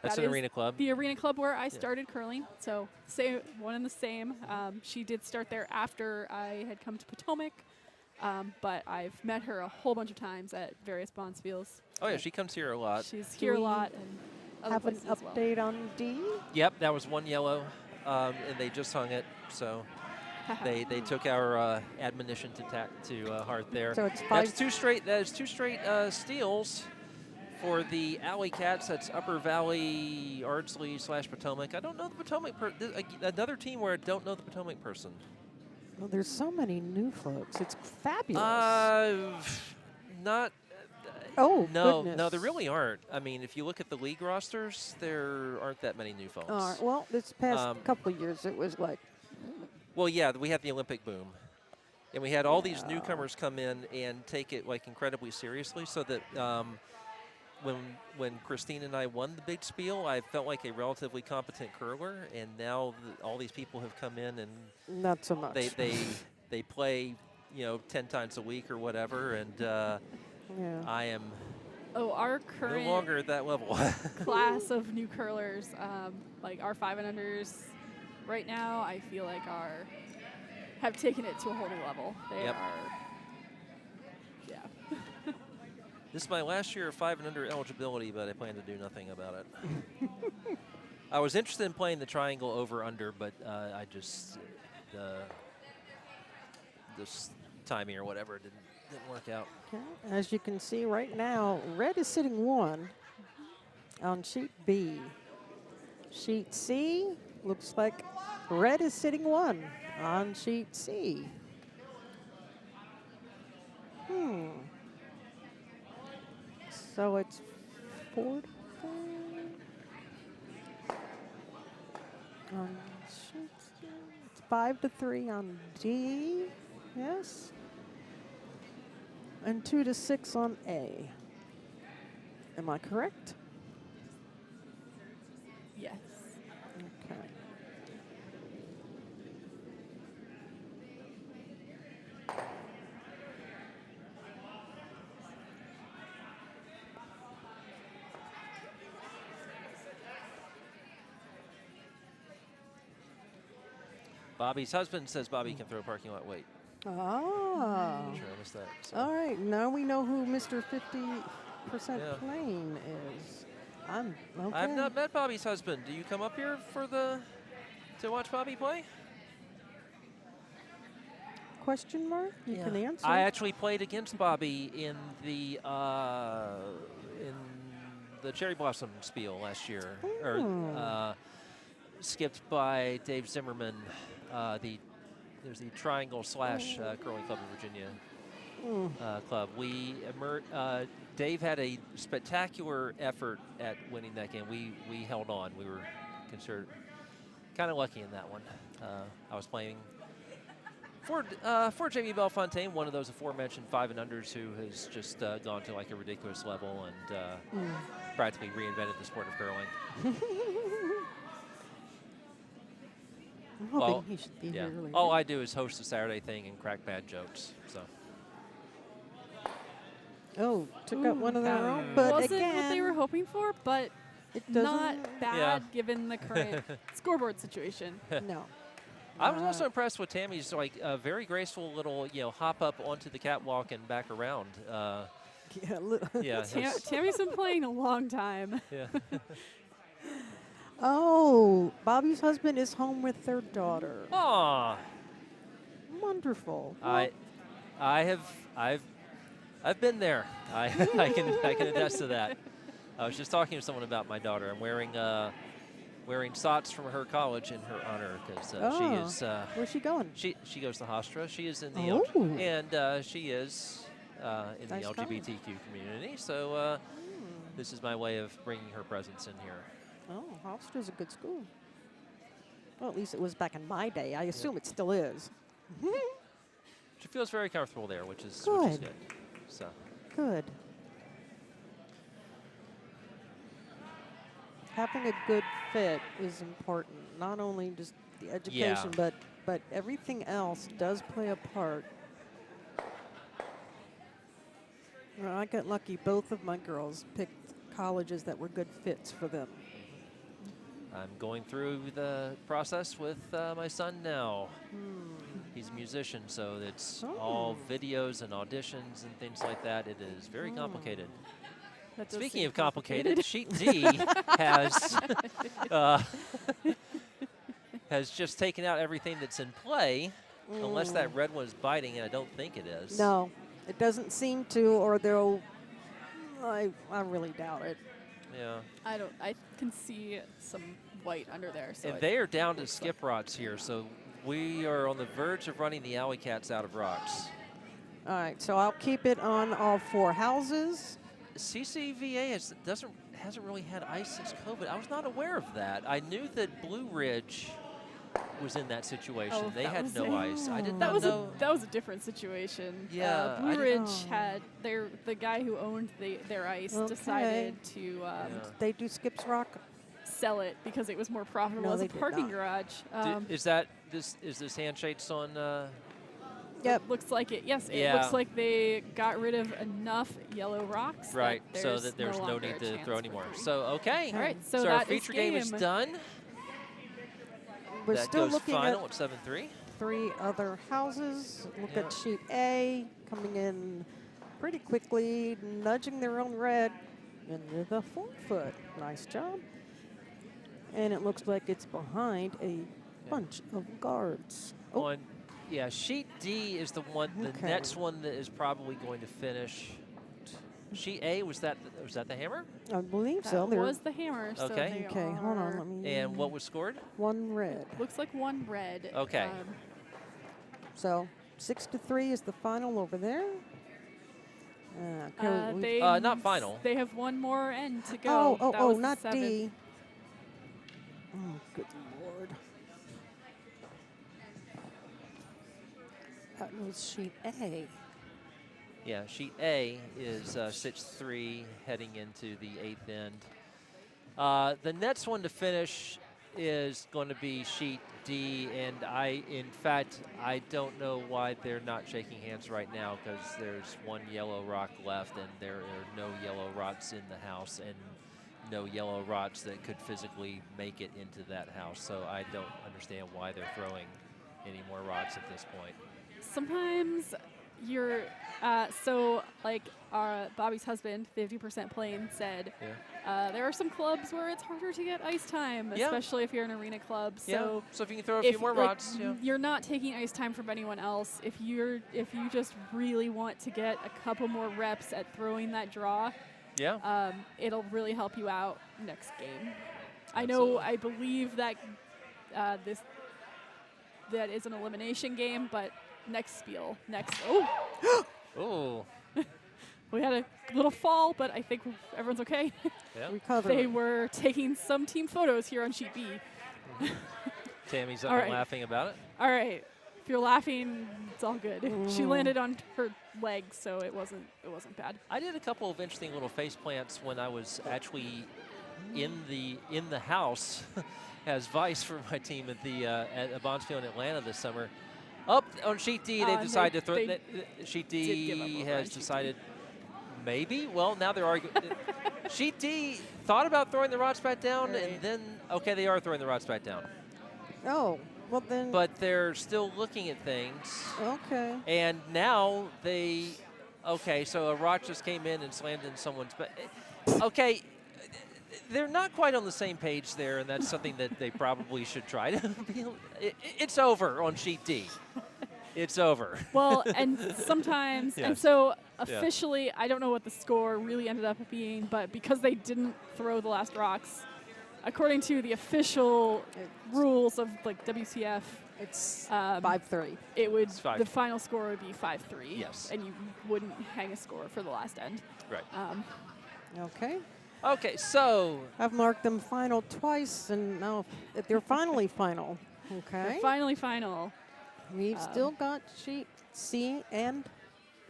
That's an arena club. The arena club where I started curling. So one and the same. She did start there after I had come to Potomac, but I've met her a whole bunch of times at various Bonspiels. Oh yeah, she comes here a lot. She's here a lot and other Have an places as well. update on D? Yep, that was 1 yellow, and they just hung it. So they took our admonition to heart there. So it's 5. That's 2 straight. That is 2 straight steals. For the Alley Cats, that's Upper Valley, Ardsley / Potomac. I don't know the Potomac another team where I don't know the Potomac person. Well, there's so many new folks. It's fabulous. Not. Oh, no, goodness. no, there really aren't. I mean, if you look at the league rosters, there aren't that many new folks. Well, this past couple of years, it was like. Well, yeah, we had the Olympic boom. And we had all these newcomers come in and take it like incredibly seriously, so that when Christine and I won the big spiel, I felt like a relatively competent curler, and now all these people have come in and Not so much. they play, 10 times a week or whatever, and I am our current no longer at that level. class of new curlers, like our 5 and unders right now, I feel like have taken it to a whole new level. They are. This is my last year of 5 and under eligibility, but I plan to do nothing about it. I was interested in playing the triangle over/under, but I just this timing or whatever didn't work out. Okay. As you can see right now, red is sitting 1 on sheet B. Sheet C looks like red is sitting 1 on sheet C. So it's 4 to 4 on sheet C. It's 5 to 3 on D. Yes. And 2 to 6 on A. Am I correct? Yes. Okay. Bobbie's husband says Bobbie can throw a parking lot weight. Ah. Sure, I missed that. So. All right. Now we know who Mr. 50 Yeah. playing is. I'm okay. I've not met Bobbie's husband. Do you come up here for to watch Bobbie play? Question mark? You can answer. I actually played against Bobbie in the Cherry Blossom Spiel last year, or skipped by Dave Zimmerman. There's the Triangle / Curling Club of Virginia club. Dave had a spectacular effort at winning that game. We held on. We were considered kind of lucky in that one. I was playing for Jamie Bellefontaine, one of those aforementioned 5 and unders who has just gone to like a ridiculous level and practically reinvented the sport of curling. I'm hoping he should be here earlier. All I do is host the Saturday thing and crack bad jokes. So. Oh, took out one of their own, but wasn't again, what they were hoping for, but not bad given the current scoreboard situation. No. I was also impressed with Tammy's very graceful little hop up onto the catwalk and back around. Tammy's been playing a long time. Yeah. Oh, Bobbie's husband is home with their daughter. Aw. Wonderful. I've been there. I can attest to that. I was just talking to someone about my daughter. I'm wearing socks from her college in her honor because she is. Where's she going? She goes to Hofstra. She is in the and she is in the LGBTQ community. So this is my way of bringing her presence in here. Oh, Hofstra's a good school. Well, at least it was back in my day. I assume it still is. She feels very comfortable there, which is good. So good. Having a good fit is important. Not only just the education, but everything else does play a part. Well, I got lucky. Both of my girls picked colleges that were good fits for them. I'm going through the process with my son now. He's a musician, so it's all videos and auditions and things like that. It is very complicated. Speaking of complicated, Sheet D has just taken out everything that's in play, unless that red one is biting, and I don't think it is. No, it doesn't seem to, or they'll. I really doubt it. Yeah. I can see some white under there. So and they are down to skip rocks here, so we are on the verge of running the Alley Cats out of rocks. All right, so I'll keep it on all 4 houses. CCVA hasn't really had ice since COVID. I was not aware of that. I knew that Blue Ridge was in that situation. They had no ice. I did not know. That was a different situation. Yeah. Blue Ridge had the guy who owned their ice decided to they do Skips Rock, sell it because it was more profitable as a parking garage. Is this handshakes on? Yep. Looks like it. Yes, it looks like they got rid of enough yellow rocks. Right, so that there's no need to throw anymore. So okay. All right, so our feature game is done. We're that still goes looking final at 7-3. 3 other houses. Look at sheet A coming in pretty quickly, nudging their own red into the 4-foot. Nice job. And it looks like it's behind a bunch of guards. On, sheet D is the next one that is probably going to finish. Sheet A, was that the hammer? I believe so. That was the hammer. Okay. So hold on. Let me. And what was scored? 1 red. Looks like 1 red. Okay. So 6-3 is the final over there. Not final. They have 1 more end to go. Not D. Oh, good Lord. That was sheet A. Yeah, sheet A is 6-3 heading into the 8th end. The next one to finish is going to be sheet D, and in fact, I don't know why they're not shaking hands right now because there's 1 yellow rock left, and there are no yellow rocks in the house, and no yellow rocks that could physically make it into that house. So I don't understand why they're throwing any more rocks at this point. Sometimes you're so like Bobbie's husband, 50% Plain, said there are some clubs where it's harder to get ice time, especially if you're an arena club. So so if you can throw a few more rods, you're not taking ice time from anyone else. If you just really want to get a couple more reps at throwing that draw, it'll really help you out next game. Absolutely. I believe that that is an elimination game, but next. Oh. We had a little fall, but I think everyone's okay. They were taking some team photos here on sheet B. Tammy's up and laughing about it. All right. If you're laughing, it's all good. She landed on her legs, so it wasn't bad. I did a couple of interesting little face plants when I was actually in the house as vice for my team at the at Bondsfield in Atlanta this summer. Up on sheet D, they've decided to throw. Sheet D has decided maybe. Well, now they're arguing. Sheet D thought about throwing the rods back down, and then they are throwing the rods back down. Oh, well then. But they're still looking at things. Okay. And now so a rock just came in and slammed in someone's. But okay. They're not quite on the same page there, and that's something that they probably should try to be. It's over on sheet D. It's over. Well, and sometimes, and so officially, I don't know what the score really ended up being, but because they didn't throw the last rocks, according to the official rules of like WCF, it's 5-3. It would the final score would be 5-3. Yes. And you wouldn't hang a score for the last end. Right. Okay. Okay, so I've marked them final twice, and now they're finally final. Okay. They're finally final. We've still got sheet C and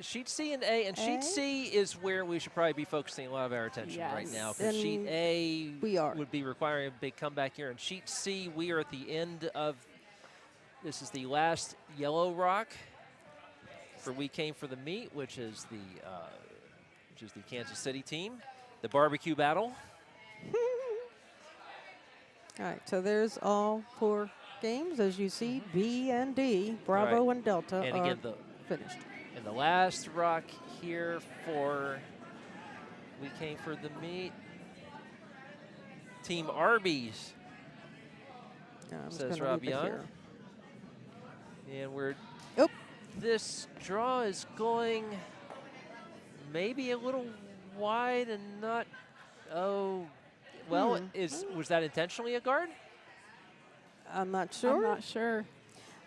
sheet C and A, and sheet C is where we should probably be focusing a lot of our attention right now, because sheet A would be requiring a big comeback here, and sheet C, we are at the end of. This is the last yellow rock for We Came for the Meat, which is the Kansas City team. The barbecue battle. All right, so there's all 4 games, as you see. B and D, Bravo and Delta and are again, finished. And the last rock here for We Came for the Meat. Team Arby's, says Rob Young. And we're, this draw is going maybe a little wide and not, was that intentionally a guard? I'm not sure. I'm not sure.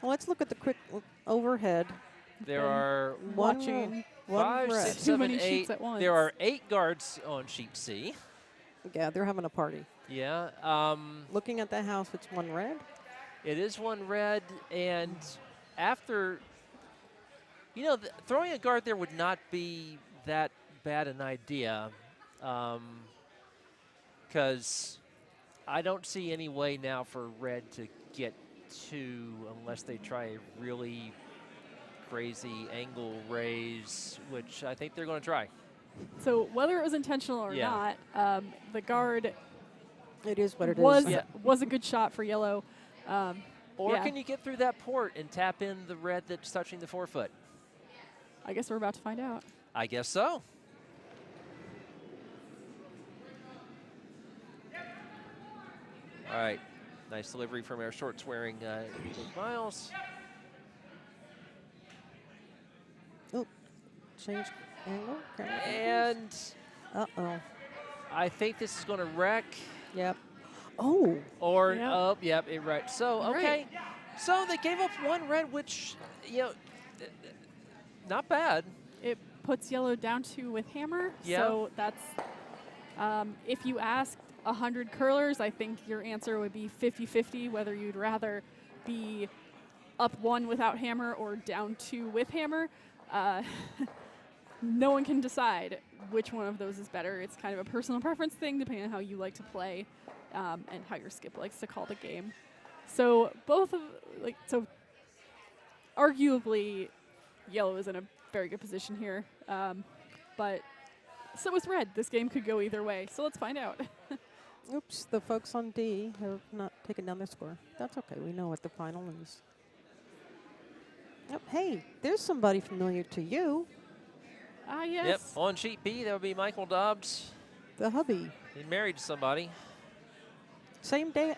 Well, let's look at the quick overhead. There are one 5, red. 6, Too 7, many 8. sheets at once. There are 8 guards on sheet C. Yeah, they're having a party. Yeah. Looking at the house, it's 1 red. It is 1 red, and after, throwing a guard there would not be that bad an idea, because I don't see any way now for red to get 2 unless they try a really crazy angle raise, which I think they're going to try. So whether it was intentional or not, the guard it is what it was a good shot for yellow. Or can you get through that port and tap in the red that's touching the 4-foot? I guess we're about to find out. I guess so. All right, nice delivery from our shorts-wearing Miles. Oh, change angle. And I think this is going to wreck. Yep. Oh. Or right. So okay, so they gave up 1 red, which not bad. It puts yellow down 2 with hammer. Yeah. So that's if you asked 100 curlers, I think your answer would be 50-50, whether you'd rather be up 1 without hammer or down 2 with hammer. No one can decide which one of those is better. It's kind of a personal preference thing, depending on how you like to play and how your skip likes to call the game. So arguably, yellow is in a very good position here. But so is red. This game could go either way. So let's find out. Oops, the folks on D have not taken down their score. That's okay. We know what the final is. Oh, hey, there's somebody familiar to you. Ah, yes. Yep, on sheet B, that would be Michael Dobbs. The hubby. He married somebody. Same day.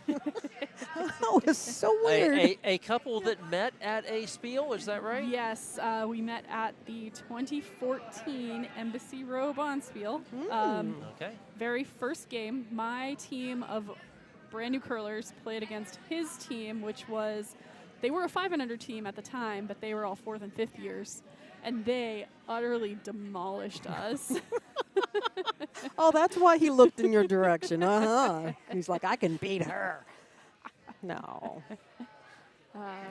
That was so weird. A couple that met at a spiel, is that right? Yes, we met at the 2014 Embassy Row Bonspiel. Okay. Very first game, my team of brand new curlers played against his team, which was, they were a 500 team at the time, but they were all 4th and 5th years, and they utterly demolished us. Oh, that's why he looked in your direction. He's like, I can beat her. No.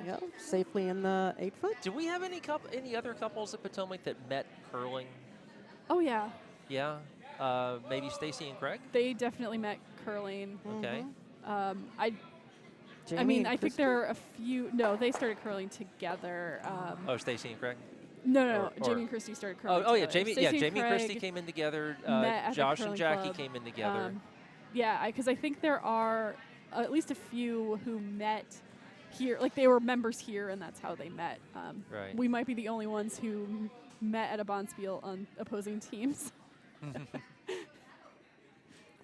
Yep, safely in the 8-foot. Do we have any other couples at Potomac that met curling? Oh, yeah. Yeah. Maybe Stacy and Craig? They definitely met curling. Okay. I Jamie mean, and I think Christy? there are a few. No, they started curling together. Oh, Stacy and Craig? No. or- Jamie and Christy started curling. Oh, yeah, together. Jamie. Stacey Jamie and Christy Craig came in together. met at the Josh and curling Jackie club. came in together. Yeah, because I think there are at least a few who met here. Like they were members here, and that's how they met. Right. We might be the only ones who met at a bonspiel on opposing teams.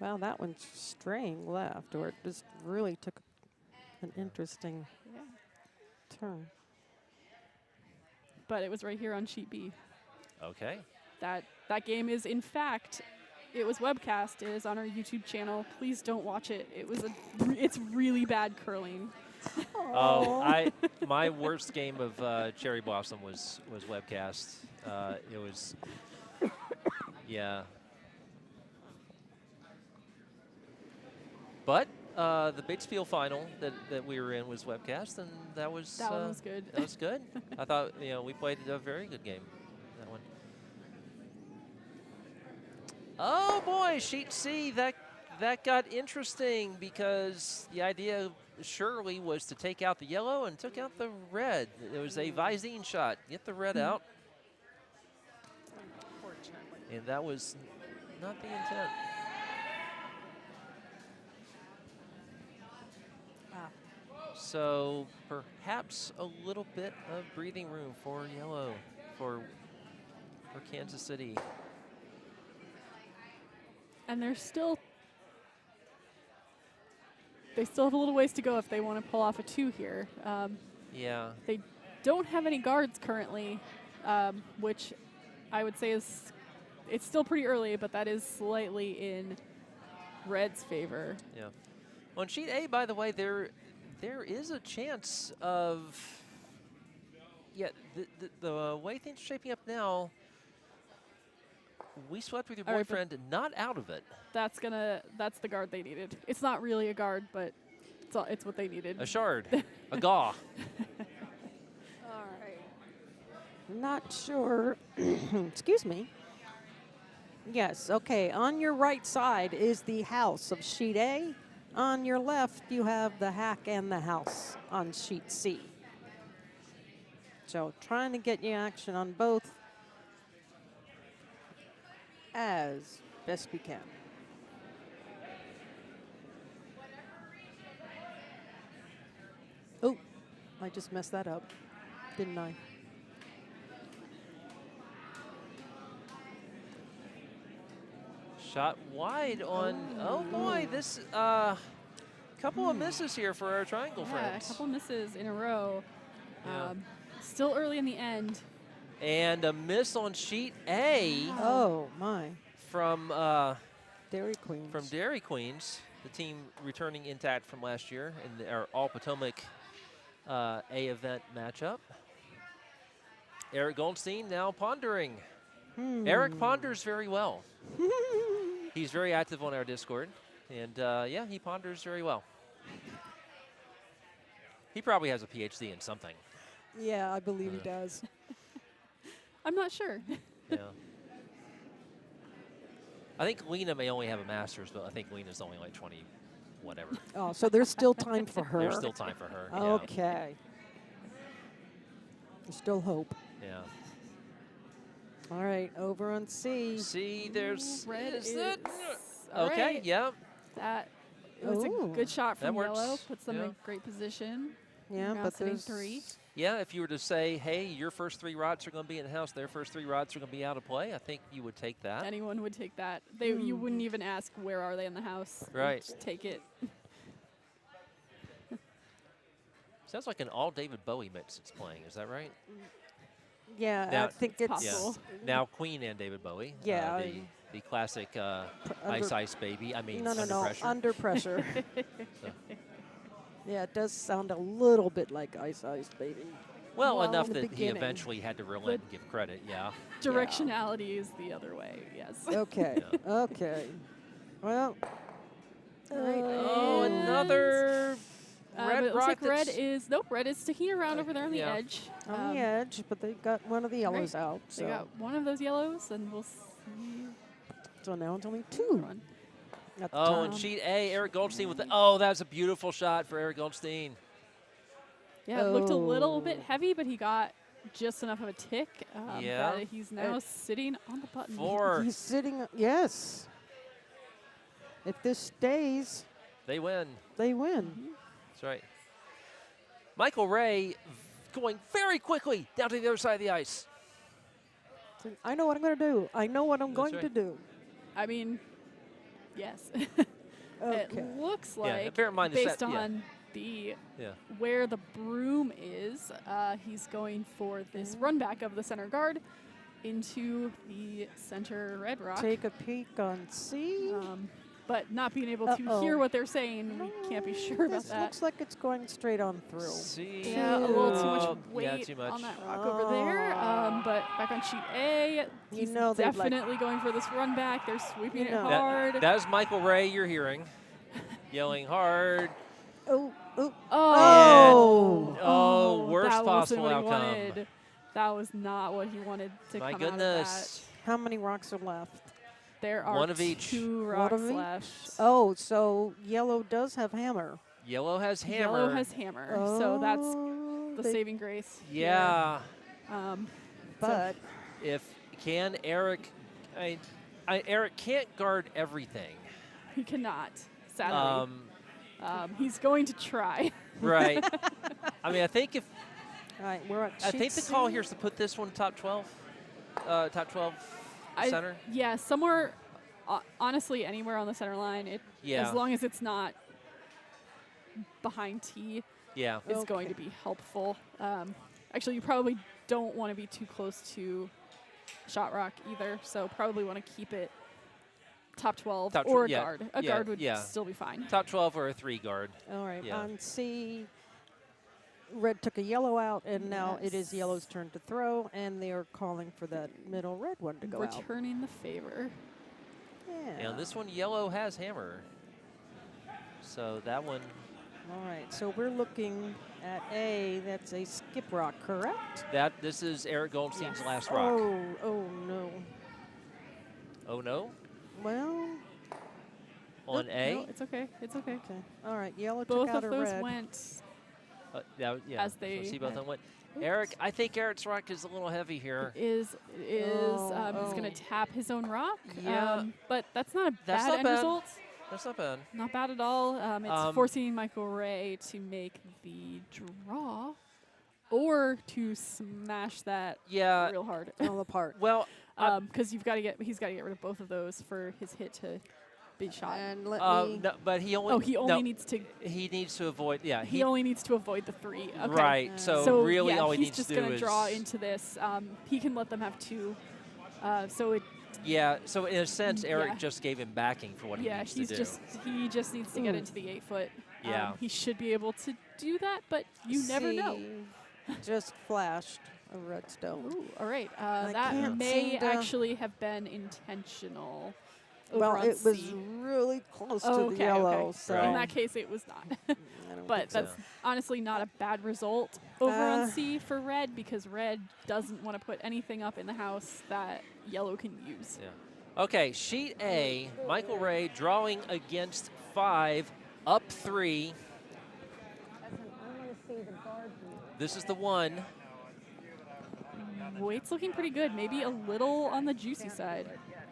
Well, that one's straying left, or it just really took an interesting turn. But it was right here on sheet B. Okay. That game is, in fact, it was webcast. It is on our YouTube channel. Please don't watch it. It's really bad curling. Oh, my worst game of Cherry Blossom was webcast. It was, yeah. But the Batesfield final that we were in was webcast, and that was That one was good. That was good. I thought we played a very good game. That one. Oh boy, sheet C, that got interesting because the idea surely was to take out the yellow and took out the red. It was a Visine shot. Get the red out. Unfortunately. And that was not the intent. So perhaps a little bit of breathing room for yellow for Kansas City. And they still have a little ways to go if they want to pull off a 2 here. Yeah. They don't have any guards currently, which I would say it's still pretty early, but that is slightly in Red's favor. Yeah. On sheet A, by the way, there is a chance of, the way things are shaping up now, we swept with your All right, boyfriend, not out of it. That's the guard they needed. It's not really a guard, but it's what they needed. A shard, a gaw. All right. Not sure. Excuse me. Yes, okay. On your right side is the house of sheet A. On your left, you have the hack and the house on sheet C. So trying to get you action on both as best we can. Oh, I just messed that up, didn't I? Shot wide on, oh boy, this couple of misses here for our triangle Yeah, friends. a couple misses in a row. Yeah. Still early in the end. And a miss on sheet A Oh, my. from Dairy Queens. from Dairy Queens, the team returning intact from last year in our All-Potomac A event matchup. Erik Goldstein now pondering. Erik ponders very well. He's very active on our Discord, and yeah, he ponders very well. He probably has a PhD in something. Yeah, I believe he does. I'm not sure. Yeah. I think Lena may only have a master's, but I think Lena's only like 20, whatever. Oh, so there's still time for her. There's still time for her. Yeah. Okay. There's still hope. Yeah. All right, over on C. See, there's Red is is that all okay? right. Yeah. That it was Ooh. a good shot That from works. yellow. Puts them in Yeah. a great position. Yeah, Now but sitting there's 3. Yeah, if you were to say, hey, your first 3 rots are going to be in the house, their first 3 rots are going to be out of play, I think you would take that. Anyone would take that. You wouldn't even ask where are they in the house. Right. Just take it. Sounds like an all David Bowie mix it's playing. Is that right? Yeah, Now- I think It's it's possible. Now Queen and David Bowie. Yeah, The classic under- Ice Baby. I mean, no, Under Pressure. under pressure. So- Yeah, it does sound a little bit like Ice Ice Baby. Well, Well, enough in the that he beginning. eventually had to relent and give credit, yeah. Directionality is the other way, yes. Okay, okay. Well, All right. Oh, another But red it looks rock like red that's- is red is sticking around over there on the Yeah. edge. on the edge, but they got one of the yellows out. They So, got one of those yellows, and we'll see. so now it's only 2 One. at the Oh, top. and sheet A, Erik Goldstein with the. Oh, that's a beautiful shot for Erik Goldstein. Yeah, it looked a little Oh. bit heavy, but he got just enough of a tick. Yeah. That he's now sitting on the button. 4. He's sitting. Yes. If this stays, They win. they win. That's right. Michael Ray going very quickly down to the other side of the ice. I know what I'm going to do. I know what I'm That's going to right. do. I mean, yes. Okay. It looks Yeah, like, bear in mind the based set- yeah. on the Yeah. where the broom is, he's going for this run back of the center guard into the center red rock. Take a peek on C. But not being able to hear what they're saying, we can't be sure about This that. looks like it's going straight on through. See. Yeah, a little too much Oh, weight yeah, too much. on that rock over there. But back on sheet A, he's know they'd like- definitely going for this run back. They're sweeping You it know. hard. That is Michael Ray you're hearing. Yelling hard. Oh, oh. Oh. Oh. Worst that wasn't possible what he outcome. wanted. That was not what he wanted to My come out of goodness. How many rocks are left? that. There are One of each. 2 One rocks of each? left. Oh, so yellow does have hammer. Yellow has hammer. Yellow has hammer, so that's Oh, the they- saving grace. Yeah. Here. But If can Erik, Erik can't guard everything. He cannot, sadly. He's going to try. Right. I mean, I think if all right, we're at I think the sheet call C. here is to put this one top 12. Top 12 center. Yeah, somewhere, honestly, anywhere on the center line. Yeah. As long as it's not behind T, Yeah. is going to be helpful. Actually, you probably don't want to be too close to shot rock either, so probably want to keep it top 12 Top tw- or a yeah, guard. A yeah, guard would yeah. still be fine. Top 12 or a 3 guard. All right, Yeah. on C, red took a yellow out, and now it is Yes. yellow's turn to throw, and they are calling for that middle red one to go out. Returning the favor. Yeah. And this one, yellow has hammer. So that one, All right, so we're looking at A. That's a skip rock, correct? this is Erik Goldstein's Yes. last rock. Oh no. Oh no, Well, on A. No, it's okay. It's okay. okay. All right, yellow Both took out of a those red. went Yeah. as so they see both of had- them went. Erik, I think Erik's rock is a little heavy here. is he's going oh. to tap his own rock. Yeah. But that's not a That's bad not end bad. result. That's not bad. Not bad at all. It's Um, forcing Michael Ray to make the draw or to smash that Yeah. real hard. All apart. Well, Because he's got to get rid of both of those for his hit to be shot. And let me. no, but he only. He only needs to. He needs to avoid. Yeah. He only needs to avoid the 3. Okay. Right. So, So really, yeah, all he he's needs just to do gonna is draw into this. He can let them have 2. So it. Yeah. So in a sense, Erik Yeah. just gave him backing for what he Yeah, needs he to do. just needs to get Ooh. into the 8-foot. Yeah. He should be able to do that, but you never know. C just flashed a redstone. Ooh, all right. I That can't may seem to- actually have been intentional. over Well, on it was C. really close Oh, to okay, the yellow. okay. So Right. In that case, it was not. I don't But think so. that's honestly not a bad result over on Uh, C for red because red doesn't want to put anything up in the house that yellow can use. Yeah. Okay, sheet A, Michael Ray drawing against 5, up 3. This is the 1. Weight's looking pretty good. Maybe a little on the juicy side.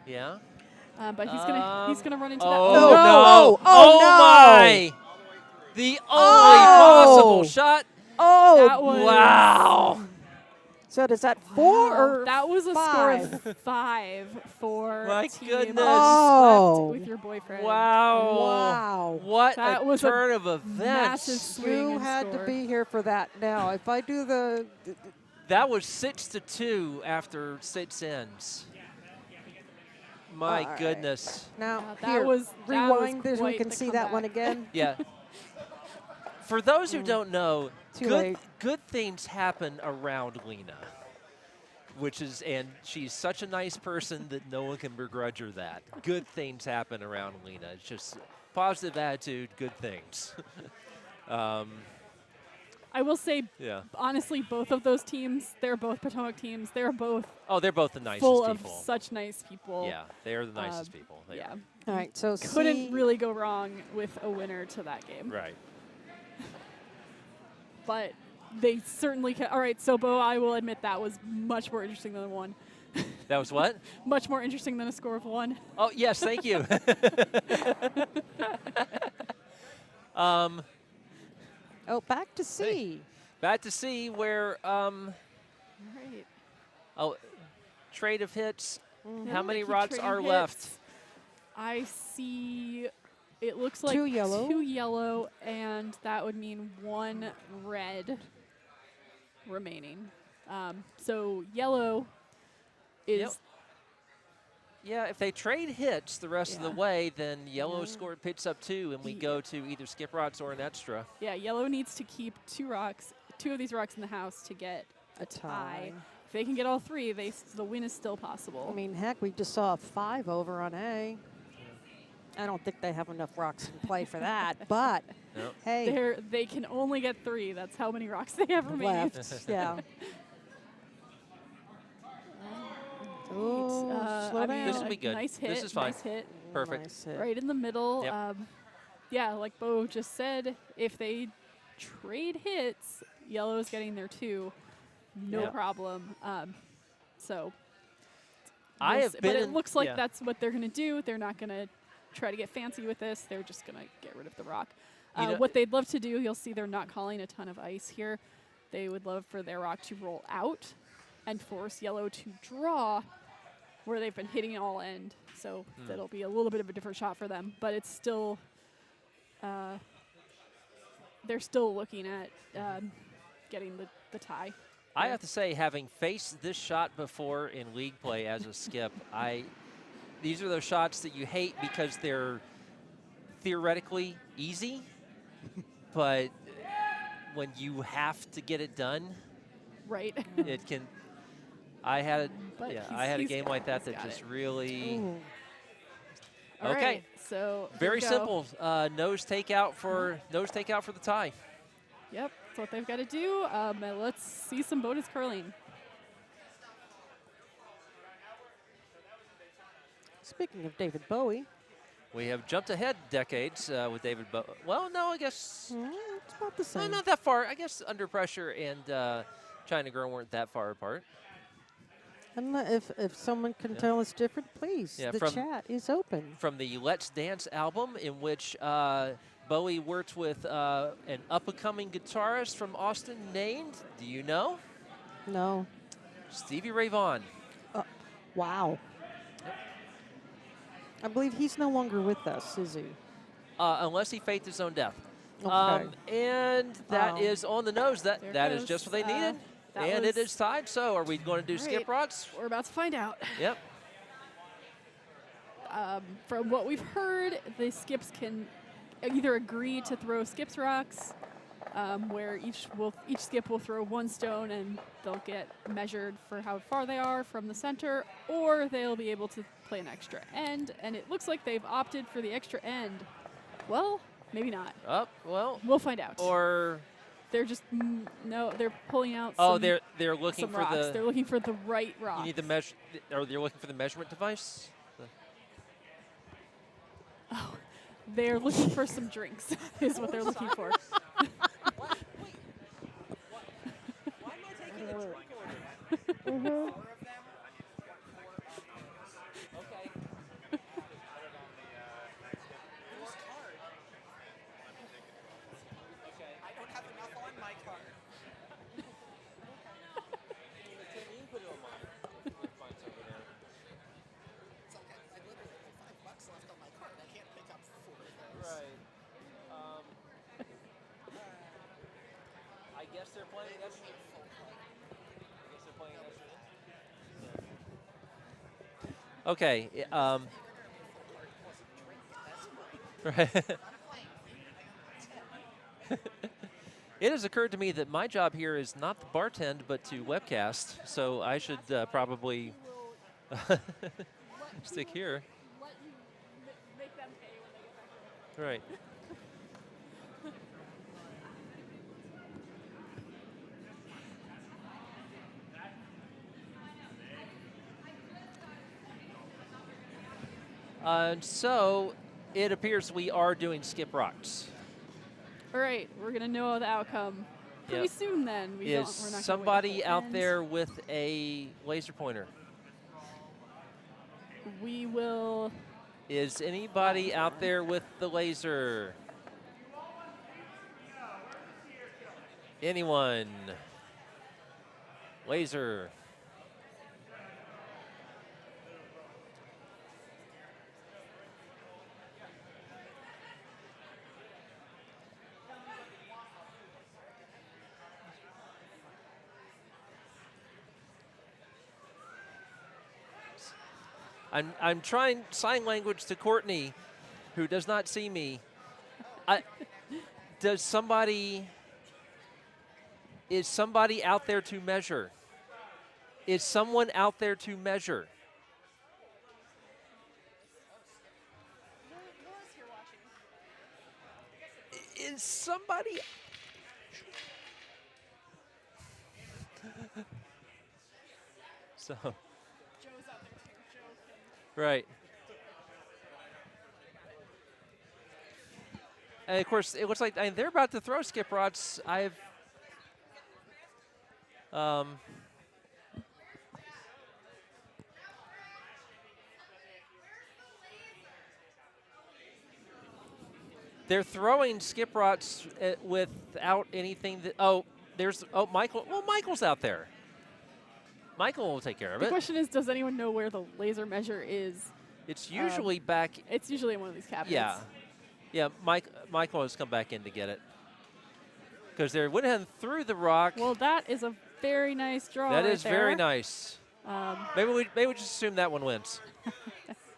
Yeah. But he's gonna run into that. Oh, no. no. Oh, no. my. The only possible shot. Oh, That was Wow. so does that 4 Wow, or that was a 5? score of 5 for My team goodness. Oh. swept with your boyfriend. Wow. Wow. What That a was a turn of events. massive swing You and had score. to be here for that. Now, if I do the That was 6-2 after 6 ends. My All right. goodness. now that here, was rewind this. We quite can the see that one comeback. again. Yeah. For those who don't know, Too late. good things happen around Lena, and she's such a nice person that no one can begrudge her that. Good things happen around Lena. It's just positive attitude, good things. I will say, Yeah. honestly, both of those teams, they're both Potomac teams. They're both Oh, they're both the nicest full people. of such nice people. Yeah, they're the nicest people. They Yeah. are. All right, so Couldn't really go wrong with a winner to that game. Right. But they certainly can. All right, so Bo, I will admit that was much more interesting than one. That was what? Much more interesting than a score of 1. Oh, yes, thank you. Oh, back to C. Back to C where, All right. trade of hits. Yeah, How they many keep rocks trading are hits. left? I see. It looks like 2 yellow. 2 yellow, and that would mean 1 red remaining. So yellow is Yep. Yeah, if they trade hits the rest of the Yeah. way, then yellow picks up 2, and we go to either skip rocks or an extra. yeah. Yellow needs to keep 2 of these rocks in the house to get a tie. If they can get all 3, the win is still possible. I mean, heck, we just saw a 5 over on A. I don't think they have enough rocks in play for that, but No. hey, they can only get 3. That's how many rocks they have remaining. left. Yeah. Oh, slow I mean, down. This will be good. Nice hit. This is fine. Nice hit. Perfect. Nice hit. Right in the middle. Yep. Yeah, like Bo just said, if they trade hits, yellow's getting there too. No Yep. problem. So I have but been it in- looks like yeah. that's what they're going to do. They're not going to try to get fancy with this. They're just going to get rid of the rock. You know- What they'd love to do, you'll see they're not calling a ton of ice here. They would love for their rock to roll out and force yellow to draw where they've been hitting all end. So that'll be a little bit of a different shot for them. But it's still, they're still looking at getting the tie. I have to say, having faced this shot before in league play as a skip, these are those shots that you hate because they're theoretically easy, but when you have to get it done, Right. it can. I had But I had a he's game got like it, that he's that got just it. really. Ooh. All Okay. right, so here Very we go. simple. Nose takeout for the tie. Yep, that's what they've got to do. And let's see some bonus curling. Speaking of David Bowie, We have jumped ahead decades with David Bowie. Well, no, I guess it's about the no, same. not that far. I guess Under Pressure and China Girl weren't that far apart. And if someone can Yeah. tell us different, please. Yeah, the from- chat is open. From the Let's Dance album, in which Bowie worked with an up-and-coming guitarist from Austin named, do you know? No. Stevie Ray Vaughan. Wow. I believe he's no longer with us, is he? Unless he faked his own death. Okay. And that Oh. is on the nose. There That it is goes. just what they needed. that And it was- is tied. So are we going to do All skip right. rocks? We're about to find out. Yep. From what we've heard, the skips can either agree to throw skips rocks, where each skip will throw 1 stone and they'll get measured for how far they are from the center, or they'll be able to play an extra end. And it looks like they've opted for the extra end. Well, maybe not. Well, We'll find out. or They're just no. They're pulling out. oh, some, they're looking some for rocks. the. They're looking for the right rock. You need the measure. Or they're looking for the measurement device. They're looking for some drinks. Is what they're looking for. I don't have enough on my card. guess they're playing estrogen. Okay. Right. It has occurred to me that my job here is not to bartend, but to webcast. So I should probably stick here. Let you make them pay when they get back. Right. So it appears we are doing skip rocks. All right, we're gonna know the outcome pretty soon. Then we're not somebody out there with a laser pointer? We will. Is anybody out there with the laser? Anyone? Laser. I'm trying sign language to Courtney, who does not see me. Is somebody out there to measure? Is someone out there to measure? Is somebody? So. Right. And of course, it looks like they're about to throw skip rods. They're throwing skip rods without anything that. Michael. Well, Michael's out there. Michael will take care of it. The question is, does anyone know where the laser measure is? It's usually back. It's usually in one of these cabinets. Yeah. Yeah, Michael has come back in to get it. Because they went ahead and threw the rock. Well, that is a very nice draw. That right is there. very nice. Maybe we just assume that one wins.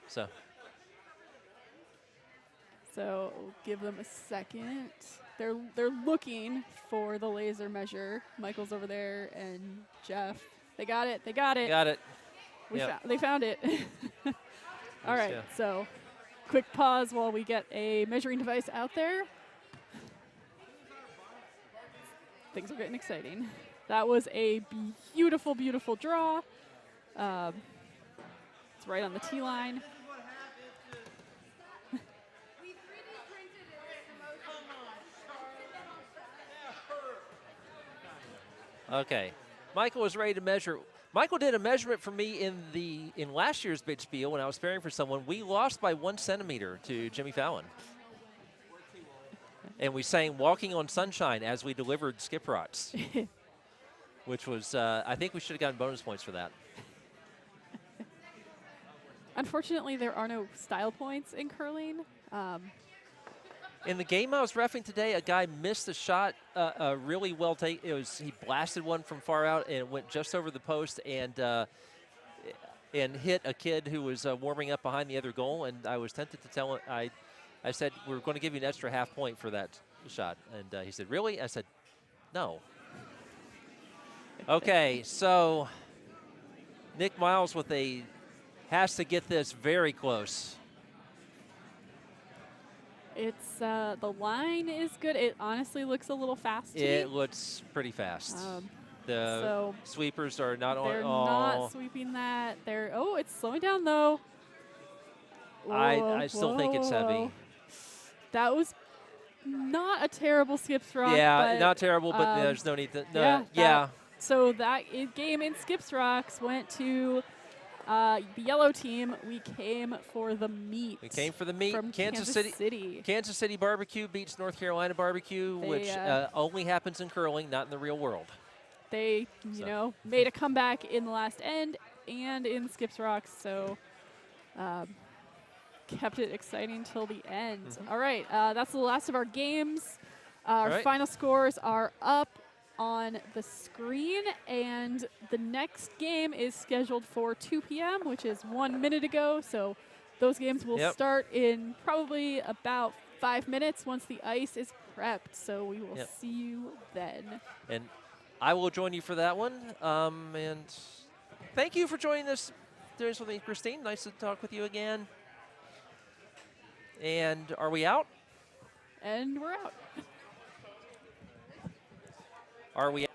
So we'll give them a second. They're looking for the laser measure. Michael's over there and Jeff. They got it. They got it. Got it. They found it. All right. So quick pause while we get a measuring device out there. Things are getting exciting. That was a beautiful, beautiful draw. It's right on the tee line. Okay. Michael was ready to measure. Michael did a measurement for me in last year's big spiel when I was sparing for someone. We lost by 1 centimeter to Jimmy Fallon. And we sang Walking on Sunshine as we delivered skip rods, which was, I think we should have gotten bonus points for that. Unfortunately, there are no style points in curling. In the game I was reffing today, a guy missed a shot, really well taken. He blasted one from far out and it went just over the post and hit a kid who was warming up behind the other goal. And I was tempted to tell him, I said, we're going to give you an extra half point for that shot. And he said, really? I said, no. Okay, so Nick Miles has to get this very close. It's the line is good. It honestly looks a little fast to me. It looks pretty fast. The sweepers are not on. They're not sweeping that. It's slowing down though. I still think it's heavy. That was not a terrible skip rock. Yeah, but, not terrible, but there's no need to. Yeah. So that game in skips rocks went to the yellow team. We came for the meat. We came for the meat. From Kansas City. Kansas City barbecue beats North Carolina barbecue, which only happens in curling, not in the real world. They, made a comeback in the last end and in skips rocks. So kept it exciting till the end. All right, that's the last of our games. Our final scores are up. on the screen. And the next game is scheduled for 2 p.m., which is 1 minute ago. So those games will start in probably about 5 minutes once the ice is prepped. So we will see you then. And I will join you for that one. And thank you for joining us with me, Christine. Nice to talk with you again. And are we out? And we're out. Are we